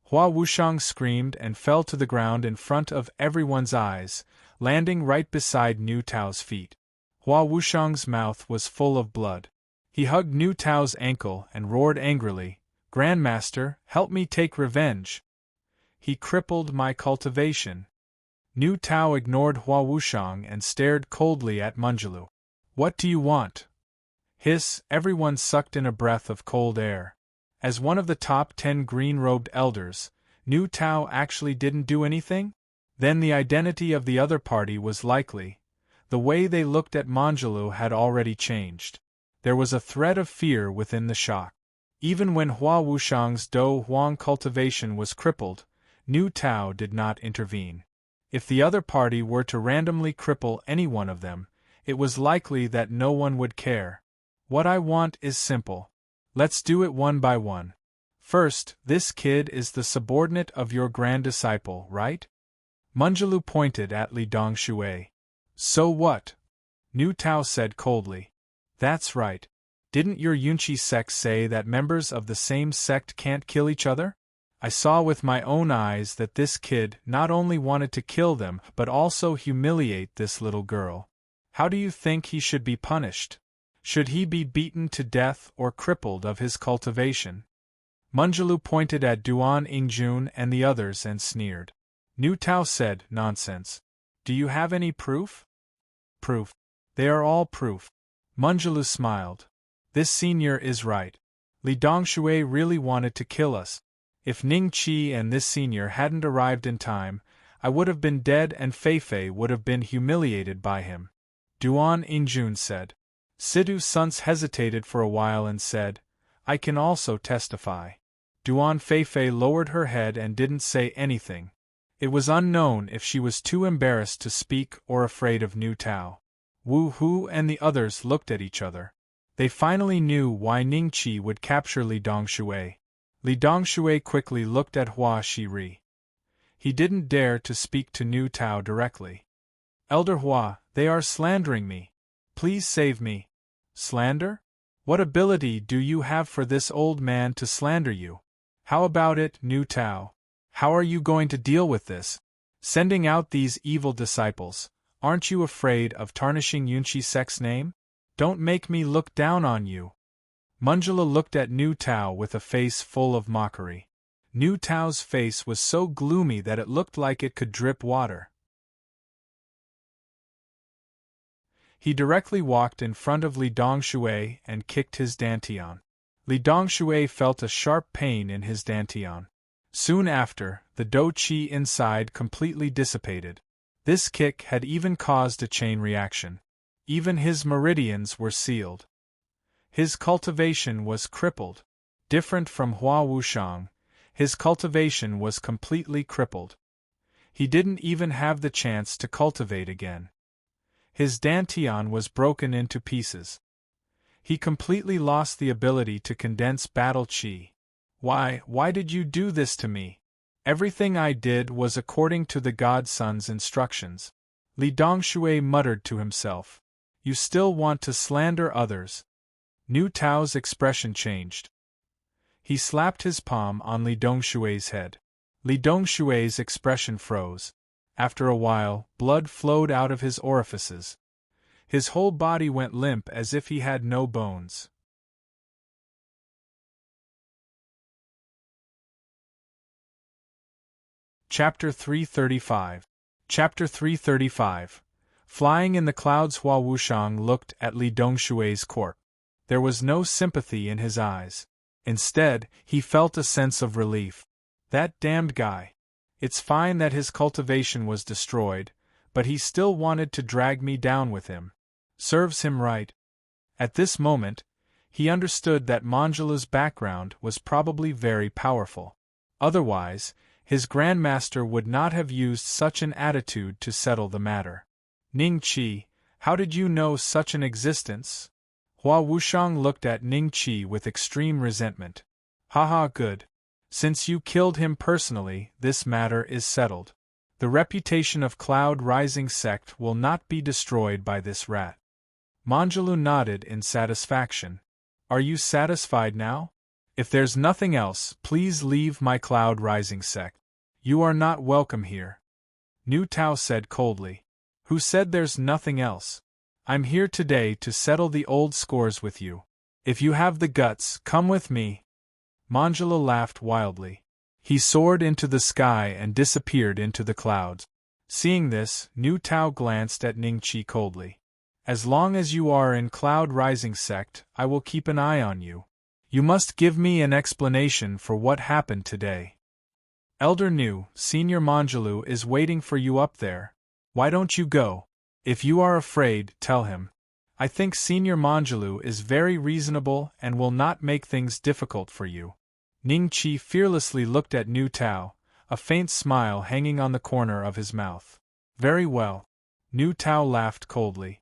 Speaker 1: Hua Wushang screamed and fell to the ground in front of everyone's eyes, landing right beside Nu Tao's feet. Hua Wushang's mouth was full of blood. He hugged Nu Tao's ankle and roared angrily, "Grandmaster, help me take revenge. He crippled my cultivation." Nu Tao ignored Hua Wushang and stared coldly at Manjulu. "What do you want?" Hiss, everyone sucked in a breath of cold air. As one of the top 10 green-robed elders, Nu Tao actually didn't do anything? Then the identity of the other party was likely. The way they looked at Manjulu had already changed. There was a thread of fear within the shock. Even when Hua Wushang's Do Huang cultivation was crippled, Nu Tao did not intervene. If the other party were to randomly cripple any one of them, it was likely that no one would care. "What I want is simple. Let's do it one by one. First, this kid is the subordinate of your grand disciple, right?" Manjulu pointed at Li Dongshui. "So what?" Nu Tao said coldly. "That's right. Didn't your Yunchi sect say that members of the same sect can't kill each other? I saw with my own eyes that this kid not only wanted to kill them but also humiliate this little girl. How do you think he should be punished? Should he be beaten to death or crippled of his cultivation? Manjulu pointed at Duan Ingjun and the others and sneered. Nu Tao said, nonsense. Do you have any proof? Proof. They are all proof. Manjulu smiled. This senior is right. Li Dongshui really wanted to kill us. If Ning Qi and this senior hadn't arrived in time, I would have been dead and Feifei would have been humiliated by him. Duan Injun said. Sidhu Suns hesitated for a while and said, I can also testify. Duan Feifei lowered her head and didn't say anything. It was unknown if she was too embarrassed to speak or afraid of Nu Tao. Wu Hu and the others looked at each other. They finally knew why Ning Qi would capture Li Dongshui. Li Dongshui quickly looked at Hua Shiri. He didn't dare to speak to Nu Tao directly. Elder Hua, they are slandering me. Please save me. Slander? What ability do you have for this old man to slander you? How about it, Nu Tao? How are you going to deal with this? Sending out these evil disciples, aren't you afraid of tarnishing Yunqi Sek's name? Don't make me look down on you. Manjula looked at Nu Tao with a face full of mockery. Nu Tao's face was so gloomy that it looked like it could drip water. He directly walked in front of Li Dongshui and kicked his dantian. Li Dongshui felt a sharp pain in his dantian. Soon after, the dou qi inside completely dissipated. This kick had even caused a chain reaction. Even his meridians were sealed. His cultivation was crippled. Different from Hua Wushang, his cultivation was completely crippled. He didn't even have the chance to cultivate again. His dantian was broken into pieces. He completely lost the ability to condense battle qi. Why did you do this to me? Everything I did was according to the Godson's instructions. Li Dongshui muttered to himself. You still want to slander others. Nu Tao's expression changed. He slapped his palm on Li Dongshui's head. Li Dongshui's expression froze. After a while, blood flowed out of his orifices. His whole body went limp as if he had no bones. Chapter 335. Chapter 335. Flying in the clouds, Hua Wushang looked at Li Dongshui's corpse. There was no sympathy in his eyes. Instead, he felt a sense of relief. That damned guy. It's fine that his cultivation was destroyed, but he still wanted to drag me down with him. Serves him right. At this moment, he understood that Manjula's background was probably very powerful. Otherwise, his grandmaster would not have used such an attitude to settle the matter. Ning Qi, how did you know such an existence? Hua Wushang looked at Ning Qi with extreme resentment. Haha, good. Since you killed him personally, this matter is settled. The reputation of Cloud Rising sect will not be destroyed by this rat. Manjulu nodded in satisfaction. Are you satisfied now? If there's nothing else, please leave my Cloud Rising sect. You are not welcome here. Nu Tao said coldly. Who said there's nothing else? I'm here today to settle the old scores with you. If you have the guts, come with me. Manjula laughed wildly. He soared into the sky and disappeared into the clouds. Seeing this, Nu Tao glanced at Ning Qi coldly. As long as you are in Cloud Rising sect, I will keep an eye on you. You must give me an explanation for what happened today. Elder Nu, Senior Manjulu is waiting for you up there. Why don't you go? If you are afraid, tell him. I think Senior Manjulu is very reasonable and will not make things difficult for you. Ning Qi fearlessly looked at Nu Tao, a faint smile hanging on the corner of his mouth. Very well. Nu Tao laughed coldly.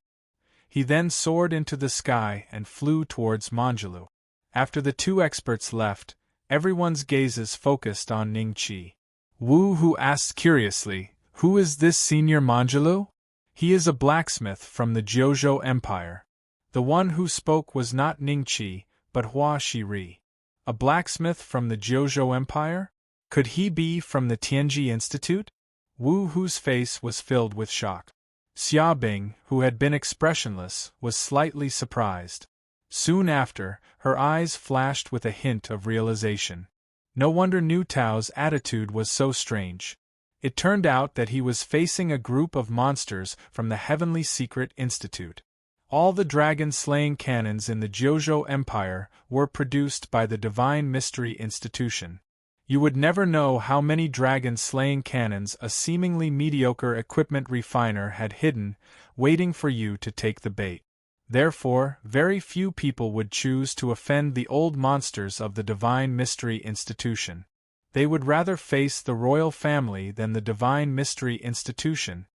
Speaker 1: He then soared into the sky and flew towards Manjulu. After the two experts left, everyone's gazes focused on Ning Qi. Wu Hu asked curiously, Who is this Senior Manjulu? He is a blacksmith from the Jiuzhou Empire. The one who spoke was not Ning Qi, but Hua Shiri. A blacksmith from the Jiuzhou Empire? Could he be from the Tianji Institute? Wu Hu's face was filled with shock. Xiaobing, who had been expressionless, was slightly surprised. Soon after, her eyes flashed with a hint of realization. No wonder Niu Tao's attitude was so strange. It turned out that he was facing a group of monsters from the Heavenly Secret Institute. All the dragon-slaying cannons in the Jiuzhou Empire were produced by the Divine Mystery Institution. You would never know how many dragon-slaying cannons a seemingly mediocre equipment refiner had hidden, waiting for you to take the bait. Therefore, very few people would choose to offend the old monsters of the Divine Mystery Institution. They would rather face the royal family than the Divine Mystery Institution.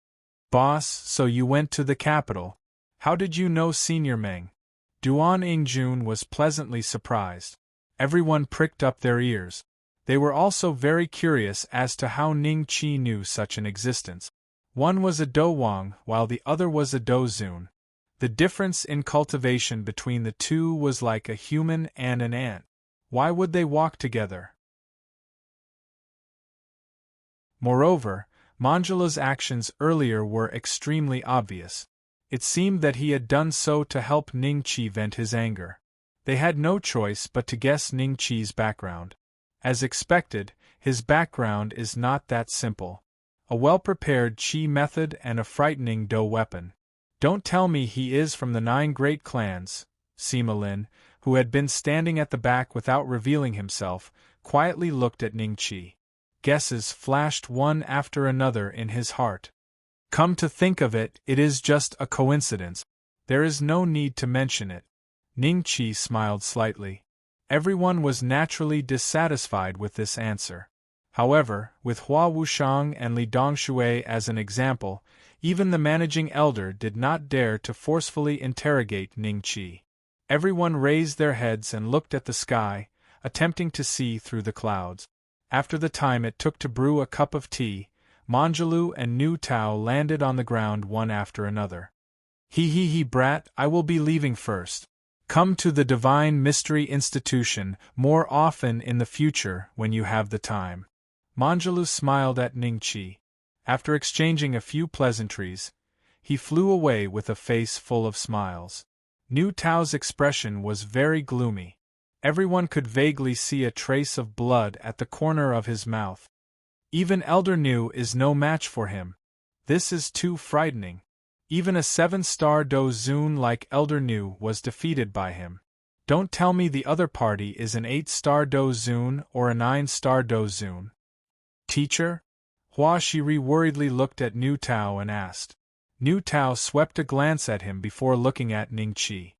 Speaker 1: Boss, so you went to the capital. How did you know Senior Meng? Duan Yingjun was pleasantly surprised. Everyone pricked up their ears. They were also very curious as to how Ning Qi knew such an existence. One was a Do Wang while the other was a Do Zun. The difference in cultivation between the two was like a human and an ant. Why would they walk together? Moreover, Manjula's actions earlier were extremely obvious. It seemed that he had done so to help Ning Qi vent his anger. They had no choice but to guess Ning Qi's background. As expected, his background is not that simple. A well-prepared Qi method and a frightening Do weapon. Don't tell me he is from the 9 great clans. Sima Lin, who had been standing at the back without revealing himself, quietly looked at Ning Qi. Guesses flashed one after another in his heart. Come to think of it, it is just a coincidence. There is no need to mention it. Ning Qi smiled slightly. Everyone was naturally dissatisfied with this answer. However, with Hua Wushang and Li Dongshui as an example, even the managing elder did not dare to forcefully interrogate Ning Qi. Everyone raised their heads and looked at the sky, attempting to see through the clouds. After the time it took to brew a cup of tea, Manjulu and Niu Tao landed on the ground one after another. He brat, I will be leaving first. Come to the Divine Mystery Institution more often in the future when you have the time. Manjulu smiled at Ning Qi. After exchanging a few pleasantries, he flew away with a face full of smiles. Niu Tao's expression was very gloomy. Everyone could vaguely see a trace of blood at the corner of his mouth. Even Elder Niu is no match for him. This is too frightening. Even a 7-star Do Zun like Elder Niu was defeated by him. Don't tell me the other party is an 8-star Do Zun or a 9-star Do Zun. Teacher? Hua Shiri worriedly looked at Niu Tao and asked. Niu Tao swept a glance at him before looking at Ning Qi.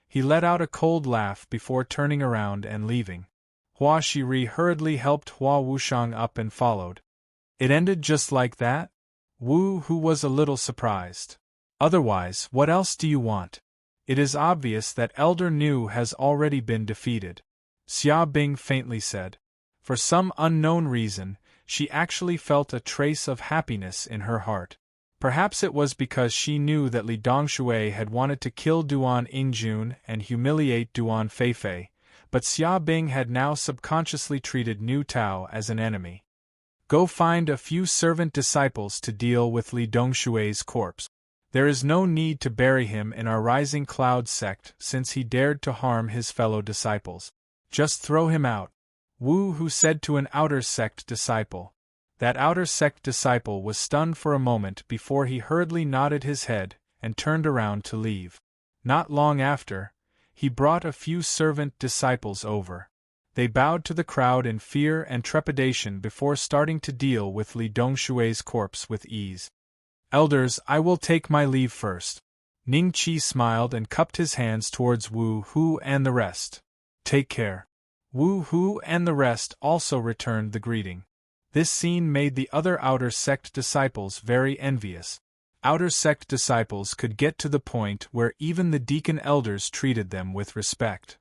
Speaker 1: He let out a cold laugh before turning around and leaving. Hua Shiri hurriedly helped Hua Wushang up and followed. It ended just like that? Wu Hu was a little surprised. Otherwise, what else do you want? It is obvious that Elder Niu has already been defeated. Xia Bing faintly said. For some unknown reason, she actually felt a trace of happiness in her heart. Perhaps it was because she knew that Li Dongshui had wanted to kill Duan Yingjun and humiliate Duan Feifei, but Xia Bing had now subconsciously treated Niu Tao as an enemy. Go find a few servant disciples to deal with Li Dongshui's corpse. There is no need to bury him in our Rising Cloud sect since he dared to harm his fellow disciples. Just throw him out. Wu Hu said to an outer sect disciple. That outer sect disciple was stunned for a moment before he hurriedly nodded his head and turned around to leave. Not long after, he brought a few servant disciples over. They bowed to the crowd in fear and trepidation before starting to deal with Li Dongshui's corpse with ease. Elders, I will take my leave first. Ning Qi smiled and cupped his hands towards Wu Hu and the rest. Take care. Wu Hu and the rest also returned the greeting. This scene made the other outer sect disciples very envious. Outer sect disciples could get to the point where even the deacon elders treated them with respect.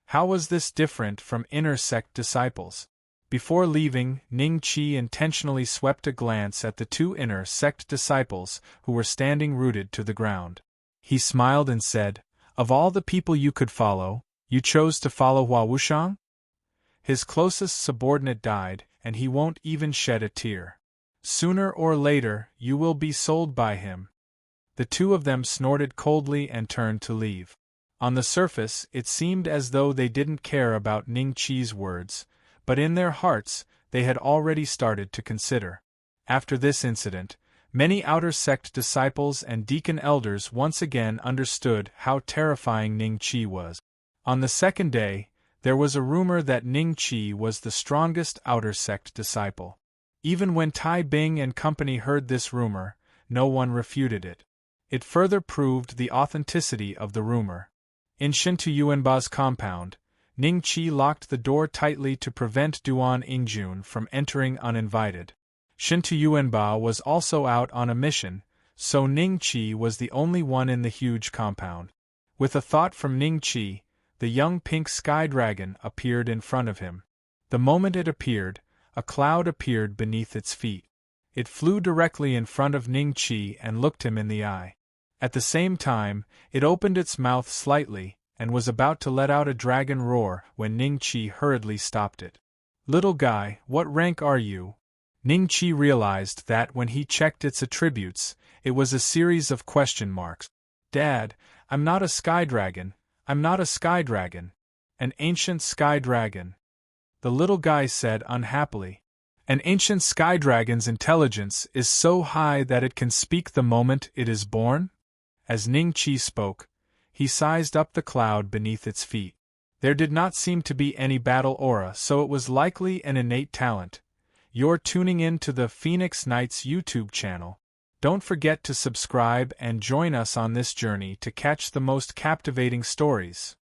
Speaker 1: How was this different from inner sect disciples? Before leaving, Ning Qi intentionally swept a glance at the 2 inner sect disciples who were standing rooted to the ground. He smiled and said, Of all the people you could follow, you chose to follow Hua Wushang? His closest subordinate died, and he won't even shed a tear. Sooner or later, you will be sold by him. The two of them snorted coldly and turned to leave. On the surface, it seemed as though they didn't care about Ning Chi's words, but in their hearts, they had already started to consider. After this incident, many outer sect disciples and deacon elders once again understood how terrifying Ning Chi was. On the second day, there was a rumor that Ning Chi was the strongest outer sect disciple. Even when Tai Bing and company heard this rumor, no one refuted it. It further proved the authenticity of the rumor. In Shintu Yuanba's compound, Ning Chi locked the door tightly to prevent Duan Ingjun from entering uninvited. Shintu Yuanba was also out on a mission, so Ning Chi was the only one in the huge compound. With a thought from Ning Chi, the young pink sky dragon appeared in front of him. The moment it appeared, a cloud appeared beneath its feet. It flew directly in front of Ning Chi and looked him in the eye. At the same time, it opened its mouth slightly, and was about to let out a dragon roar when Ning Chi hurriedly stopped it. "Little guy, what rank are you?" Ning Chi realized that when he checked its attributes, it was a series of question marks. "Dad, I'm not a sky dragon, I'm not a sky dragon. An ancient sky dragon," the little guy said unhappily. "An ancient sky dragon's intelligence is so high that it can speak the moment it is born?" As Ning Chi spoke, he sized up the cloud beneath its feet. There did not seem to be any battle aura, so it was likely an innate talent. You're tuning in to the Phoenix Knights YouTube channel. Don't forget to subscribe and join us on this journey to catch the most captivating stories.